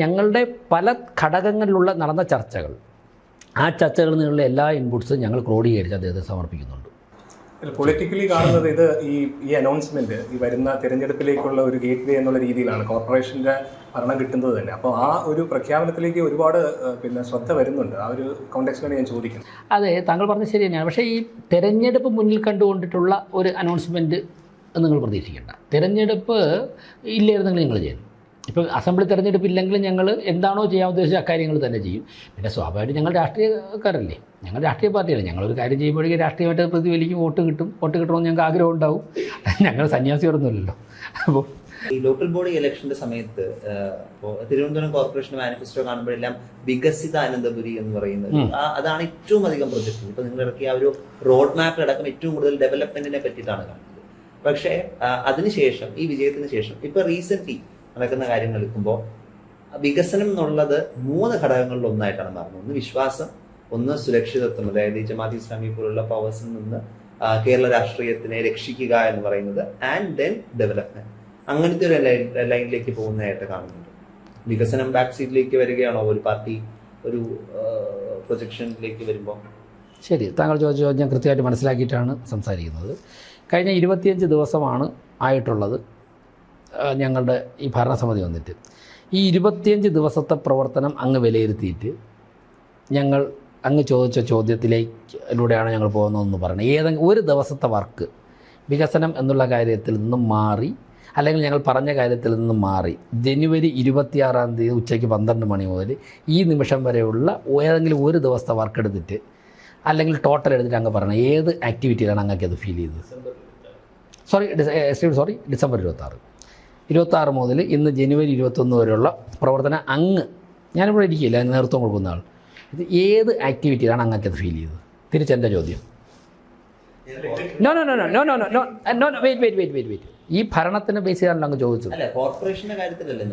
ഞങ്ങളുടെ പല ഘടകങ്ങളിലുള്ള നടന്ന ചർച്ചകൾ, ആ ചർച്ചകളിൽ നിന്നുള്ള എല്ലാ ഇൻപുട്സും ഞങ്ങൾ ക്രോഡീകരിച്ച് അദ്ദേഹത്തിന് സമർപ്പിക്കുന്നുണ്ട്. പൊളിറ്റിക്കലി കാണുന്നത് ഇത് ഈ അനൗൺസ്മെന്റ് ഈ വരുന്ന തിരഞ്ഞെടുപ്പിലേക്കുള്ള ഒരു ഗേറ്റ് വേ എന്നുള്ള രീതിയിലാണ് കോർപ്പറേഷൻ്റെ ഭരണം കിട്ടുന്നത് തന്നെ. അപ്പോൾ ആ ഒരു പ്രഖ്യാപനത്തിലേക്ക് ഒരുപാട് ശ്രദ്ധ വരുന്നുണ്ട്. ആ ഒരു കോണ്ടെക്സ്റ്റിലാണ് ഞാൻ ചോദിക്കുന്നത്. അതെ, താങ്കൾ പറഞ്ഞത് ശരി തന്നെയാണ്. പക്ഷേ ഈ തെരഞ്ഞെടുപ്പ് മുന്നിൽ കണ്ടുകൊണ്ടിട്ടുള്ള ഒരു അനൗൺസ്മെൻറ്റ് നിങ്ങൾ പ്രതീക്ഷിക്കേണ്ട. തിരഞ്ഞെടുപ്പ് ഇല്ലായിരുന്നെങ്കിൽ നിങ്ങൾ ചെയ്യും. ഇപ്പോൾ അസംബ്ലി തിരഞ്ഞെടുപ്പ് ഇല്ലെങ്കിലും ഞങ്ങൾ എന്താണോ ചെയ്യാൻ ഉദ്ദേശിച്ച അക്കാര്യങ്ങൾ തന്നെ ചെയ്യും. പിന്നെ സ്വാഭാവികമായിട്ടും ഞങ്ങൾ രാഷ്ട്രീയക്കാരല്ലേ, ഞങ്ങൾ രാഷ്ട്രീയ പാർട്ടിയല്ലേ. ഞങ്ങളൊരു കാര്യം ചെയ്യുമ്പോഴേക്കും രാഷ്ട്രീയമായിട്ട് പ്രതിഫലിക്കും, വോട്ട് കിട്ടണമെന്ന് ഞങ്ങൾക്ക് ആഗ്രഹം ഉണ്ടാവും. ഞങ്ങൾ സന്യാസിയോടൊന്നുമില്ലല്ലോ. അപ്പോൾ ഈ ലോക്കൽ ബോഡി ഇലക്ഷന്റെ സമയത്ത് തിരുവനന്തപുരം കോർപ്പറേഷൻ മാനിഫെസ്റ്റോ കാണുമ്പോഴെല്ലാം വികസിത അനന്തപുരി എന്ന് പറയുന്നത് അതാണ് ഏറ്റവും അധികം പ്രൊജക്ട്. ഇപ്പൊ നിങ്ങൾ ഇറക്കിയ ആ ഒരു റോഡ് മാപ്പിലടക്കം ഏറ്റവും കൂടുതൽ ഡെവലപ്മെന്റിനെ പറ്റിയിട്ടാണ് കാണുന്നത്. പക്ഷേ അതിനുശേഷം, ഈ വിജയത്തിന് ശേഷം ഇപ്പൊ റീസെന്റ് നടക്കുന്ന കാര്യങ്ങൾ എടുക്കുമ്പോൾ വികസനം എന്നുള്ളത് 3 ഘടകങ്ങളിൽ ഒന്നായിട്ടാണ് മാറുന്നത്. ഒന്ന് വിശ്വാസം, ഒന്ന് സുരക്ഷിതത്വം, അതായത് ഈ ജമാഅത്ത് ഇസ്ലാമി പോലുള്ള പവേഴ്സിൽ നിന്ന് കേരള രാഷ്ട്രീയത്തിനെ രക്ഷിക്കുക എന്ന് പറയുന്നത്, ആൻഡ് ദെൻ ഡെവലപ്മെന്റ്. അങ്ങനത്തെ ഒരു ലൈനിലേക്ക് പോകുന്നതായിട്ട് കാണുന്നുണ്ട്. വികസനം ബാക്ക് സീറ്റിലേക്ക് വരികയാണോ ഒരു പാർട്ടി ഒരു പ്രൊജക്ഷനിലേക്ക് വരുമ്പോൾ? ശരി, താങ്കൾ ചോദിച്ച ചോദ്യം കൃത്യമായിട്ട് മനസ്സിലാക്കിയിട്ടാണ് സംസാരിക്കുന്നത്. കഴിഞ്ഞ 25 ദിവസമാണ് ആയിട്ടുള്ളത് ഞങ്ങളുടെ ഈ ഭരണസമിതി വന്നിട്ട്. ഈ 25 ദിവസത്തെ പ്രവർത്തനം അങ്ങ് വിലയിരുത്തിയിട്ട് ഞങ്ങൾ അങ്ങ് ചോദിച്ച ചോദ്യത്തിലൂടെയാണ് ഞങ്ങൾ പോകുന്നതെന്ന് പറയുന്നത്. ഏതെങ്കിലും ഒരു ദിവസത്തെ വർക്ക് വികസനം എന്നുള്ള കാര്യത്തിൽ നിന്നും മാറി, അല്ലെങ്കിൽ ഞങ്ങൾ പറഞ്ഞ കാര്യത്തിൽ നിന്നും മാറി, ജനുവരി 26-ാം തീയതി ഉച്ചയ്ക്ക് 12 മണി മുതൽ ഈ നിമിഷം വരെയുള്ള ഏതെങ്കിലും ഒരു ദിവസത്തെ വർക്ക് എടുത്തിട്ട്, അല്ലെങ്കിൽ ടോട്ടൽ എടുത്തിട്ട് അങ്ങ് പറയണം ഏത് ആക്ടിവിറ്റിയിലാണ് അങ്ങക്ക് അത് ഫീൽ ചെയ്തത്. ഡിസംബർ 26 മുതൽ ഇന്ന് ജനുവരി 21 വരെയുള്ള പ്രവർത്തനം ഞാനിവിടെ ഇരിക്കില്ല, നേതൃത്വം കൊടുക്കുന്ന ആൾ, ഇത് ഏത് ആക്ടിവിറ്റിയിലാണ് അങ്ങക്ക് അത് ഫീൽ ചെയ്തത്? തിരിച്ചെൻ്റെ ചോദ്യം. വെയിറ്റ്. ഈ ഭരണത്തിന് ബേസ് ചെയ്താണല്ലോ അങ്ങ് ചോദിച്ചത്. അല്ല, കോർപ്പറേഷന്റെ കാര്യത്തിലല്ല.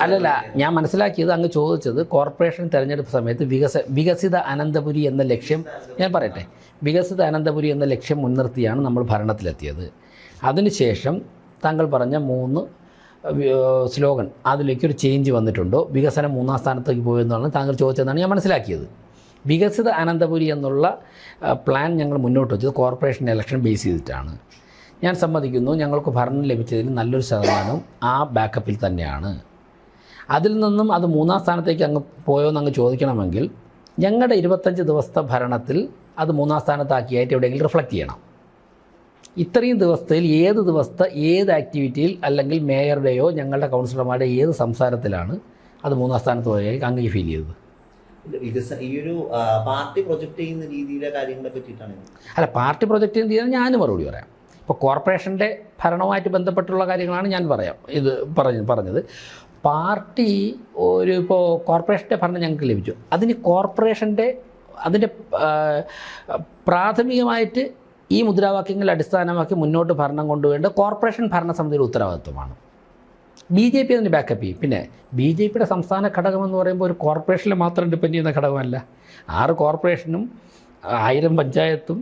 അല്ലല്ല, ഞാൻ മനസ്സിലാക്കിയത് അങ്ങ് ചോദിച്ചത് കോർപ്പറേഷൻ തെരഞ്ഞെടുപ്പ് സമയത്ത് വികസിത അനന്തപുരി എന്ന ലക്ഷ്യം, ഞാൻ പറയട്ടെ, വികസിത അനന്തപുരി എന്ന ലക്ഷ്യം മുൻനിർത്തിയാണ് നമ്മൾ ഭരണത്തിലെത്തിയത്. അതിനുശേഷം താങ്കൾ പറഞ്ഞ 3 സ്ലോഗൻ, അതിലേക്കൊരു ചേഞ്ച് വന്നിട്ടുണ്ടോ, വികസനം 3-ാം സ്ഥാനത്തേക്ക് പോയെന്നാണ് താങ്കൾ ചോദിച്ചതെന്നാണ് ഞാൻ മനസ്സിലാക്കിയത്. വികസിത അനന്തപുരി എന്നുള്ള പ്ലാൻ ഞങ്ങൾ മുന്നോട്ട് വെച്ചത് കോർപ്പറേഷൻ ഇലക്ഷൻ ബേസ് ചെയ്തിട്ടാണ്. ഞാൻ സമ്മതിക്കുന്നു, ഞങ്ങൾക്ക് ഭരണം ലഭിച്ചതിൽ നല്ലൊരു ശതമാനവും ആ ബാക്കപ്പിൽ തന്നെയാണ്. അതിൽ നിന്നും അത് 3-ാം സ്ഥാനത്തേക്ക് അങ്ങ് പോയോന്ന് അങ്ങ് ചോദിക്കണമെങ്കിൽ ഞങ്ങളുടെ 25 ദിവസത്തെ ഭരണത്തിൽ അത് 3-ാം സ്ഥാനത്താക്കിയായിട്ട് എവിടെയെങ്കിലും റിഫ്ലക്റ്റ് ചെയ്യണം. ഇത്രയും ദിവസത്തിൽ ഏത് ആക്ടിവിറ്റിയിൽ, അല്ലെങ്കിൽ മേയറുടെയോ ഞങ്ങളുടെ കൗൺസിലർമാരുടെ ഏത് സംസാരത്തിലാണ് അത് 3-ാം സ്ഥാനത്ത് പോയാൽ അങ്ങ് ഫീൽ ചെയ്തത്? ഈ ഒരു പാർട്ടി പ്രൊജക്ട് ചെയ്യുന്ന രീതിയിലെ കാര്യങ്ങളെ പറ്റിയിട്ടാണ്. അല്ല, പാർട്ടി പ്രൊജക്ട് ചെയ്യുന്ന രീതിയിൽ ഞാൻ മറുപടി പറയാം. ഇപ്പോൾ കോർപ്പറേഷൻ്റെ ഭരണവുമായിട്ട് ബന്ധപ്പെട്ടുള്ള കാര്യങ്ങളാണ് ഞാൻ പറഞ്ഞത്. പാർട്ടി ഇപ്പോൾ കോർപ്പറേഷൻ്റെ ഭരണം ഞങ്ങൾക്ക് ലഭിച്ചു. അതിൻ്റെ പ്രാഥമികമായിട്ട് ഈ മുദ്രാവാക്യങ്ങൾ അടിസ്ഥാനമാക്കി മുന്നോട്ട് ഭരണം കൊണ്ടുപോകേണ്ട കോർപ്പറേഷൻ ഭരണസമിതിയുടെ ഉത്തരവാദിത്വമാണ്. BJP അതിന് ബാക്കപ്പ് ചെയ്യും. പിന്നെ BJPയുടെ സംസ്ഥാന ഘടകമെന്ന് പറയുമ്പോൾ ഒരു കോർപ്പറേഷനിൽ മാത്രം ഡിപ്പെൻഡ് ചെയ്യുന്ന ഘടകമല്ല. 6 കോർപ്പറേഷനും 1000 പഞ്ചായത്തും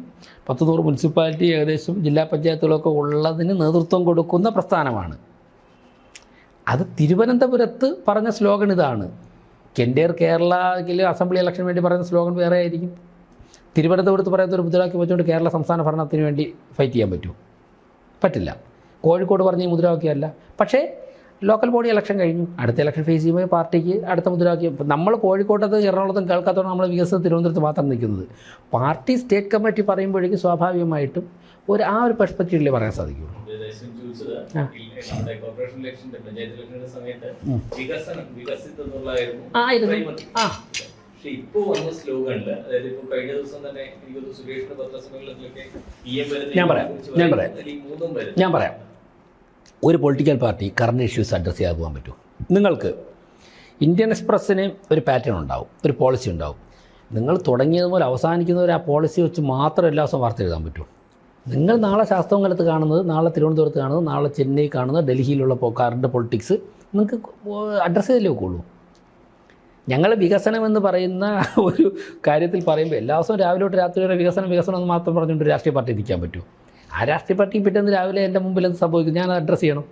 100 മുനിസിപ്പാലിറ്റി ഏകദേശം ജില്ലാ പഞ്ചായത്തുകളൊക്കെ ഉള്ളതിന് നേതൃത്വം കൊടുക്കുന്ന പ്രസ്ഥാനമാണ്. അത് തിരുവനന്തപുരത്ത് പറഞ്ഞ സ്ലോഗൻ ഇതാണ്. കെൻഡേർ കേരളയിൽ അസംബ്ലി ഇലക്ഷന് വേണ്ടി പറയുന്ന സ്ലോഗൻ വേറെ ആയിരിക്കും. തിരുവനന്തപുരത്ത് പറയുന്ന ഒരു മുദ്രാവാക്യം വെച്ചുകൊണ്ട് കേരള സംസ്ഥാന ഭരണത്തിന് വേണ്ടി ഫൈറ്റ് ചെയ്യാൻ പറ്റില്ല. കോഴിക്കോട് പറഞ്ഞ ഈ മുദ്രാവാക്യമല്ല. പക്ഷേ ലോക്കൽ ബോഡി ഇലക്ഷൻ കഴിഞ്ഞു, അടുത്ത ഇലക്ഷൻ ഫേസ് ചെയ്യുമ്പോൾ പാർട്ടിക്ക് അടുത്ത മുദ്രാവാക്യം. നമ്മൾ കോഴിക്കോട്ടത്തും എറണാകുളത്തും കേൾക്കാത്തതാണ് നമ്മൾ വികസന തിരുവനന്തപുരത്ത് മാത്രം നിൽക്കുന്നത്. പാർട്ടി സ്റ്റേറ്റ് കമ്മിറ്റി പറയുമ്പോഴേക്കും സ്വാഭാവികമായിട്ടും ആ ഒരു പെർസ്പെക്റ്റീവിലേ പറയാൻ സാധിക്കുള്ളൂ. പക്ഷെ ഇപ്പൊ വന്ന സ്ലോഗനില്, അതായത് ഇപ്പൊ കഴിഞ്ഞ ദിവസം തന്നെ എനിക്ക് സുരേഷിന്റെ പത്രസമ്മേളനത്തിലൊക്കെ ഞാൻ പറയാം, ഒരു political party current issues address ചെയ്യാൻ പോകാൻ പറ്റുമോ? നിങ്ങൾക്ക് ഇന്ത്യൻ എക്സ്പ്രസ്സിന് ഒരു പാറ്റേൺ ഉണ്ടാവും, ഒരു പോളിസി ഉണ്ടാവും. നിങ്ങൾ തുടങ്ങിയത് പോലെ അവസാനിക്കുന്നവരെ ആ പോളിസി വെച്ച് മാത്രം എല്ലാ ദിവസവും വാർത്ത എഴുതാൻ പറ്റുമോ? നിങ്ങൾ നാളെ ശാസ്ത്രമംഗലത്ത് കാണുന്നത്, നാളെ തിരുവനന്തപുരത്ത് കാണുന്നത്, നാളെ ചെന്നൈ കാണുന്നത്, ഡൽഹിയിലുള്ള കറണ്ട് പൊളിറ്റിക്സ് നിങ്ങൾക്ക് അഡ്രസ്സ് ചെയ്തല്ലേ ഒക്കുള്ളൂ. ഞങ്ങൾ വികസനം എന്ന് പറയുന്ന ഒരു കാര്യത്തിൽ പറയുമ്പോൾ എല്ലാ ദിവസവും രാവിലെ തൊട്ട് രാത്രി വരെ വികസനം എന്ന് മാത്രം പറഞ്ഞുകൊണ്ട് രാഷ്ട്രീയ പാർട്ടി നിൽക്കാൻ പറ്റുമോ? ആ രാഷ്ട്രീയ പാർട്ടി പിറ്റേന്ന് രാവിലെ എൻ്റെ മുമ്പിൽ എന്ത് സംഭവിക്കും? ഞാൻ അഡ്രസ്സ് ചെയ്യണം.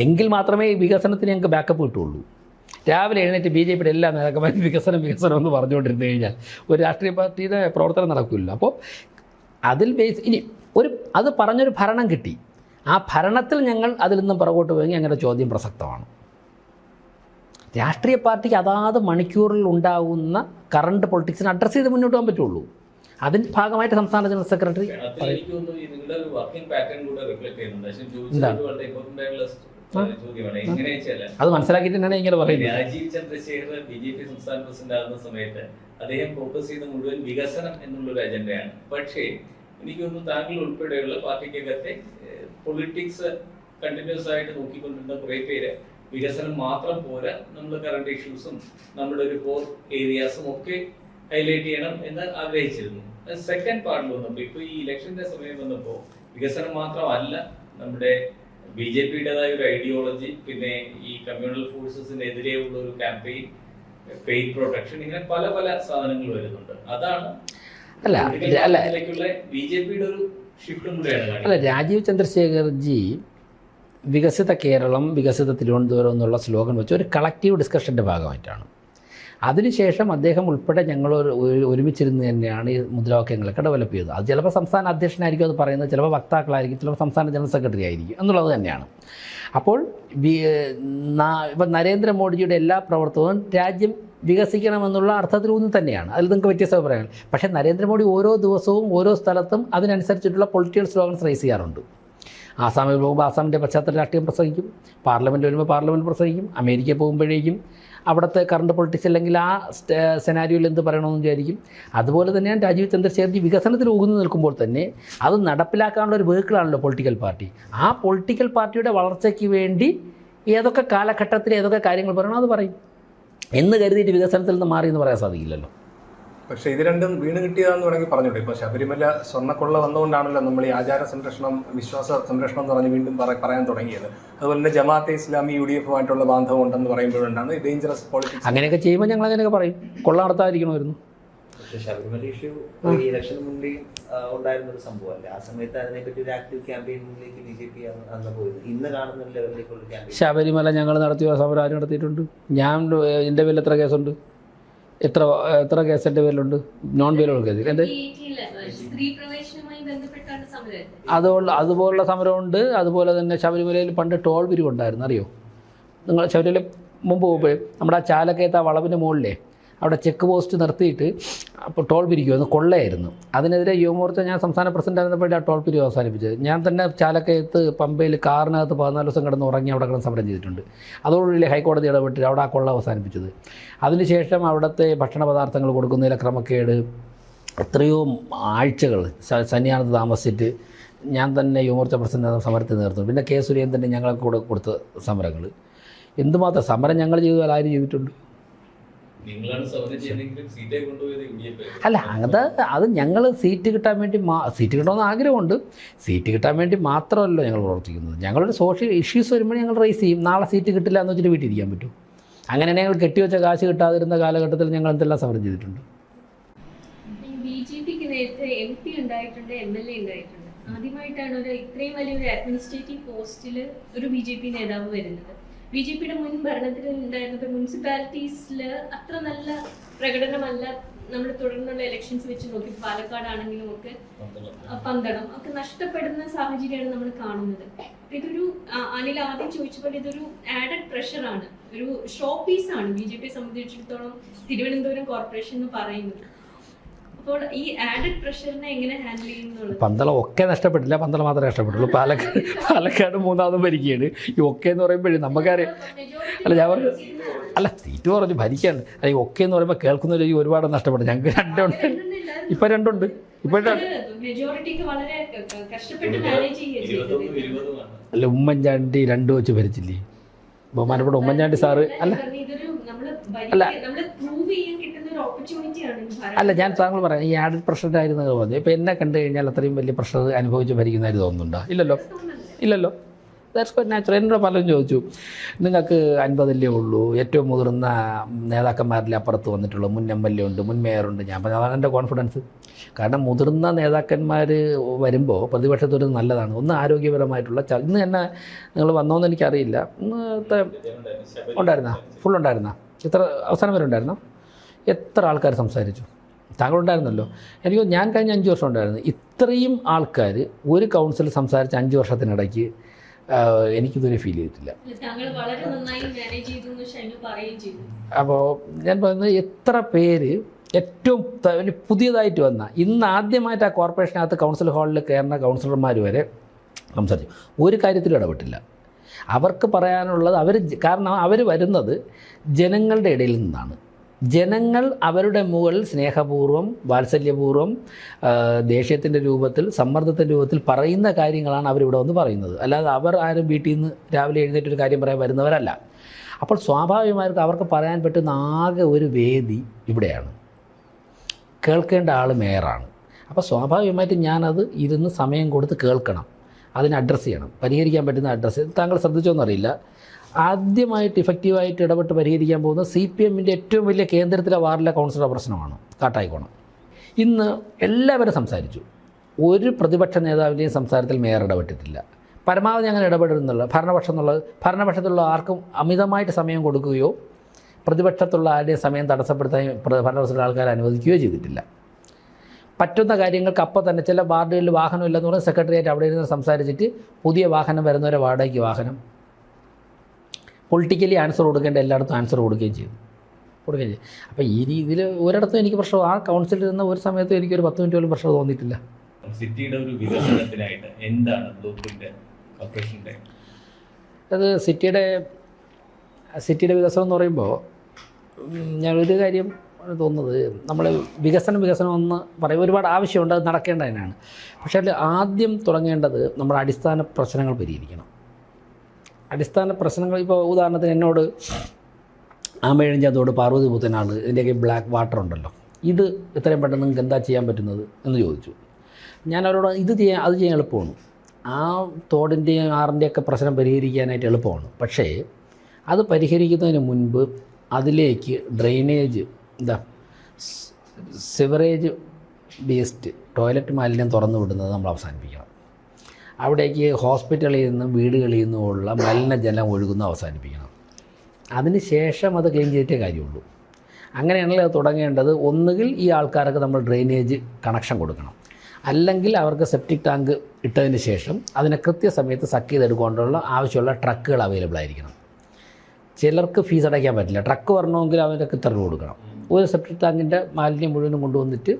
എങ്കിൽ മാത്രമേ ഈ വികസനത്തിന് ഞങ്ങൾക്ക് ബാക്കപ്പ് കിട്ടുള്ളൂ. രാവിലെ എഴുന്നേറ്റ് BJPയുടെ എല്ലാ നേതാക്കന്മാരും വികസനം എന്ന് പറഞ്ഞുകൊണ്ടിരുന്നു കഴിഞ്ഞാൽ ഒരു രാഷ്ട്രീയ പാർട്ടിയുടെ പ്രവർത്തനം നടക്കില്ല. അപ്പോൾ അതിൽ ഇനി അത് പറഞ്ഞൊരു ഭരണം കിട്ടി. ആ ഭരണത്തിൽ ഞങ്ങൾ അതിൽ നിന്നും പുറകോട്ട് പോയെങ്കിൽ ഞങ്ങളുടെ ചോദ്യം പ്രസക്തമാണ്. രാഷ്ട്രീയ പാർട്ടിക്ക് അതാത് മണിക്കൂറിൽ ഉണ്ടാകുന്ന കറണ്ട് പൊളിറ്റിക്സിനെ അഡ്രസ്സ് ചെയ്ത് മുന്നോട്ട് പോകാൻ പറ്റുള്ളൂ. അതിൻ്റെ ഭാഗമായിട്ട് സംസ്ഥാന ജനറൽ സെക്രട്ടറി അത് മനസ്സിലാക്കിയിട്ട് തന്നെയാണ് ഇങ്ങനെ പറയുന്നത്. രാജീവ് ചന്ദ്രശേഖർ BJP സംസ്ഥാന പ്രസിഡന്റ് ആകുന്ന സമയത്ത് അദ്ദേഹം ഫോക്കസ് ചെയ്ത മുഴുവൻ വികസനം എന്നുള്ളൊരു അജണ്ടയാണ്. പക്ഷേ എനിക്ക് തോന്നുന്നു താങ്കൾ ഉൾപ്പെടെയുള്ള പാർട്ടിക്കകത്തെ പൊളിറ്റിക്സ് കണ്ടിന്യൂസ് ആയിട്ട് നോക്കിക്കൊണ്ടിരുന്ന കുറേ പേര് വികസനം മാത്രം പോരാ, നമ്മൾ കറണ്ട് ഇഷ്യൂസും നമ്മുടെ ഒരു കോർ ഏരിയാസും ഒക്കെ ഹൈലൈറ്റ് ചെയ്യണം എന്ന് ആഗ്രഹിച്ചിരുന്നു. സെക്കൻഡ് പാർട്ടിൽ വന്നപ്പോൾ ഇപ്പോൾ ഈ ഇലക്ഷന്റെ സമയം വന്നപ്പോൾ വികസനം മാത്രമല്ല, നമ്മുടെ BJPയുടേതായ ഒരു ഐഡിയോളജി, പിന്നെ ഈ കമ്മ്യൂണൽ ഫോഴ്സസിനെതിരെയുള്ള ഒരു ക്യാമ്പയിൻ, ഫെയ്ത്ത് പ്രൊട്ടക്ഷൻ, ഇങ്ങനെ പല പല സാധനങ്ങൾ വരുന്നുണ്ട്. അതാണ് BJPയുടെ ഒരു ഷിഫ്റ്റും കൂടെയാണ്. രാജീവ് ചന്ദ്രശേഖർജി വികസിത കേരളം, വികസിത തിരുവനന്തപുരം എന്നുള്ള സ്ലോഗൻ വെച്ച് ഒരു കളക്റ്റീവ് ഡിസ്കഷൻ്റെ ഭാഗമായിട്ടാണ്. അതിനുശേഷം അദ്ദേഹം ഉൾപ്പെടെ ഞങ്ങൾ ഒരുമിച്ചിരുന്ന് തന്നെയാണ് ഈ മുദ്രാവാക്യങ്ങളൊക്കെ ഡെവലപ്പ് ചെയ്തത്. അത് ചിലപ്പോൾ സംസ്ഥാന അധ്യക്ഷനായിരിക്കും അത് പറയുന്നത്, ചിലപ്പോൾ വക്താക്കളായിരിക്കും, ചിലപ്പോൾ സംസ്ഥാന ജനറൽ സെക്രട്ടറി ആയിരിക്കും എന്നുള്ളത് തന്നെയാണ്. അപ്പോൾ ഇപ്പം നരേന്ദ്രമോദിജിയുടെ എല്ലാ പ്രവർത്തനവും രാജ്യം വികസിക്കണമെന്നുള്ള അർത്ഥത്തിലൂന്നി തന്നെയാണ്. അതിൽ നിങ്ങൾക്ക് വ്യത്യസ്ത അഭിപ്രായങ്ങൾ. പക്ഷേ നരേന്ദ്രമോദി ഓരോ ദിവസവും ഓരോ സ്ഥലത്തും അതിനനുസരിച്ചിട്ടുള്ള പൊളിറ്റിക്കൽ സ്ലോഗൻസ് റൈസ് ചെയ്യാറുണ്ട്. ആസാമിൽ പോകുമ്പോൾ ആസാമിൻ്റെ പശ്ചാത്തല രാഷ്ട്രീയം പ്രസംഗിക്കും, പാർലമെൻറ്റ് വരുമ്പോൾ പാർലമെൻറ്റ് പ്രസംഗിക്കും, അമേരിക്കയിൽ പോകുമ്പോഴേക്കും അവിടുത്തെ കറണ്ട് പൊളിറ്റിക്സ് അല്ലെങ്കിൽ ആ സെനാരിയോയിൽ എന്ത് പറയണമെന്ന് വിചാരിക്കും. അതുപോലെ തന്നെയാണ് രാജീവ് ചന്ദ്രശേഖർജി വികസനത്തിൽ ഊന്നു നിൽക്കുമ്പോൾ തന്നെ അത് നടപ്പിലാക്കാനുള്ള ഒരു വെഹിക്കിളാണല്ലോ പൊളിറ്റിക്കൽ പാർട്ടി. ആ പൊളിറ്റിക്കൽ പാർട്ടിയുടെ വളർച്ചയ്ക്ക് വേണ്ടി ഏതൊക്കെ കാലഘട്ടത്തിൽ ഏതൊക്കെ കാര്യങ്ങൾ പറയണോ അത് പറയും എന്ന് കരുതിയിട്ട് വികസനത്തിൽ നിന്ന് മാറി എന്ന് പറയാൻ സാധിക്കില്ലല്ലോ. പക്ഷേ ഇത് രണ്ടും വീണ് കിട്ടിയതാന്ന് വേണമെങ്കിൽ പറഞ്ഞോട്ടെ. ഇപ്പോൾ ശബരിമല സ്വർണ്ണക്കൊള്ള വന്നുകൊണ്ടാണല്ലോ നമ്മൾ ഈ ആചാര സംരക്ഷണം, വിശ്വാസ സംരക്ഷണം എന്ന് പറഞ്ഞ് വീണ്ടും പറയാൻ തുടങ്ങിയത്. അതുപോലെ തന്നെ ജമാഅത്തെ ഇസ്ലാമി UDF-ഉമായിട്ടുള്ള ബാന്ധവം ഉണ്ടെന്ന് പറയുമ്പോഴാണ് ഡേഞ്ചറസ് പോളിറ്റിക്സ്. അങ്ങനെയൊക്കെ ചെയ്യുമ്പോൾ ഞങ്ങൾ അങ്ങനെയൊക്കെ പറയും, കൊള്ള നടത്താതിരിക്കണമായിരുന്നു. പക്ഷേ ശബരിമല ഇഷ്യൂ ഇലക്ഷന് മുന്നേ ഉണ്ടായിരുന്ന ഒരു സംഭവമല്ല. ആ സമയത്ത് അതിനെപ്പറ്റി ഒരു ആക്റ്റീവ് ക്യാമ്പയിനിലേക്ക് BJP അന്ന് പോയത്. ഇന്ന് കാണുന്ന ലെവലിലേക്കുള്ള ക്യാമ്പയിൻ ശബരിമല ഞങ്ങൾ നടത്തിയ സമരം ആരും നടത്തിയിട്ടുണ്ട്? എൻ്റെ പേരിൽ എത്ര കേസുണ്ട്? എത്ര കേസ് എൻ്റെ പേരിലുണ്ട്? നോൺ ബെയിലുള്ള കേസ് എൻ്റെ അതുപോലുള്ള സമരമുണ്ട്. അതുപോലെ തന്നെ ശബരിമലയിൽ പണ്ട് ടോൾ പിരിവുണ്ടായിരുന്നു, അറിയോ? നിങ്ങൾ ശബരിമല മുമ്പ് പോകുമ്പോൾ നമ്മുടെ ആ ചാലക്കയത്ത് ആ വളവിൻ്റെ മുകളിലേ അവിടെ ചെക്ക് പോസ്റ്റ് നിർത്തിയിട്ട് അപ്പോൾ ടോൾ പിരിക്കുമായിരുന്നു, കൊള്ളയായിരുന്നു. അതിനെതിരെ യുവമോർച്ച ഞാൻ സംസ്ഥാന പ്രസിഡന്റ് ആയിരുന്നപ്പോഴേ ആ ടോൾ പിരിവ് അവസാനിപ്പിച്ചത്. ഞാൻ തന്നെ ചാലക്കയത്ത് പമ്പയിൽ കാറിനകത്ത് 14 ദിവസം കിടന്ന് ഉറങ്ങി അവിടെ കിടന്ന് സമരം ചെയ്തിട്ടുണ്ട്. അതോടുകൂടി ഹൈക്കോടതി ഇടപെട്ട് അവിടെ ആ കൊള്ള അവസാനിപ്പിച്ചത്. അതിനുശേഷം അവിടുത്തെ ഭക്ഷണ പദാർത്ഥങ്ങൾ കൊടുക്കുന്നതിലെ ക്രമക്കേട് എത്രയോ ആഴ്ചകൾ സന്നിധാനത്ത് താമസിച്ചിട്ട് ഞാൻ തന്നെ യുവമോർച്ച പ്രസിഡന്റ് സമരത്തിൽ നേർത്തു. പിന്നെ K. സുരേന്ദ്രൻ ഞങ്ങൾക്ക് കൂടെ കൊടുത്ത സമരങ്ങൾ എന്തുമാത്രം സമരം ഞങ്ങൾ ചെയ്താൽ ആരും ചെയ്തിട്ടുണ്ട്? അല്ല, അത് ഞങ്ങൾ സീറ്റ് കിട്ടാൻ വേണ്ടി സീറ്റ് കിട്ടണമെന്ന് ആഗ്രഹമുണ്ട്. സീറ്റ് കിട്ടാൻ വേണ്ടി മാത്രമല്ല ഞങ്ങൾ പ്രവർത്തിക്കുന്നത്. ഞങ്ങളുടെ സോഷ്യൽ ഇഷ്യൂസ് വരുമ്പോൾ ഞങ്ങൾ റൈസ് ചെയ്യും. നാളെ സീറ്റ് കിട്ടില്ല എന്ന് വെച്ചിട്ട് വീട്ടിലിരിക്കാൻ പറ്റും? അങ്ങനെ ഞങ്ങൾ കെട്ടിവെച്ച കാശ് കിട്ടാതിരുന്ന കാലഘട്ടത്തിൽ ഞങ്ങൾ എന്തെല്ലാം സമരം ചെയ്തിട്ടുണ്ട്. BJPക്ക് നേരത്തെ MP ഉണ്ടായിട്ടുണ്ട്, MLA ഉണ്ടായിട്ടുണ്ട്. ആദ്യമായിട്ടാണ് ഇത്രയും വലിയൊരു അഡ്മിനിസ്ട്രേറ്റീവ് പോസ്റ്റിൽ ഒരു BJP നേതാവ് വരുന്നത്. BJPയുടെ മുൻ ഭരണത്തിൽ ഉണ്ടായിരുന്നപ്പോൾ മുനിസിപ്പാലിറ്റീസിൽ അത്ര നല്ല പ്രകടനമല്ല നമ്മൾ തുടർന്നുള്ള ഇലക്ഷൻസ് വെച്ച് നോക്കി. പാലക്കാടാണെങ്കിലും ഒക്കെ പന്തളം ഒക്കെ നഷ്ടപ്പെടുന്ന സാഹചര്യമാണ് നമ്മൾ കാണുന്നത്. ഇതൊരു അനിൽ ആദ്യം ചോദിച്ചപ്പോൾ ഇതൊരു ആഡഡ് പ്രഷറാണ്, ഒരു ഷോ പീസാണ് BJPയെ സംബന്ധിച്ചിടത്തോളം തിരുവനന്തപുരം കോർപ്പറേഷൻ എന്ന് പറയുന്നത്. അപ്പോൾ ഈ ആഡഡ് പ്രഷറിനെ എങ്ങനെ ഹാൻഡിൽ ചെയ്യുന്നുള്ളത്? പന്തളം ഒക്കെ നഷ്ടപ്പെട്ടില്ല, പന്തളം മാത്രമേ നഷ്ടപ്പെട്ടുള്ളൂ. പാലക്കാട് 3ാമതും ഭരിക്കുകയാണ്. ഈ ഒക്കെ എന്ന് പറയുമ്പോഴേ നമുക്കറിയാം. അല്ല, ഞാൻ പറഞ്ഞു, അല്ല സീറ്റ് പറഞ്ഞു ഭരിക്കാൻ. അല്ല, ഈ ഒക്കെ എന്ന് പറയുമ്പോൾ കേൾക്കുന്നവർ ഒരുപാട് നഷ്ടപ്പെട്ടു. ഞങ്ങൾക്ക് 2 ഉണ്ട്, ഇപ്പം 2 ഉണ്ട്. അല്ല, ഉമ്മൻചാണ്ടി 2 വെച്ച് ഭരിച്ചില്ലേ? ബഹുമാനപ്പെട്ട ഉമ്മൻചാണ്ടി സാറ്. അല്ല, നല്ലൊരു ഓപ്പർച്യൂണിറ്റിയാണ് ഈ ഭരണം. അല്ല, ഞാൻ താങ്കൾ പറയാം ഈ ആഡഡ് പ്രഷറായിരുന്നു പറഞ്ഞു. ഇപ്പോൾ എന്നെ കണ്ടു കഴിഞ്ഞാൽ അത്രയും വലിയ പ്രഷർ അനുഭവിച്ച് ഭരിക്കുന്നതായിട്ട് തോന്നുന്നുണ്ടോ? ഇല്ലല്ലോ, ഇല്ലല്ലോ. That's quite natural. എന്നോട് പലരും ചോദിച്ചു, നിങ്ങൾക്ക് 50 ഉള്ളൂ, ഏറ്റവും മുതിർന്ന നേതാക്കന്മാരിൽ അപ്പുറത്ത് വന്നിട്ടുള്ളൂ, മുൻ MLA ഉണ്ട്, മുൻ മേയറുണ്ട്. ഞാൻ പറഞ്ഞു അതാണ് എൻ്റെ കോൺഫിഡൻസ്. കാരണം മുതിർന്ന നേതാക്കന്മാർ വരുമ്പോൾ പ്രതിപക്ഷത്തൊരു നല്ലതാണ്. ഒന്ന് ആരോഗ്യപരമായിട്ടുള്ള ഇന്ന് തന്നെ നിങ്ങൾ വന്നോന്ന് എനിക്കറിയില്ല. ഇന്നത്തെ ഉണ്ടായിരുന്ന ഫുൾ ഉണ്ടായിരുന്ന എത്ര അവസാനം വരെ ഉണ്ടായിരുന്ന എത്ര ആൾക്കാർ സംസാരിച്ചു? താങ്കളുണ്ടായിരുന്നല്ലോ. എനിക്ക് ഞാൻ കഴിഞ്ഞ 5 വർഷം ഉണ്ടായിരുന്നു. ഇത്രയും ആൾക്കാർ ഒരു കൗൺസിൽ സംസാരിച്ച 5 വർഷത്തിനിടയ്ക്ക് എനിക്കിതുവരെ ഫീൽ ചെയ്തിട്ടില്ല. താങ്കൾ വളരെ നന്നായി മാനേജ് ചെയ്തു എന്ന് ഷൈനു പറയുകയും ചെയ്തു. അപ്പോൾ ഞാൻ പറയുന്നത് എത്ര പേര് ഏറ്റവും പുതിയതായിട്ട് വന്ന ഇന്ന് ആദ്യമായിട്ട് ആ കോർപ്പറേഷനകത്ത് കൗൺസിൽ ഹാളിൽ കയറുന്ന കൗൺസിലർമാർ വരെ സംസാരിച്ചു. ഒരു കാര്യത്തിലും ഇടപെട്ടില്ല. അവർക്ക് പറയാനുള്ളത് കാരണം അവർ വരുന്നത് ജനങ്ങളുടെ ഇടയിൽ നിന്നാണ്. ജനങ്ങൾ അവരുടെ മുകളിൽ സ്നേഹപൂർവ്വം, വാത്സല്യപൂർവ്വം, ദേഷ്യത്തിൻ്റെ രൂപത്തിൽ, സമ്മർദ്ദത്തിൻ്റെ രൂപത്തിൽ പറയുന്ന കാര്യങ്ങളാണ് അവരിവിടെ വന്ന് പറയുന്നത്. അല്ലാതെ അവർ ആരും വീട്ടിൽ നിന്ന് രാവിലെ എഴുന്നേറ്റൊരു കാര്യം പറയാൻ വരുന്നവരല്ല. അപ്പോൾ സ്വാഭാവികമായിട്ടും അവർക്ക് പറയാൻ പറ്റുന്ന ആകെ ഒരു വേദി ഇവിടെയാണ്. കേൾക്കേണ്ട ആൾ മേയറാണ്. അപ്പോൾ സ്വാഭാവികമായിട്ടും ഞാനത് ഇരുന്ന് സമയം കൊടുത്ത് കേൾക്കണം, അതിനെ അഡ്രസ്സ് ചെയ്യണം, പരിഹരിക്കാൻ പറ്റുന്ന അഡ്രസ്സ്. താങ്കൾ ശ്രദ്ധിച്ചോന്നറിയില്ല, ആദ്യമായിട്ട് ഇഫക്റ്റീവായിട്ട് ഇടപെട്ട് പരിഹരിക്കാൻ പോകുന്നത് CPMൻ്റെ ഏറ്റവും വലിയ കേന്ദ്രത്തിലെ വാർഡിലെ കൗൺസിലർ പ്രശ്നമാണ്, കാട്ടായിക്കോണം. ഇന്ന് എല്ലാവരും സംസാരിച്ചു. ഒരു പ്രതിപക്ഷ നേതാവിൻ്റെയും സംസാരത്തിൽ മേയർ ഇടപെട്ടിട്ടില്ല. പരമാവധി അങ്ങനെ ഇടപെടുന്നുള്ള ഭരണപക്ഷത്തുള്ള ആർക്കും അമിതമായിട്ട് സമയം കൊടുക്കുകയോ പ്രതിപക്ഷത്തുള്ള ആരുടെയും സമയം തടസ്സപ്പെടുത്താൻ ഭരണപക്ഷത്തുള്ള ആൾക്കാരെ അനുവദിക്കുകയോ ചെയ്തിട്ടില്ല. പറ്റുന്ന കാര്യങ്ങൾക്ക് അപ്പോൾ തന്നെ ചില വാർഡുകളിൽ വാഹനമില്ലെന്ന് പറഞ്ഞാൽ സെക്രട്ടറിയായിട്ട് അവിടെ ഇരുന്ന് സംസാരിച്ചിട്ട് പുതിയ വാഹനം വരുന്നവരെ വാടകയ്ക്ക് വാഹനം, പൊളിറ്റിക്കലി ആൻസർ കൊടുക്കേണ്ട എല്ലായിടത്തും ആൻസർ കൊടുക്കുകയും ചെയ്തു. അപ്പോൾ ഈ രീതിയിൽ ഒരിടത്തും എനിക്ക് പ്രശ്നം, ആ കൗൺസിലിൽ ഇരുന്ന ഒരു സമയത്തും എനിക്കൊരു 10 മിനിറ്റ് പോലും പ്രശ്നം തോന്നിയിട്ടില്ല. സിറ്റിയുടെ ഒരു വികസനത്തിനായിട്ട് എന്താണ് ബ്ലൂ പ്രിന്റ് കോർപ്പറേഷൻ്റെ? അത് സിറ്റിയുടെ വികസനം എന്ന് പറയുമ്പോൾ ഞാനൊരു കാര്യം തോന്നുന്നത്, നമ്മൾ വികസനം എന്ന് പറയും, ഒരുപാട് ആവശ്യമുണ്ട്, അത് നടക്കേണ്ടതിനാണ്. പക്ഷേ അതിൽ ആദ്യം തുടങ്ങേണ്ടത് നമ്മുടെ അടിസ്ഥാന പ്രശ്നങ്ങൾ പരിഹരിക്കണം. അടിസ്ഥാന പ്രശ്നങ്ങൾ ഇപ്പോൾ ഉദാഹരണത്തിന് എന്നോട് ആമയിഴഞ്ചാത്തോട് പാർവതി പുത്തനാൾ ഇതിൻ്റെയൊക്കെ ബ്ലാക്ക് വാട്ടർ ഉണ്ടല്ലോ, ഇത് എത്രയും പെട്ടെന്ന് നിങ്ങൾക്ക് എന്താ ചെയ്യാൻ പറ്റുന്നത് എന്ന് ചോദിച്ചു. ഞാൻ അവരോട് അത് ചെയ്യാൻ എളുപ്പമാണ്. ആ തോടിൻ്റെയും ആറിൻ്റെയൊക്കെ പ്രശ്നം പരിഹരിക്കാനായിട്ട് എളുപ്പമാണ്. പക്ഷേ അത് പരിഹരിക്കുന്നതിന് മുൻപ് അതിലേക്ക് ഡ്രെയിനേജ്, സിവറേജ് വേസ്റ്റ്, ടോയ്ലറ്റ് മാലിന്യം തുറന്നു വിടുന്നത് നമ്മൾ അവസാനിപ്പിക്കണം. അവിടേക്ക് ഹോസ്പിറ്റലിൽ നിന്നും വീടുകളിൽ നിന്നുമുള്ള മലിനജലം ഒഴുകുന്ന അവസാനിപ്പിക്കണം. അതിന് ശേഷം അത് ക്ലീൻ ചെയ്തിട്ടേ കാര്യമുള്ളൂ. അങ്ങനെയാണെങ്കിൽ അത് തുടങ്ങേണ്ടത് ഒന്നുകിൽ ഈ ആൾക്കാർക്ക് നമ്മൾ ഡ്രെയിനേജ് കണക്ഷൻ കൊടുക്കണം, അല്ലെങ്കിൽ അവർക്ക് സെപ്റ്റിക് ടാങ്ക് ഇട്ടതിന് ശേഷം അതിനെ കൃത്യസമയത്ത് സക്ക് ചെയ്തെടുക്കൊണ്ടുള്ള ആവശ്യമുള്ള ട്രക്കുകൾ അവൈലബിൾ ആയിരിക്കണം. ചിലർക്ക് ഫീസ് അടയ്ക്കാൻ പറ്റില്ല, ട്രക്ക് വരണമെങ്കിൽ അവർക്ക് ഇത്ര രൂപ കൊടുക്കണം. ഒരു സെപ്റ്റിക് ടാങ്കിൻ്റെ മാലിന്യം മുഴുവനും കൊണ്ടുവന്നിട്ട്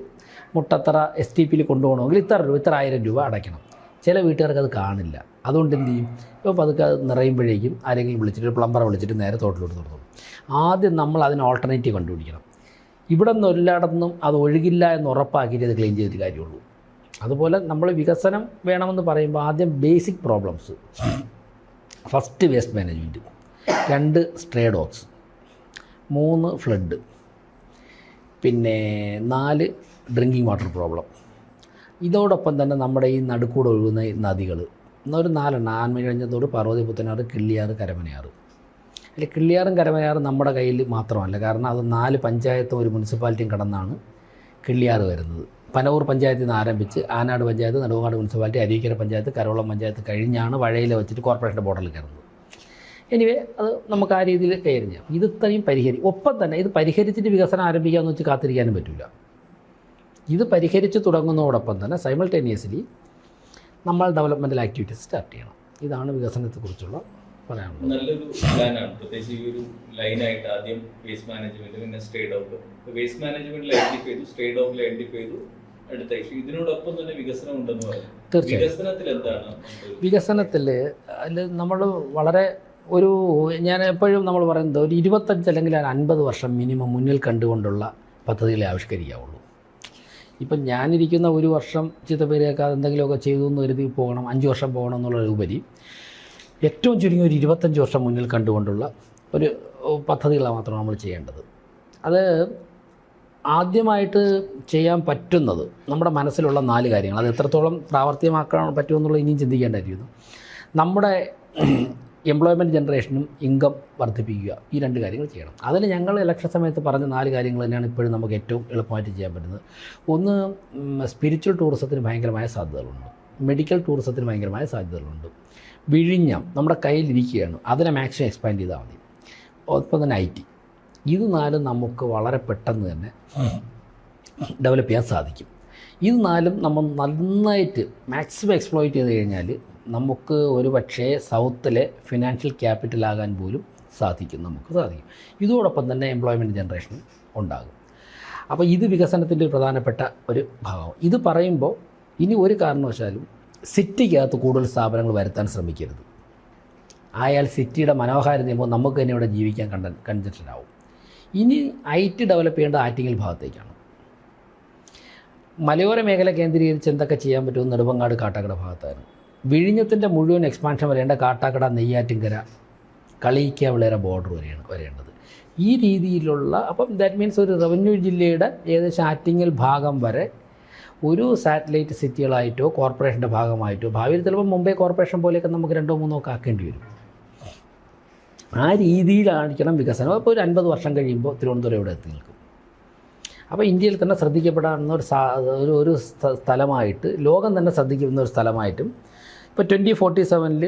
മുട്ടത്തറ STPയിൽ കൊണ്ടുപോകണമെങ്കിൽ ഇത്ര 1000 രൂപ അടയ്ക്കണം. ചില വീട്ടുകാർക്ക് അത് കാണില്ല. അതുകൊണ്ട് എന്ത് ചെയ്യും, ഇപ്പോൾ പതുക്കെ അത് നിറയുമ്പോഴേക്കും ആരെങ്കിലും വിളിച്ചിട്ട്, പ്ലംബറെ വിളിച്ചിട്ട് നേരെ തോട്ടിലോട്ട് തുറന്നു. ആദ്യം നമ്മൾ അതിന് ഓൾട്ടർനേറ്റീവ് കണ്ടുപിടിക്കണം. ഇവിടെ നിന്ന് എല്ലായിടത്തും അത് ഒഴുകില്ല എന്ന് ഉറപ്പാക്കിയിട്ട് അത് ക്ലീൻ ചെയ്തിട്ട് കാര്യമുള്ളൂ. അതുപോലെ നമ്മൾ വികസനം വേണമെന്ന് പറയുമ്പോൾ ആദ്യം basic problems, first waste management, 2 stray dogs, 3 flood, പിന്നെ 4 ഡ്രിങ്കിങ് വാട്ടർ പ്രോബ്ലം. ഇതോടൊപ്പം തന്നെ നമ്മുടെ ഈ നടുക്കൂടെ ഒഴുകുന്ന നദികൾ ഒരു 4 ആൻമഴിഞ്ഞത്തോട്, പാർവതി പുത്തനാറ്, കിള്ളിയാറ്, കരമനയാറ്. അല്ലെങ്കിൽ കിള്ളിയാറും കരമനയാറും നമ്മുടെ കയ്യിൽ മാത്രമല്ല, കാരണം അത് 4 പഞ്ചായത്തും ഒരു മുനിസിപ്പാലിറ്റിയും കടന്നാണ് കിള്ളിയാറ് വരുന്നത്. പനവൂർ പഞ്ചായത്തിൽ നിന്ന് ആരംഭിച്ച് ആനാട് പഞ്ചായത്ത്, നെടുമങ്ങാട് മുനിസിപ്പാലിറ്റി, അരീക്കര പഞ്ചായത്ത്, കരോളം പഞ്ചായത്ത് കഴിഞ്ഞാണ് വഴയിൽ വെച്ചിട്ട് കോർപ്പറേഷൻ്റെ ബോർഡറിൽ കയറുന്നത്. എനിവേ അത് നമുക്ക് ആ രീതിയിൽ കൈകാര്യം ചെയ്യാം. ഇത് ഇത്രയും ഒപ്പം തന്നെ ഇത് പരിഹരിച്ചിട്ട് വികസനം ആരംഭിക്കാമെന്ന് വെച്ച് കാത്തിരിക്കാനും പറ്റില്ല. ഇത് പരിഹരിച്ച് തുടങ്ങുന്നതോടൊപ്പം തന്നെ സൈമൾട്ടേനിയസ്ലി നമ്മൾ ഡെവലപ്മെൻറ്റൽ ആക്ടിവിറ്റീസ് സ്റ്റാർട്ട് ചെയ്യണം. ഇതാണ് വികസനത്തെക്കുറിച്ചുള്ള പറയാനുള്ളത്. നല്ലൊരു പ്ലാനാണ്. പ്രത്യേകിച്ച് ഈ ഒരു ലൈനായിട്ട് ആദ്യം വേസ്റ്റ് മാനേജ്മെന്റ്, പിന്നെ സ്ട്രേ ഡോഗ്. വേസ്റ്റ് മാനേജ്മെന്റിൽ ഐഡന്റിഫൈ ചെയ്തു, സ്ട്രേ ഡോഗിൽ ഐഡന്റിഫൈ ചെയ്തു, അടുത്ത ഇഷ്യൂ. ഇതിനോടൊപ്പം തന്നെ വികസനം ഉണ്ടെന്ന് പറയും. തീർച്ചയായും വികസനത്തിൽ എന്താണ്? വികസനത്തിൽ നമ്മൾ വളരെ ഞാൻ എപ്പോഴും നമ്മൾ പറയുന്നത് ഒരു 25 അല്ലെങ്കിൽ 50 വർഷം മിനിമം മുന്നിൽ കണ്ടുകൊണ്ടുള്ള പദ്ധതികളെ ആവിഷ്കരിക്കാവുള്ളൂ. ഇപ്പം ഞാനിരിക്കുന്ന ഒരു വർഷം ചീത്തപ്പേരേക്കാതെ എന്തെങ്കിലുമൊക്കെ ചെയ്തു എന്ന് കരുതി പോകണം, 5 വർഷം പോകണം എന്നുള്ളതിലുപരി ഏറ്റവും ചുരുങ്ങിയ ഒരു 25 വർഷം മുന്നിൽ കണ്ടുകൊണ്ടുള്ള ഒരു പദ്ധതികളാണ് മാത്രം നമ്മൾ ചെയ്യേണ്ടത്. അത് ആദ്യമായിട്ട് ചെയ്യാൻ പറ്റുന്നത് നമ്മുടെ മനസ്സിലുള്ള 4 കാര്യങ്ങൾ. അത് എത്രത്തോളം പ്രാവർത്തികമാക്കാൻ പറ്റുമെന്നുള്ളത് ഇനിയും ചിന്തിക്കേണ്ടതായിരുന്നു. നമ്മുടെ എംപ്ലോയ്മെൻറ്റ് ജനറേഷനും ഇൻകം വർദ്ധിപ്പിക്കുക, ഈ 2 കാര്യങ്ങൾ ചെയ്യണം. അതിന് ഞങ്ങൾ ഇലക്ഷൻ സമയത്ത് പറഞ്ഞ 4 കാര്യങ്ങൾ തന്നെയാണ് ഇപ്പോഴും നമുക്ക് ഏറ്റവും എളുപ്പമായിട്ട് ചെയ്യാൻ പറ്റുന്നത്. ഒന്ന്, സ്പിരിച്വൽ ടൂറിസത്തിന് ഭയങ്കരമായ സാധ്യതകളുണ്ട്, മെഡിക്കൽ ടൂറിസത്തിന് ഭയങ്കരമായ സാധ്യതകളുണ്ട്. വിഴിഞ്ഞം നമ്മുടെ കയ്യിലിരിക്കുകയാണ്, അതിനെ മാക്സിമം എക്സ്പാൻഡ് ചെയ്താൽ മതി. ഒപ്പം തന്നെ IT, ഇത് 4 നമുക്ക് വളരെ പെട്ടെന്ന് തന്നെ ഡെവലപ്പ് ചെയ്യാൻ സാധിക്കും. ഇത് 4 നമ്മൾ നന്നായിട്ട് മാക്സിമം എക്സ്പ്ലോയിറ്റ് ചെയ്ത് കഴിഞ്ഞാൽ നമുക്ക് ഒരു പക്ഷേ സൗത്തിലെ ഫിനാൻഷ്യൽ ക്യാപിറ്റലാകാൻ പോലും സാധിക്കും. ഇതോടൊപ്പം തന്നെ എംപ്ലോയ്മെൻറ്റ് ജനറേഷനും ഉണ്ടാകും. അപ്പോൾ ഇത് വികസനത്തിൻ്റെ ഒരു പ്രധാനപ്പെട്ട ഒരു ഭാഗം. ഇത് പറയുമ്പോൾ ഇനി ഒരു കാരണവശാലും സിറ്റിക്കകത്ത് കൂടുതൽ സ്ഥാപനങ്ങൾ വരുത്താൻ ശ്രമിക്കരുത്. ആയാൽ സിറ്റിയുടെ മനോഹാരിത ചെയ്യുമ്പോൾ നമുക്ക് തന്നെ ഇവിടെ ജീവിക്കാൻ കൺജസ്റ്റഡാവും. ഇനി IT ഡെവലപ്പ് ചെയ്യേണ്ട ആറ്റിങ്ങൽ ഭാഗത്തേക്കാണ്. മലയോര മേഖല കേന്ദ്രീകരിച്ച് എന്തൊക്കെ ചെയ്യാൻ പറ്റുമെന്ന് നെടുമങ്ങാട് കാട്ടാക്കട ഭാഗത്തായിരുന്നു. വിഴിഞ്ഞത്തിൻ്റെ മുഴുവൻ എക്സ്പാൻഷൻ വരേണ്ട കാട്ടാക്കട, നെയ്യാറ്റിൻകര, കളിയിക്കാവിളേര ബോർഡർ വരേണ്ടത്. ഈ രീതിയിലുള്ള, അപ്പം ദാറ്റ് മീൻസ് ഒരു റവന്യൂ ജില്ലയുടെ ഏകദേശം ആറ്റിങ്ങൽ ഭാഗം വരെ ഒരു സാറ്റലൈറ്റ് സിറ്റികളായിട്ടോ കോർപ്പറേഷൻ്റെ ഭാഗമായിട്ടോ, ഭാവിയിൽ ചിലപ്പോൾ മുംബൈ കോർപ്പറേഷൻ പോലെയൊക്കെ നമുക്ക് 2-3 ഒക്കെ ആക്കേണ്ടി വരും. ആ രീതിയിലായിരിക്കണം വികസനം. അപ്പോൾ ഒരു 50 വർഷം കഴിയുമ്പോൾ തിരുവനന്തപുരം ഇവിടെ എത്തി നിൽക്കും. അപ്പോൾ ഇന്ത്യയിൽ തന്നെ ശ്രദ്ധിക്കപ്പെടാവുന്ന ഒരു സ്ഥലമായിട്ട്, ലോകം തന്നെ ശ്രദ്ധിക്കുന്ന ഒരു സ്ഥലമായിട്ടും, ഇപ്പോൾ 2047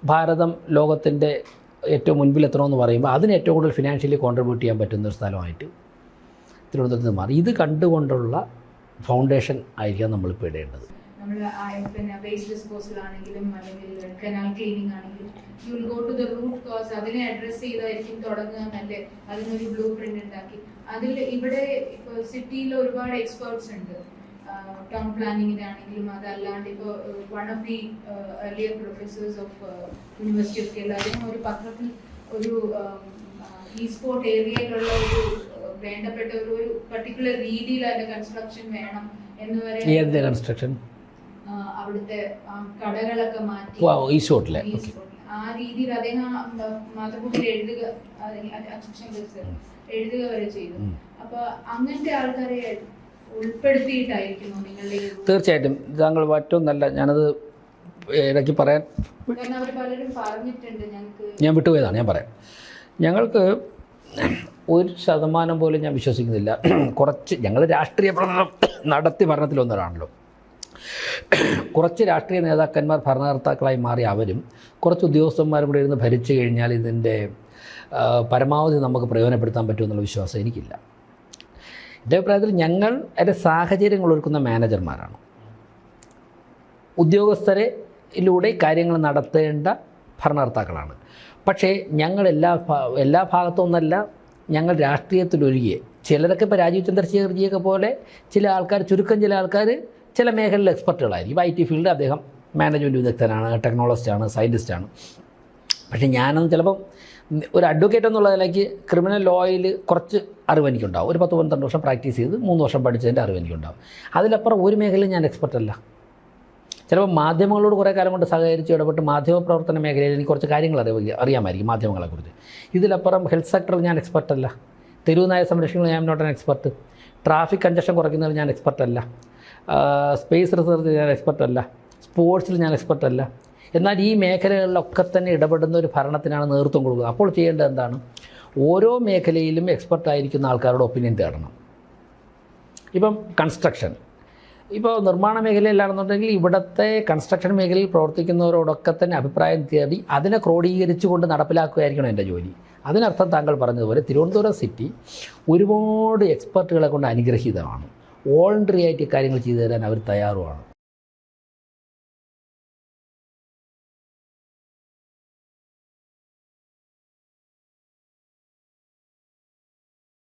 ഭാരതം ലോകത്തിൻ്റെ ഏറ്റവും മുൻപിലെത്തണമെന്ന് പറയുമ്പോൾ അതിന് ഏറ്റവും കൂടുതൽ ഫിനാൻഷ്യലി കോൺട്രിബ്യൂട്ട് ചെയ്യാൻ പറ്റുന്ന ഒരു സ്ഥലമായിട്ട് തിരുവനന്തപുരത്ത് മാറി. ഇത് കണ്ടുകൊണ്ടുള്ള ഫൗണ്ടേഷൻ ആയിരിക്കാം നമ്മളിപ്പോൾ ഇടേണ്ടത്. നമ്മൾ പിന്നെ വേസ്റ്റ് ഡിസ്പോസൽ ആണെങ്കിലും അല്ലെങ്കിൽ കനാൽ ക്ലീനിങ് ആണെങ്കിലും you will go to the root cause, അതിനെ അഡ്രസ്സ് ചെയ്തായിരിക്കും തുടങ്ങുക. നല്ല അതിനൊരു ബ്ലൂ പ്രിന്റ് ഉണ്ടാക്കി അതിൽ ഇവിടെ ഇപ്പോൾ സിറ്റിയിൽ ഒരുപാട് എക്സ്പേർട്സ് ഉണ്ട്. ടൗൺ പ്ലാനിങ്ങിനാണെങ്കിലും അതല്ലാണ്ട് ഇപ്പോൾ one of the earlier professors of university of Kerala അദ്ദേഹം ഒരു പത്രത്തിൽ ഒരു ഈ സ്പോട്ട് ഏരിയയിലുള്ള ഒരു വേണ്ടപ്പെട്ട ഒരു പർട്ടിക്കുലർ രീതിയിൽ അതിന്റെ കൺസ്ട്രക്ഷൻ വേണം എന്ന് വരെ കൺസ്ട്രക്ഷൻ അവിടുത്തെ കടകളൊക്കെ മാറ്റി ആ രീതിയിൽ അദ്ദേഹം മാതൃഭൂമിയിൽ എഴുതുക വരെ ചെയ്തു. അപ്പൊ അങ്ങനത്തെ ആൾക്കാരെ ഉൾപ്പെടുത്തിയിട്ടായിരിക്കുന്നു നിങ്ങളുടെ? തീർച്ചയായിട്ടും താങ്കൾ ഏറ്റവും നല്ല, ഞാനത് ഇടയ്ക്ക് പറയാൻ അവർ പലരും പറഞ്ഞിട്ടുണ്ട്. ഞാൻ വിട്ടുപോയതാണ്, ഞാൻ പറയാം. ഞങ്ങൾക്ക് 1% പോലും ഞാൻ വിശ്വസിക്കുന്നില്ല. കുറച്ച് ഞങ്ങൾ രാഷ്ട്രീയ പ്രവർത്തനം നടത്തി ഭരണത്തിലൊന്നരാണല്ലോ. കുറച്ച് രാഷ്ട്രീയ നേതാക്കന്മാർ ഭരണകർത്താക്കളായി മാറി അവരും കുറച്ച് ഉദ്യോഗസ്ഥന്മാരും കൂടെ ഇരുന്ന് ഭരിച്ചു കഴിഞ്ഞാൽ ഇതിൻ്റെ പരമാവധി നമുക്ക് പ്രയോജനപ്പെടുത്താൻ പറ്റുമെന്നുള്ള വിശ്വാസം എനിക്കില്ല. എൻ്റെ അഭിപ്രായത്തിൽ ഞങ്ങൾ അതിൻ്റെ സാഹചര്യങ്ങൾ ഒരുക്കുന്ന മാനേജർമാരാണ്. ഉദ്യോഗസ്ഥരിലൂടെ കാര്യങ്ങൾ നടത്തേണ്ട ഭരണകർത്താക്കളാണ്. പക്ഷേ ഞങ്ങൾ എല്ലാ ഭാഗത്തൊന്നല്ല, ഞങ്ങൾ രാഷ്ട്രീയത്തിലൊരുകിയ ചിലരൊക്കെ ഇപ്പോൾ രാജീവ് ചന്ദ്രശേഖർജിയൊക്കെ പോലെ ചില ആൾക്കാർ, ചുരുക്കം ചില ആൾക്കാർ ചില മേഖലയിൽ എക്സ്പെർട്ടുകളായിരിക്കും. IT ഫീൽഡ് അദ്ദേഹം മാനേജ്മെൻറ്റ് വിദഗ്ധനാണ്, ടെക്നോളജിസ്റ്റാണ്, സയൻറ്റിസ്റ്റാണ്. പക്ഷേ ഞാനൊന്നും ചിലപ്പം ഒരു അഡ്വക്കേറ്റ് എന്നുള്ള നിലയ്ക്ക് ക്രിമിനൽ ലോയിൽ കുറച്ച് അറിവ് എനിക്കുണ്ടാവും. ഒരു 10-12 വർഷം പ്രാക്ടീസ് ചെയ്ത് 3 വർഷം പഠിച്ചതിൻ്റെ അറിവ് എനിക്കുണ്ടാവും. അതിലപ്പുറം ഒരു മേഖലയിൽ ഞാൻ എക്സ്പെർട്ടല്ല. ചിലപ്പോൾ മാധ്യമങ്ങളോട് കുറേ കാലം കൊണ്ട് സഹകരിച്ച് ഇടപെട്ട് മാധ്യമപ്രവർത്തന മേഖലയിൽ എനിക്ക് കുറച്ച് കാര്യങ്ങൾ അറിയാമായിരിക്കും മാധ്യമങ്ങളെക്കുറിച്ച്. ഇതിലപ്പുറം ഹെൽത്ത് സെക്ടറിൽ ഞാൻ എക്സ്പെർട്ടല്ല. തെരുവ് നായ സംരക്ഷണത്തിൽ ഞാൻ not an expert. Traffic congestion കുറയ്ക്കുന്നതിൽ ഞാൻ എക്സ്പെർട്ടല്ല. സ്പേസ് റിസർച്ചിൽ ഞാൻ എക്സ്പെർട്ടല്ല. സ്പോർട്സിൽ ഞാൻ എക്സ്പെർട്ടല്ല. എന്നാൽ ഈ മേഖലകളിലൊക്കെ തന്നെ ഇടപെടുന്ന ഒരു ഭരണത്തിനാണ് നേതൃത്വം കൊടുക്കുക. അപ്പോൾ ചെയ്യേണ്ടത് എന്താണ്? ഓരോ മേഖലയിലും എക്സ്പെർട്ടായിരിക്കുന്ന ആൾക്കാരുടെ ഒപ്പീനിയൻ തേടണം. ഇപ്പം കൺസ്ട്രക്ഷൻ, ഇപ്പോൾ നിർമ്മാണ മേഖലയിലാണെന്നുണ്ടെങ്കിൽ ഇവിടുത്തെ കൺസ്ട്രക്ഷൻ മേഖലയിൽ പ്രവർത്തിക്കുന്നവരോടൊക്കെ തന്നെ അഭിപ്രായം തേടി അതിനെ ക്രോഡീകരിച്ചുകൊണ്ട് നടപ്പിലാക്കുകയായിരിക്കണം എൻ്റെ ജോലി. അതിനർത്ഥം താങ്കൾ പറഞ്ഞതുപോലെ തിരുവനന്തപുരം സിറ്റി ഒരുപാട് എക്സ്പെർട്ടുകളെ കൊണ്ട് അനുഗ്രഹീതമാണ്. വോളണ്ടറി ആയിട്ട് കാര്യങ്ങൾ ചെയ്തു തരാൻ അവർ തയ്യാറുമാണ്.